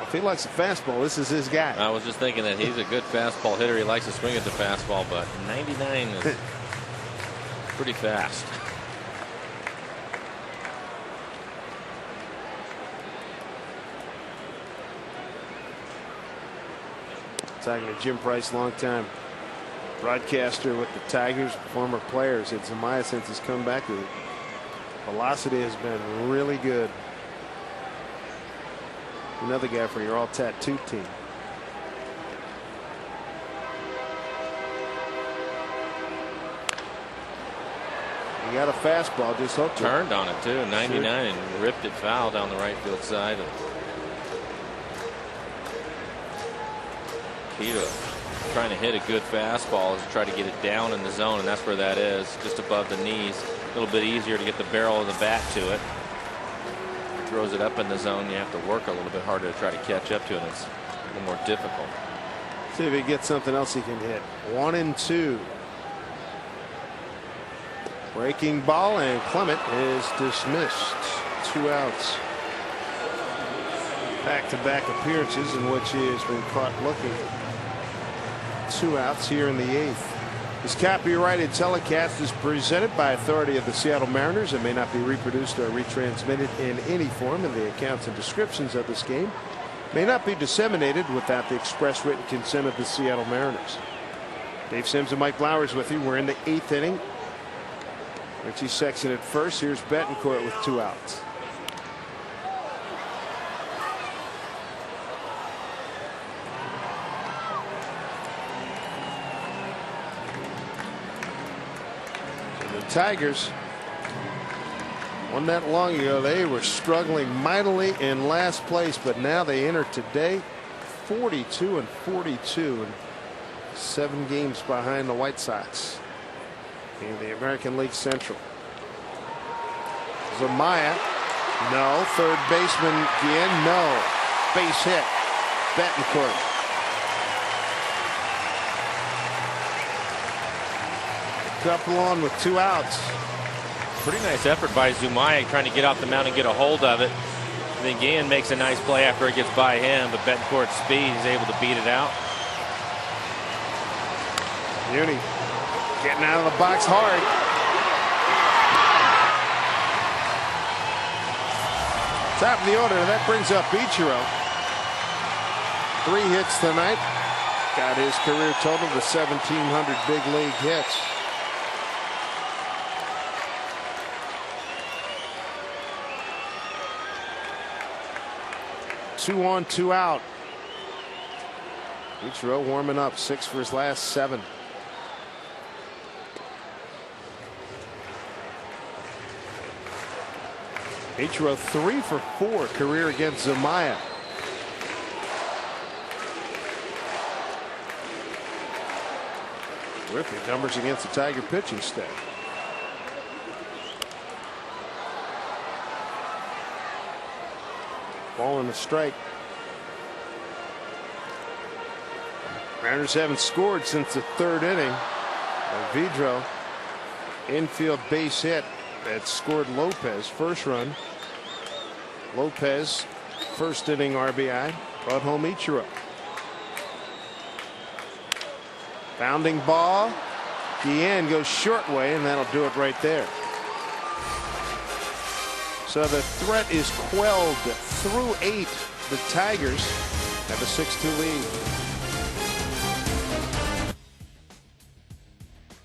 If he likes the fastball, this is his guy. I was just thinking that he's a good fastball hitter. He likes to swing at the fastball, but 99 is pretty fast. Talking to Jim Price, longtime broadcaster with the Tigers, former player, said Zamaya since he's come back, the velocity has been really good. Another guy for your all tattooed team. He got a fastball, just hooked it. Turned on it too, 99, and ripped it foul down the right field side. Ichiro trying to hit a good fastball is try to get it down in the zone, and that's where that is, just above the knees. A little bit easier to get the barrel of the bat to it. Throws it up in the zone, you have to work a little bit harder to try to catch up to it. It's a little more difficult. See if he gets something else he can hit. 1-2. Breaking ball, and Clement is dismissed. 2 outs. Back-to-back appearances in which he has been caught looking. 2 outs here in the 8th. This copyrighted telecast is presented by authority of the Seattle Mariners and may not be reproduced or retransmitted in any form, and the accounts and descriptions of this game may not be disseminated without the express written consent of the Seattle Mariners. Dave Sims and Mike Blowers with you. We're in the 8th inning. Richie Sexton at first. Here's Betancourt with 2 outs. Tigers, one that long ago, they were struggling mightily in last place, but now they enter today 42-42 and 7 games behind the White Sox in the American League Central. Zamaya, no. Third baseman Guillen, no. Base hit. Betancourt. Couple on with 2 outs. Pretty nice effort by Zumaya trying to get off the mound and get a hold of it. And then Guillen makes a nice play after it gets by him, but Betancourt's speed is able to beat it out. Uni getting out of the box hard. Top of the order. That brings up Ichiro. 3 hits tonight. Got his career total to 1,700 big league hits. Two on, 2 out. Ichiro warming up, 6 for his last 7. Ichiro 3 for 4 career against Zamaya. Terrific numbers against the Tiger pitching staff. Ball and a strike. Mariners haven't scored since the 3rd inning. Vidro infield base hit that scored Lopez. First run. Lopez first inning RBI brought home Ichiro. Bounding ball. Guillen goes short way, and that'll do it right there. So the threat is quelled through 8. The Tigers have a 6-2 lead.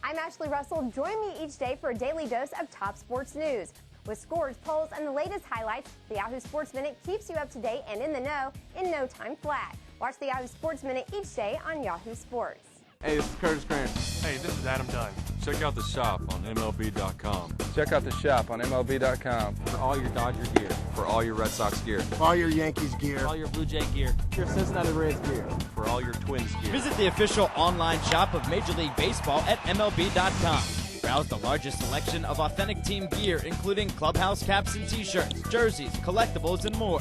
I'm Ashley Russell. Join me each day for a daily dose of top sports news. With scores, polls, and the latest highlights, the Yahoo Sports Minute keeps you up to date and in the know in no time flat. Watch the Yahoo Sports Minute each day on Yahoo Sports. Hey, this is Curtis Grant. Hey, this is Adam Dunn. Check out the shop on MLB.com. Check out the shop on MLB.com. For all your Dodger gear. For all your Red Sox gear. All your Yankees gear. All your Blue Jay gear. Your Cincinnati Reds gear. For all your Twins gear. Visit the official online shop of Major League Baseball at MLB.com. Browse the largest selection of authentic team gear, including clubhouse caps and t-shirts, jerseys, collectibles, and more.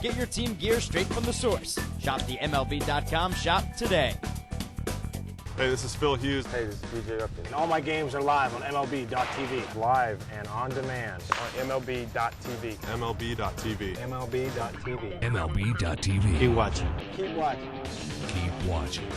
Get your team gear straight from the source. Shop the MLB.com shop today. Hey, this is Phil Hughes. Hey, this is BJ Upton. And all my games are live on MLB.tv. Live and on demand on MLB.tv. MLB.tv. MLB.tv. MLB.tv. Keep watching. Keep watching. Keep watching.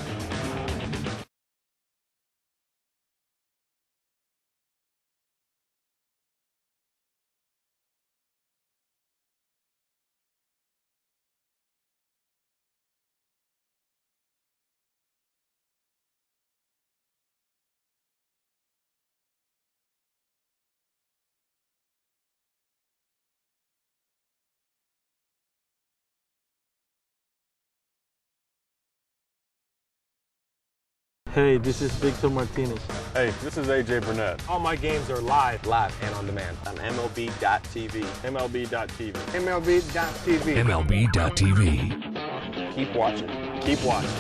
Hey, this is Victor Martinez. Hey, this is AJ Burnett. All my games are live and on demand on MLB.tv. MLB.tv. MLB.tv. MLB.tv. Keep watching. Keep watching.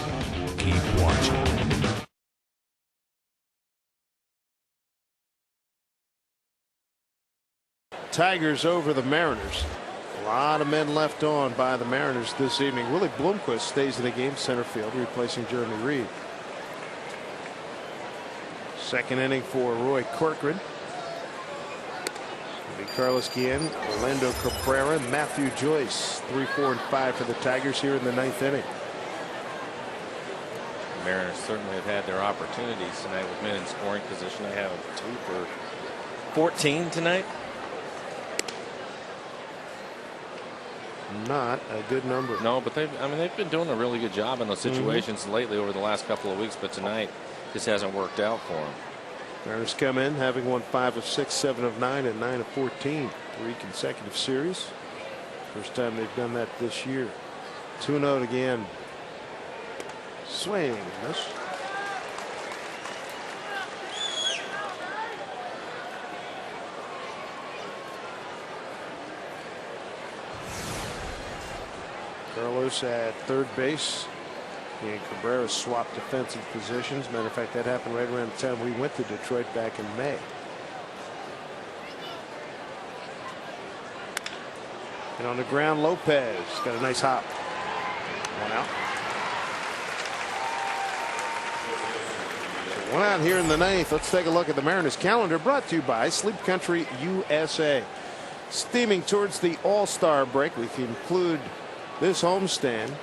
Keep watching. Tigers over the Mariners. A lot of men left on by the Mariners this evening. Willie Bloomquist stays in the game, center field, replacing Jeremy Reed. Second inning for Roy Corcoran. It'll be Carlos Guillen, Orlando Cabrera, and Matthew Joyce. 3, 4, and 5 for the Tigers here in the 9th inning. The Mariners certainly have had their opportunities tonight with men in scoring position. They have 2 for 14 tonight. Not a good number. No, but they've been doing a really good job in those situations lately over the last couple of weeks, but tonight just hasn't worked out for them. Mariners come in having won 5 of 6, 7 of 9, and 9 of 14. 3 consecutive series. First time they've done that this year. 2-0 again. Swing and miss. Carlos at third base. He and Cabrera swapped defensive positions. Matter of fact, that happened right around the time we went to Detroit back in May. And on the ground, Lopez got a nice hop. 1 out. So 1 out here in the 9th. Let's take a look at the Mariners calendar, brought to you by Sleep Country USA. Steaming towards the All-Star break, we can include this homestand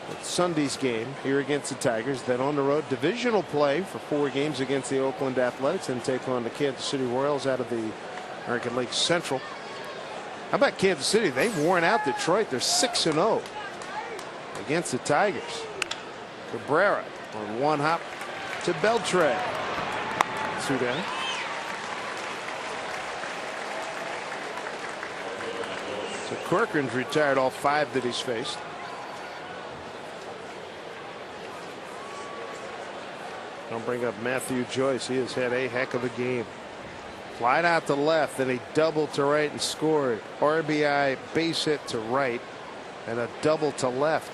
with Sunday's game here against the Tigers. Then on the road, divisional play for 4 games against the Oakland Athletics, and take on the Kansas City Royals out of the American League Central. How about Kansas City? They've worn out Detroit. They're 6-0 against the Tigers. Cabrera on 1 hop to Beltre. 2 down. So Corcoran's retired all 5 that he's faced. Don't bring up Matthew Joyce. He has had a heck of a game. Flied out to left, then he doubled to right and scored. RBI base hit to right and a double to left.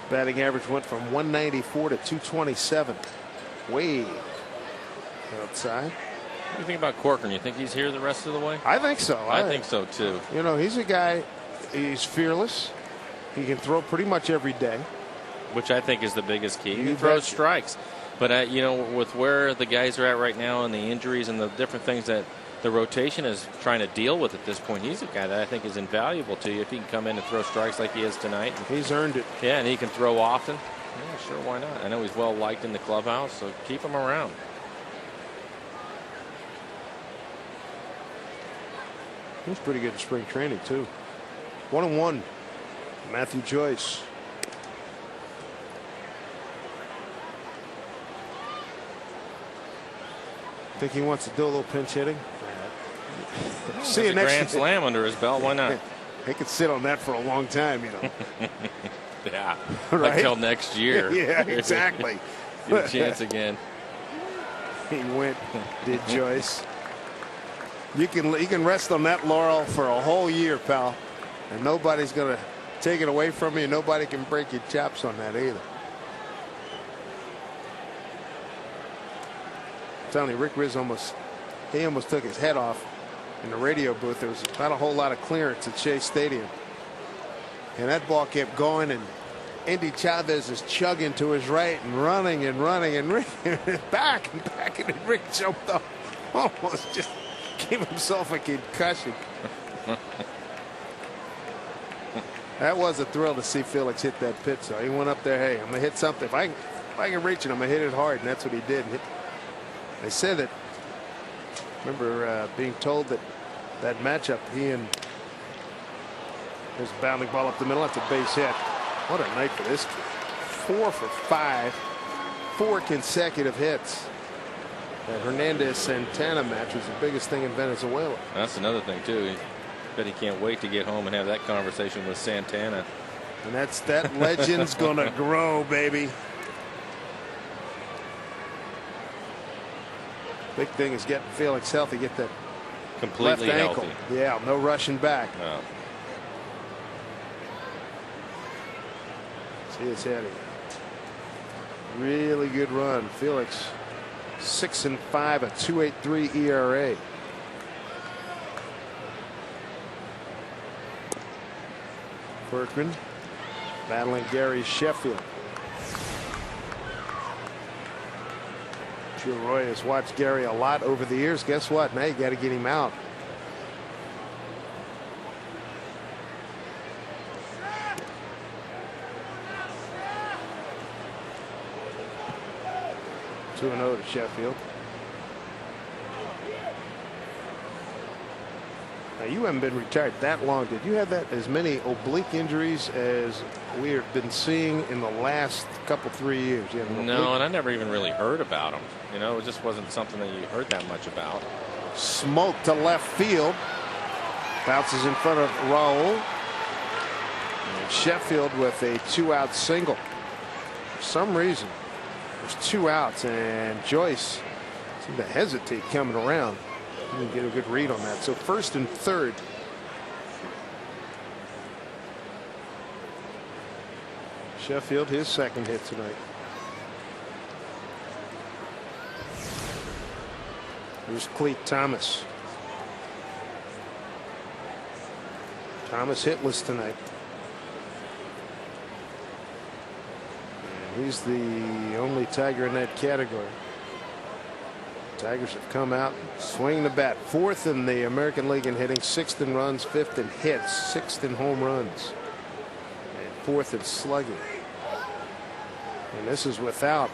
Batting average went from 194 to 227. Way outside. What do you think about Corcoran? You think he's here the rest of the way? I think so. I think so too. You know, he's a guy, he's fearless. He can throw pretty much every day, which I think is the biggest key. He throws strikes. But, you know, with where the guys are at right now and the injuries and the different things that the rotation is trying to deal with at this point, he's a guy that I think is invaluable to you if he can come in and throw strikes like he is tonight. He's earned it. Yeah, and he can throw often. Yeah, sure, why not? I know he's well liked in the clubhouse, so keep him around. He was pretty good in spring training, too. 1-1. Matthew Joyce. Think he wants to do a little pinch hitting? See you next grand slam under his belt. Why not? He could sit on that for a long time, you know. Yeah, right? Until next year. Yeah, exactly. Get a chance again. He went, did Joyce. You can rest on that laurel for a whole year, pal, and nobody's going to take it away from you. Nobody can break your chops on that either. I'm telling you, Rick Riz almost took his head off in the radio booth. There was not a whole lot of clearance at Shea Stadium, and that ball kept going, and Andy Chavez is chugging to his right and running and Rick back and Rick jumped up, almost just gave himself a concussion. That was a thrill to see Felix hit that pitch. So he went up there, hey, I'm gonna hit something. If I can reach it, I'm gonna hit it hard, and that's what he did. They said that. Remember being told that matchup, he and his bounding ball up the middle, that's a base hit. What a night for this kid. 4 for 5, 4 consecutive hits. That Hernandez Santana match was the biggest thing in Venezuela. That's another thing too. Bet he can't wait to get home and have that conversation with Santana. And that legend's gonna grow, baby. Big thing is getting Felix healthy, get that Completely left ankle. healthy. Yeah, no rushing back. No. See, it's had a really good run. Felix 6-5, a 2.83 ERA. Berkman battling Gary Sheffield. Sure, Roy has watched Gary a lot over the years. Guess what? Now you got to get him out. Two and 0 to Sheffield. Now you haven't been retired that long. Did you have that as many oblique injuries as we have been seeing in the last couple 3 years? You have an No, oblique? and I never even really heard about him. You know, it just wasn't something that you heard that much about. Smoke to left field. Bounces in front of Raul. And Sheffield with a 2-out single. For some reason, there's 2 outs, and Joyce seemed to hesitate coming around. Didn't get a good read on that. So first and third. Sheffield, his second hit tonight. Here's Cleat Thomas. Thomas hitless tonight. And he's the only Tiger in that category. Tigers have come out swinging the bat. 4th in the American League in hitting, 6th in runs, 5th in hits, 6th in home runs, and 4th in slugging. And this is without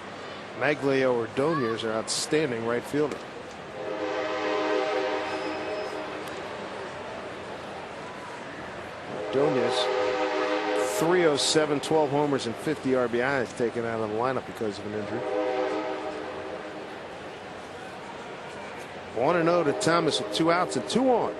Maglio Ordonez, our outstanding right fielder. Ordonez, 307, 12 homers, and 50 RBIs taken out of the lineup because of an injury. 1-0 to Thomas with 2 outs and 2 on.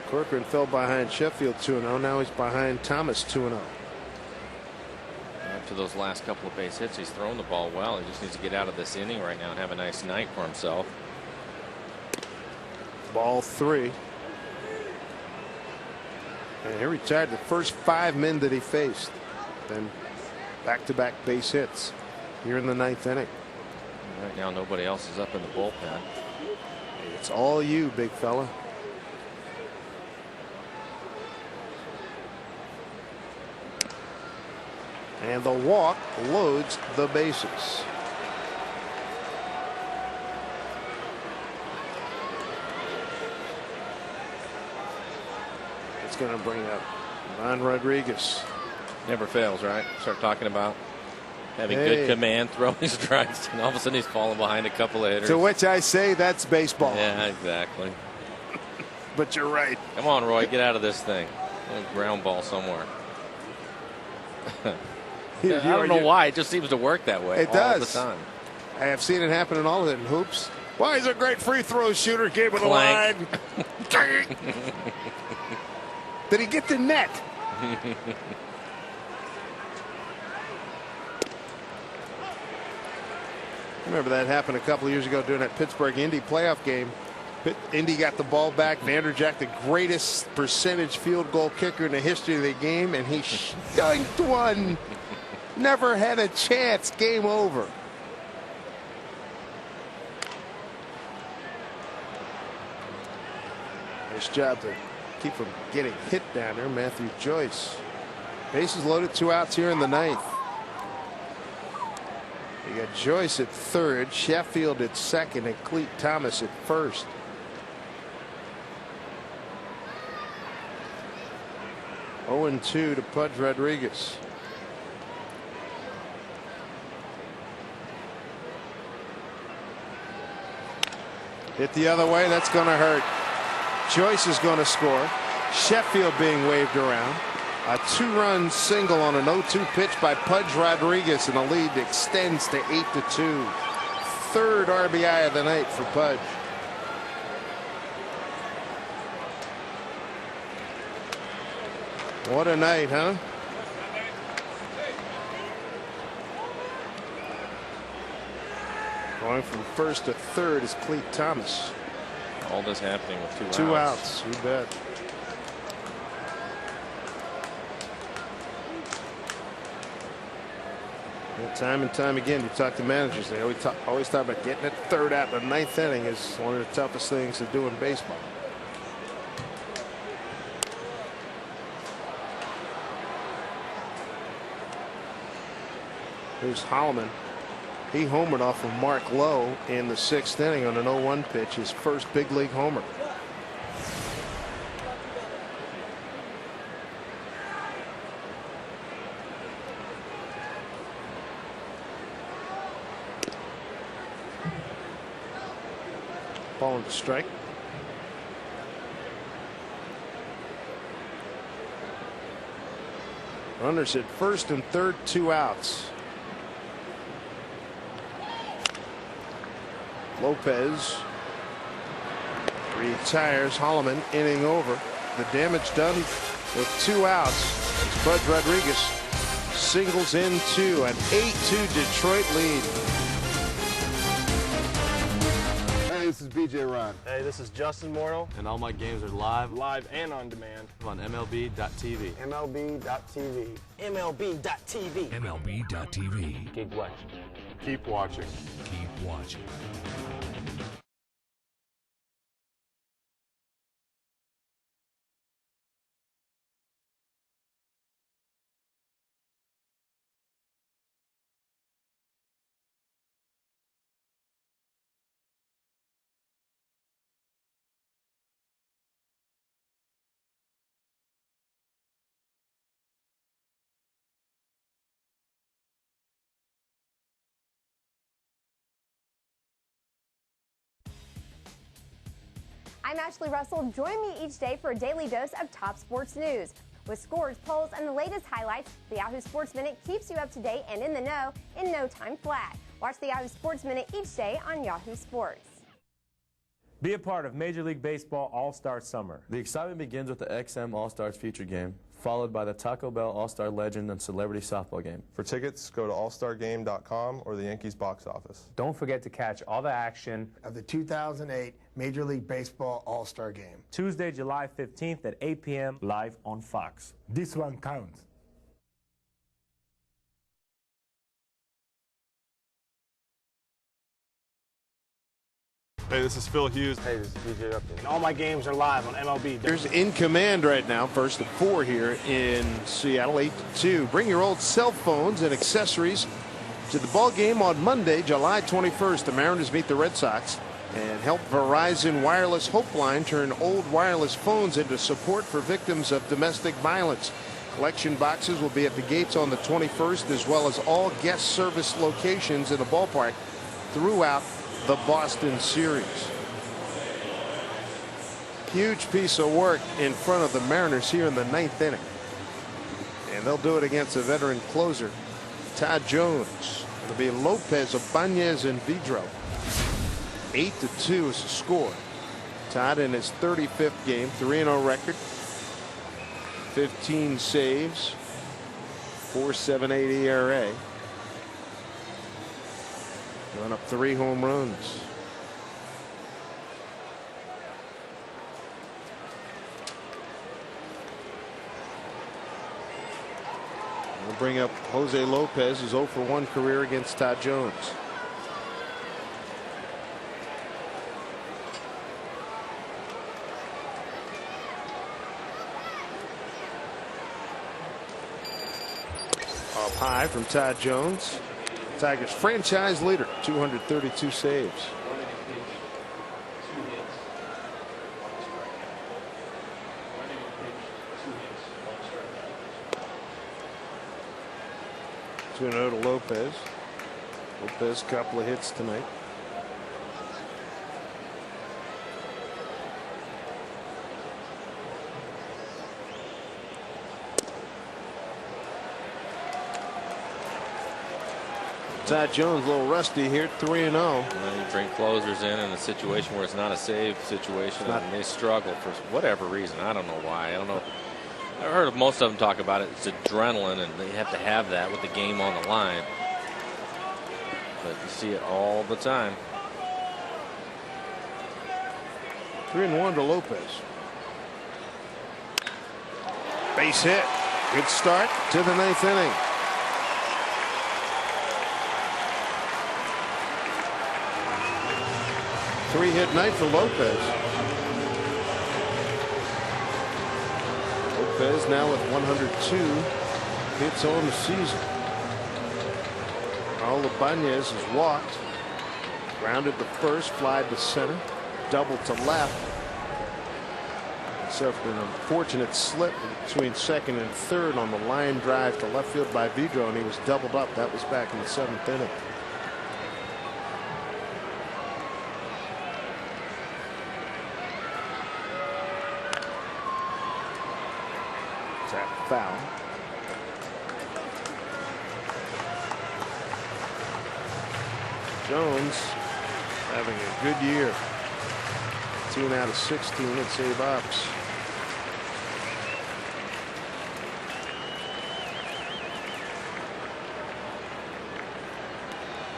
Corcoran fell behind Sheffield 2-0. Now he's behind Thomas 2-0. After those last couple of base hits, he's thrown the ball well. He just needs to get out of this inning right now and have a nice night for himself. Ball 3. And he retired the first 5 men that he faced. Then back-to-back base hits here in the 9th inning. Right now, nobody else is up in the bullpen. It's all you, big fella. And the walk loads the bases. It's going to bring up Ron Rodriguez. Never fails, right? Start talking about having good command, throwing strikes, and all of a sudden he's falling behind a couple of hitters. To which I say that's baseball. Yeah, exactly. But you're right. Come on, Roy, get out of this thing. A ground ball somewhere. I don't know why. It just seems to work that way. It all does. the time. I have seen it happen in all of it in hoops. Why, he's a great free throw shooter. Gave it a line. Did he get the net? Remember that happened a couple of years ago during that Pittsburgh Indy playoff game. Indy got the ball back. Vanderjagt, the greatest percentage field goal kicker in the history of the game, and he dunked one. Never had a chance. Game over. Nice job to keep from getting hit down there, Matthew Joyce. Bases loaded, 2 outs here in the 9th. You got Joyce at 3rd, Sheffield at 2nd, and Cleat Thomas at 1st. Oh, 0-2 to Pudge Rodriguez. Hit the other way, that's going to hurt. Joyce is going to score. Sheffield being waved around. A 2-run single on an 0-2 pitch by Pudge Rodriguez, and the lead extends to 8-2. third RBI of the night for Pudge. What a night, huh? Going from first to third is Cleat Thomas. All this happening with two outs. You bet. Well, time and time again, you talk to managers. They always talk about getting that third out in the ninth inning is one of the toughest things to do in baseball. Here's Holloman. He homered off of Mark Lowe in the sixth inning on an 0-1 pitch, his first big league homer. Ball into strike. Runners at first and third, 2 outs. Lopez retires. Holloman inning over. The damage done with 2 outs. It's Bud Rodriguez singles into an 8-2 Detroit lead. Hey, this is BJ Ryan. Hey, this is Justin Morneau. And all my games are live And on demand. on MLB.tv. MLB.tv. MLB.tv. MLB.tv. Keep watching. Keep watching. Keep watching. I'm Ashley Russell. Join me each day for a daily dose of top sports news. With scores, polls, and the latest highlights, the Yahoo Sports Minute keeps you up to date and in the know in no time flat. Watch the Yahoo Sports Minute each day on Yahoo Sports. Be a part of Major League Baseball All-Star Summer. The excitement begins with the XM All-Stars feature game, followed by the Taco Bell All-Star Legend and Celebrity Softball game. For tickets, go to allstargame.com or the Yankees box office. Don't forget to catch all the action Of the 2008 Major League Baseball All-Star Game. Tuesday, July 15th at 8 p.m. live on Fox. This one counts. Hey, this is Phil Hughes. Hey, this is BJ Upton. And all my games are live on MLB. Here's in command right now, first and 4 here in Seattle, 8-2. Bring your old cell phones and accessories to the ball game on Monday, July 21st. The Mariners meet the Red Sox, and help Verizon Wireless Hopeline turn old wireless phones into support for victims of domestic violence. Collection boxes will be at the gates on the 21st, as well as all guest service locations in the ballpark throughout the Boston series. Huge piece of work in front of the Mariners here in the 9th inning. And they'll do it against a veteran closer, Todd Jones. It'll be Lopez, Ibanez, and Vidro. 8-2 is the score. Todd in his 35th game, 3-0 record, 15 saves, 4.78 ERA. Run up 3 home runs. We'll bring up Jose Lopez, who's 0 for 1 career against Todd Jones. Up high from Todd Jones. Tigers franchise leader, 232 saves. To Lopez. Lopez, couple of hits tonight. Todd Jones a little rusty here, 3-0. And you bring closers in a situation where it's not a save situation, and they struggle for whatever reason. I don't know why. I don't know. I've heard of most of them talk about it. It's adrenaline, and they have to have that with the game on the line. But you see it all the time. 3-1 to Lopez. Base hit. Good start to the 9th inning. Three-hit night for Lopez. Lopez now with 102 hits on the season. Raul Ibanez has walked. Grounded to first, flied to center, doubled to left. Suffered an unfortunate slip between second and third on the line drive to left field by Vidro, and he was doubled up. That was back in the 7th inning. Tap foul. Jones having a good year. 15 out of 16 at save ups.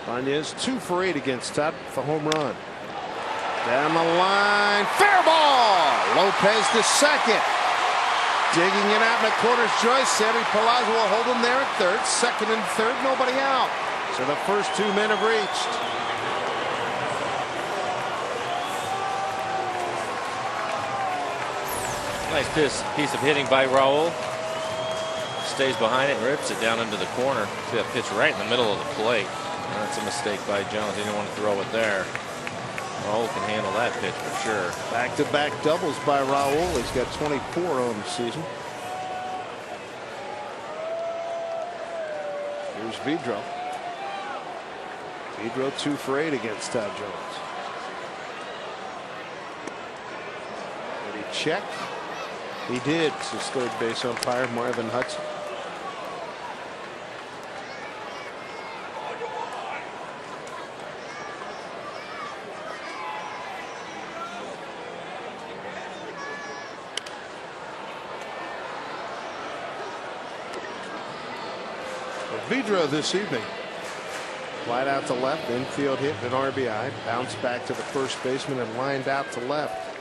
Ibanez 2 for 8 against Todd for home run. Down the line, fair ball. Lopez to second. Digging it out in the corners, Joyce. Sammy Palazzo will hold him there at third. Second and third, nobody out. So the first 2 men have reached. Nice piece of hitting by Raul. Stays behind it, rips it down into the corner. See that pitch right in the middle of the plate. That's a mistake by Jones. He didn't want to throw it there. Raul can handle that pitch for sure. Back-to-back doubles by Raul. He's got 24 on the season. Here's Vidro. Vidro 2 for 8 against Todd Jones. Did he check? He did. So third base umpire Marvin Hudson. Vidro this evening. Flied out to left, infield hit, an RBI, bounced back to the first baseman and lined out to left.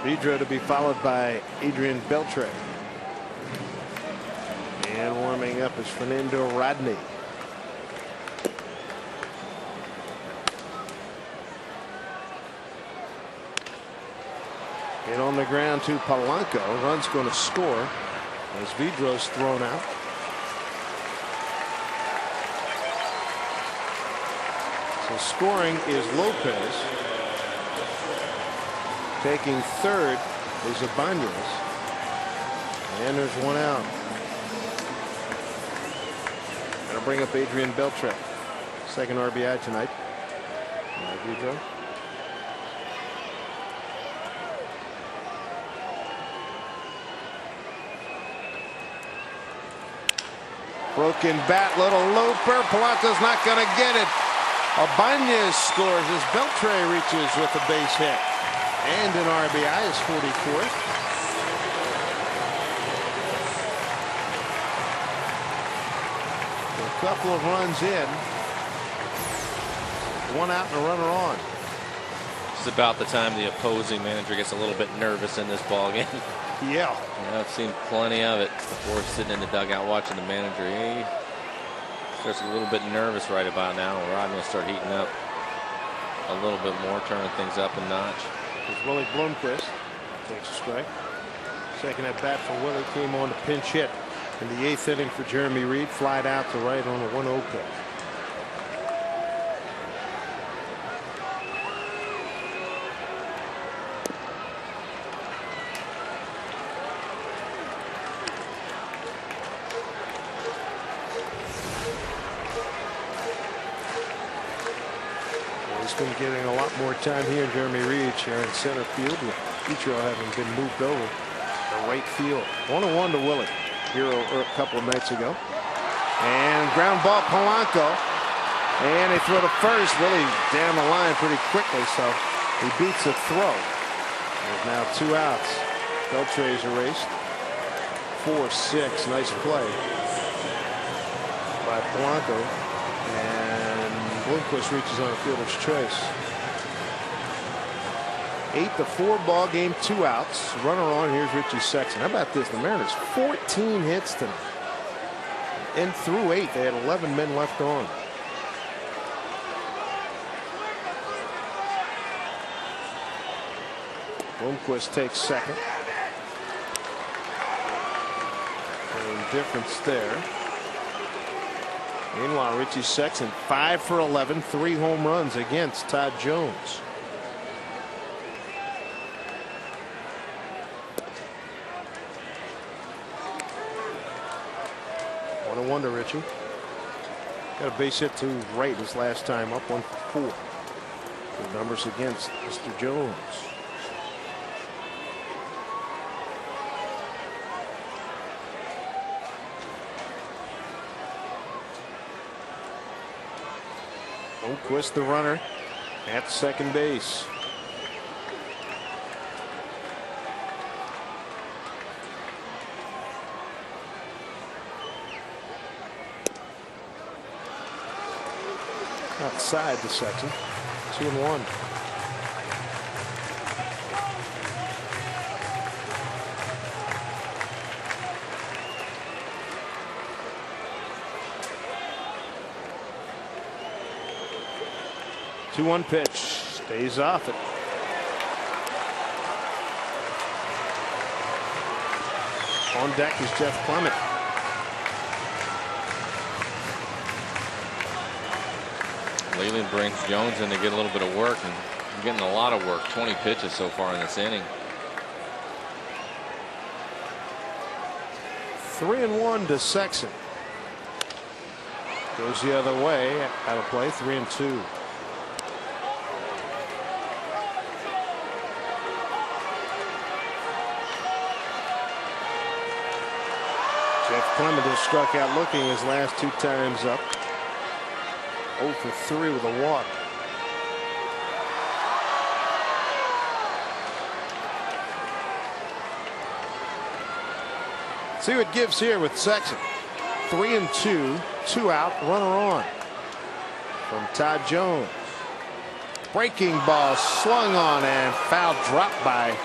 Vidro to be followed by Adrian Beltre. And warming up is Fernando Rodney. Hit on the ground to Polanco. Run's going to score as Vidro's thrown out. So scoring is Lopez. Taking third is Ibanez. And there's one out. Going to bring up Adrian Beltre. Second RBI tonight. Vidro. Broken bat, little looper. Polanco's not going to get it. Ibanez scores as Beltre reaches with a base hit. And an RBI, his 44th. A couple of runs in. One out and a runner on. It's about the time the opposing manager gets a little bit nervous in this ballgame. Yeah. I've seen plenty of it before, sitting in the dugout watching the manager. He starts a little bit nervous right about now. Rodney will start heating up a little bit more, turning things up a notch. There's Willie Blomquist. Takes a strike. Second at bat for Willie. Came on to pinch hit in the 8th inning for Jeremy Reed. Flied out to right on a 1-0 pitch. going to get in a lot more time here. Jeremy Reed here in center field with Ichiro having been moved over to right field. 1-1 to Willie here a couple of nights ago. And ground ball Polanco. And they throw to first. Willie down the line pretty quickly, so he beats the throw. There's now 2 outs. Beltre's erased. 4-6. Nice play by Polanco. And Bloomquist reaches on a fielder's choice. 8-4 ball game, 2 outs. Runner on. Here's Richie Sexton. How about this? The Mariners 14 hits tonight. And through 8, they had 11 men left on. Bloomquist takes second. And difference there. Meanwhile, Richie Sexton 5 for 11, 3 home runs against Todd Jones. What a wonder, Richie. Got a base hit to right his last time up, 1 for 4. Good numbers against Mr. Jones. Bloomquist the runner at second base. Outside the Sexton. 2-1. Two-one pitch. Stays off it. On deck is Jeff Clement. Leland brings Jones in to get a little bit of work, and getting a lot of work. 20 pitches so far in this inning. 3-1 to Sexton. Goes the other way. Out of play. 3-2. Jeff Clement has struck out looking his last 2 times up. 0 for 3 with a walk. See what gives here with Sexton. 3-2, 2 out, runner on from Todd Jones. Breaking ball swung on and foul dropped by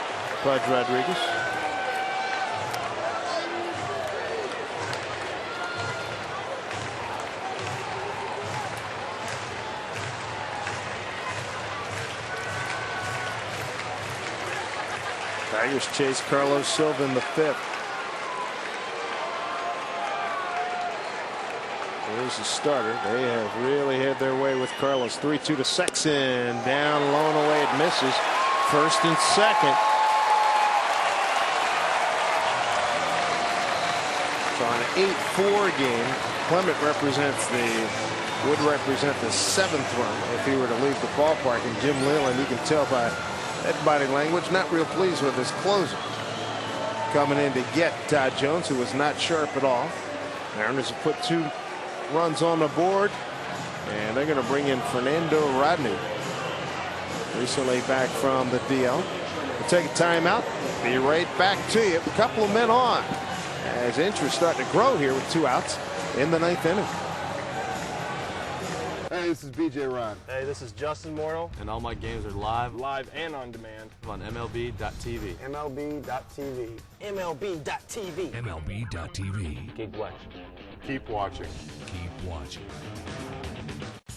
Bud Rodriguez. Tigers chase Carlos Silva in the 5th. There's the starter. They have really had their way with Carlos. 3-2 to Sexton. Down low and away. It misses. First and second. So on an 8-4 game, Clement would represent the 7th run if he were to leave the ballpark. And Jim Leyland, you can tell by that body language, not real pleased with his closer. Coming in to get Todd Jones, who was not sharp at all. Mariners have put 2 runs on the board, and they're going to bring in Fernando Rodney, recently back from the DL. We'll take a timeout. Be right back to you. A couple of men on as interest starting to grow here with 2 outs in the 9th inning. Hey, this is BJ Ron. Hey, this is Justin Morneau. And all my games are live And on demand. on MLB.tv. MLB.tv. MLB.tv. MLB.tv. Keep watching. Keep watching. Keep watching.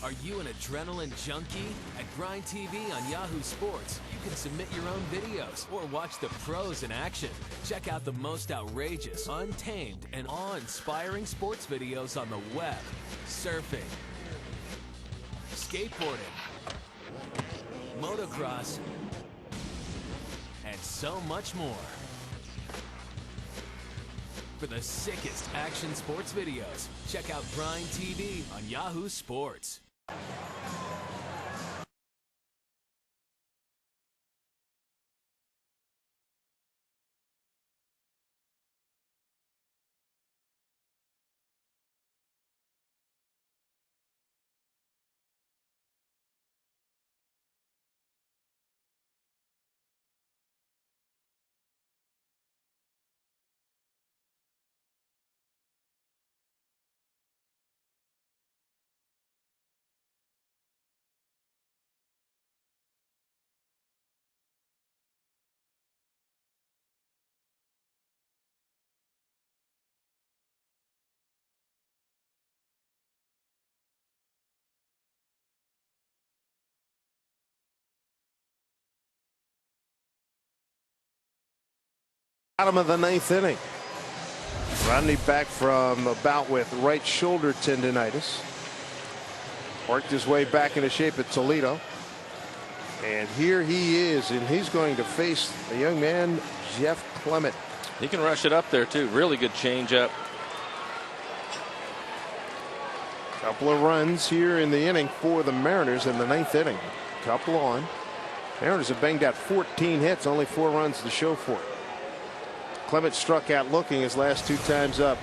Are you an adrenaline junkie? At Grind TV on Yahoo Sports, you can submit your own videos or watch the pros in action. Check out the most outrageous, untamed, and awe-inspiring sports videos on the web, surfing, skateboarding, motocross, and so much more. For the sickest action sports videos, check out Grind TV on Yahoo Sports. Bottom of the 9th inning. Rodney back from a bout with right shoulder tendonitis. Worked his way back into shape at Toledo. And here he is, and he's going to face the young man, Jeff Clement. He can rush it up there, too. Really good changeup. Couple of runs here in the inning for the Mariners in the 9th inning. Couple on. Mariners have banged out 14 hits, only 4 runs to show for it. Clement struck out looking his last 2 times up.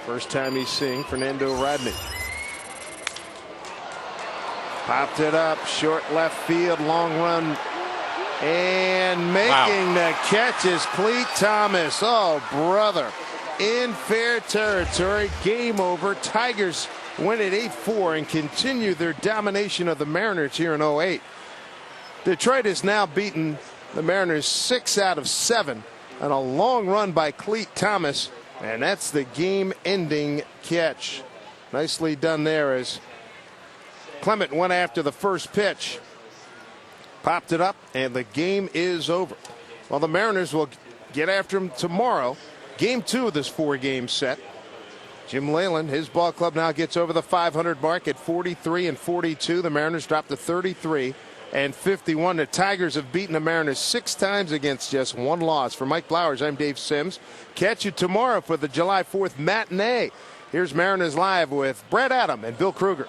First time he's seeing Fernando Rodney. Popped it up, short left field, long run. And making the catch is Cleat Thomas. Oh, brother. In fair territory, game over. Tigers win at 8-4 and continue their domination of the Mariners here in 08. Detroit has now beaten the Mariners 6 out of 7 on a long run by Cleat Thomas, and that's the game-ending catch. Nicely done there as Clement went after the first pitch, popped it up, and the game is over. Well, the Mariners will get after him tomorrow. Game 2 of this 4-game set. Jim Leyland, his ball club now gets over the 500 mark at 43-42. The Mariners drop to 33-51. The Tigers have beaten the Mariners 6 times against just 1 loss. For Mike Blowers, I'm Dave Sims. Catch you tomorrow for the July 4th matinee. Here's Mariners Live with Brett Adam and Bill Kruger.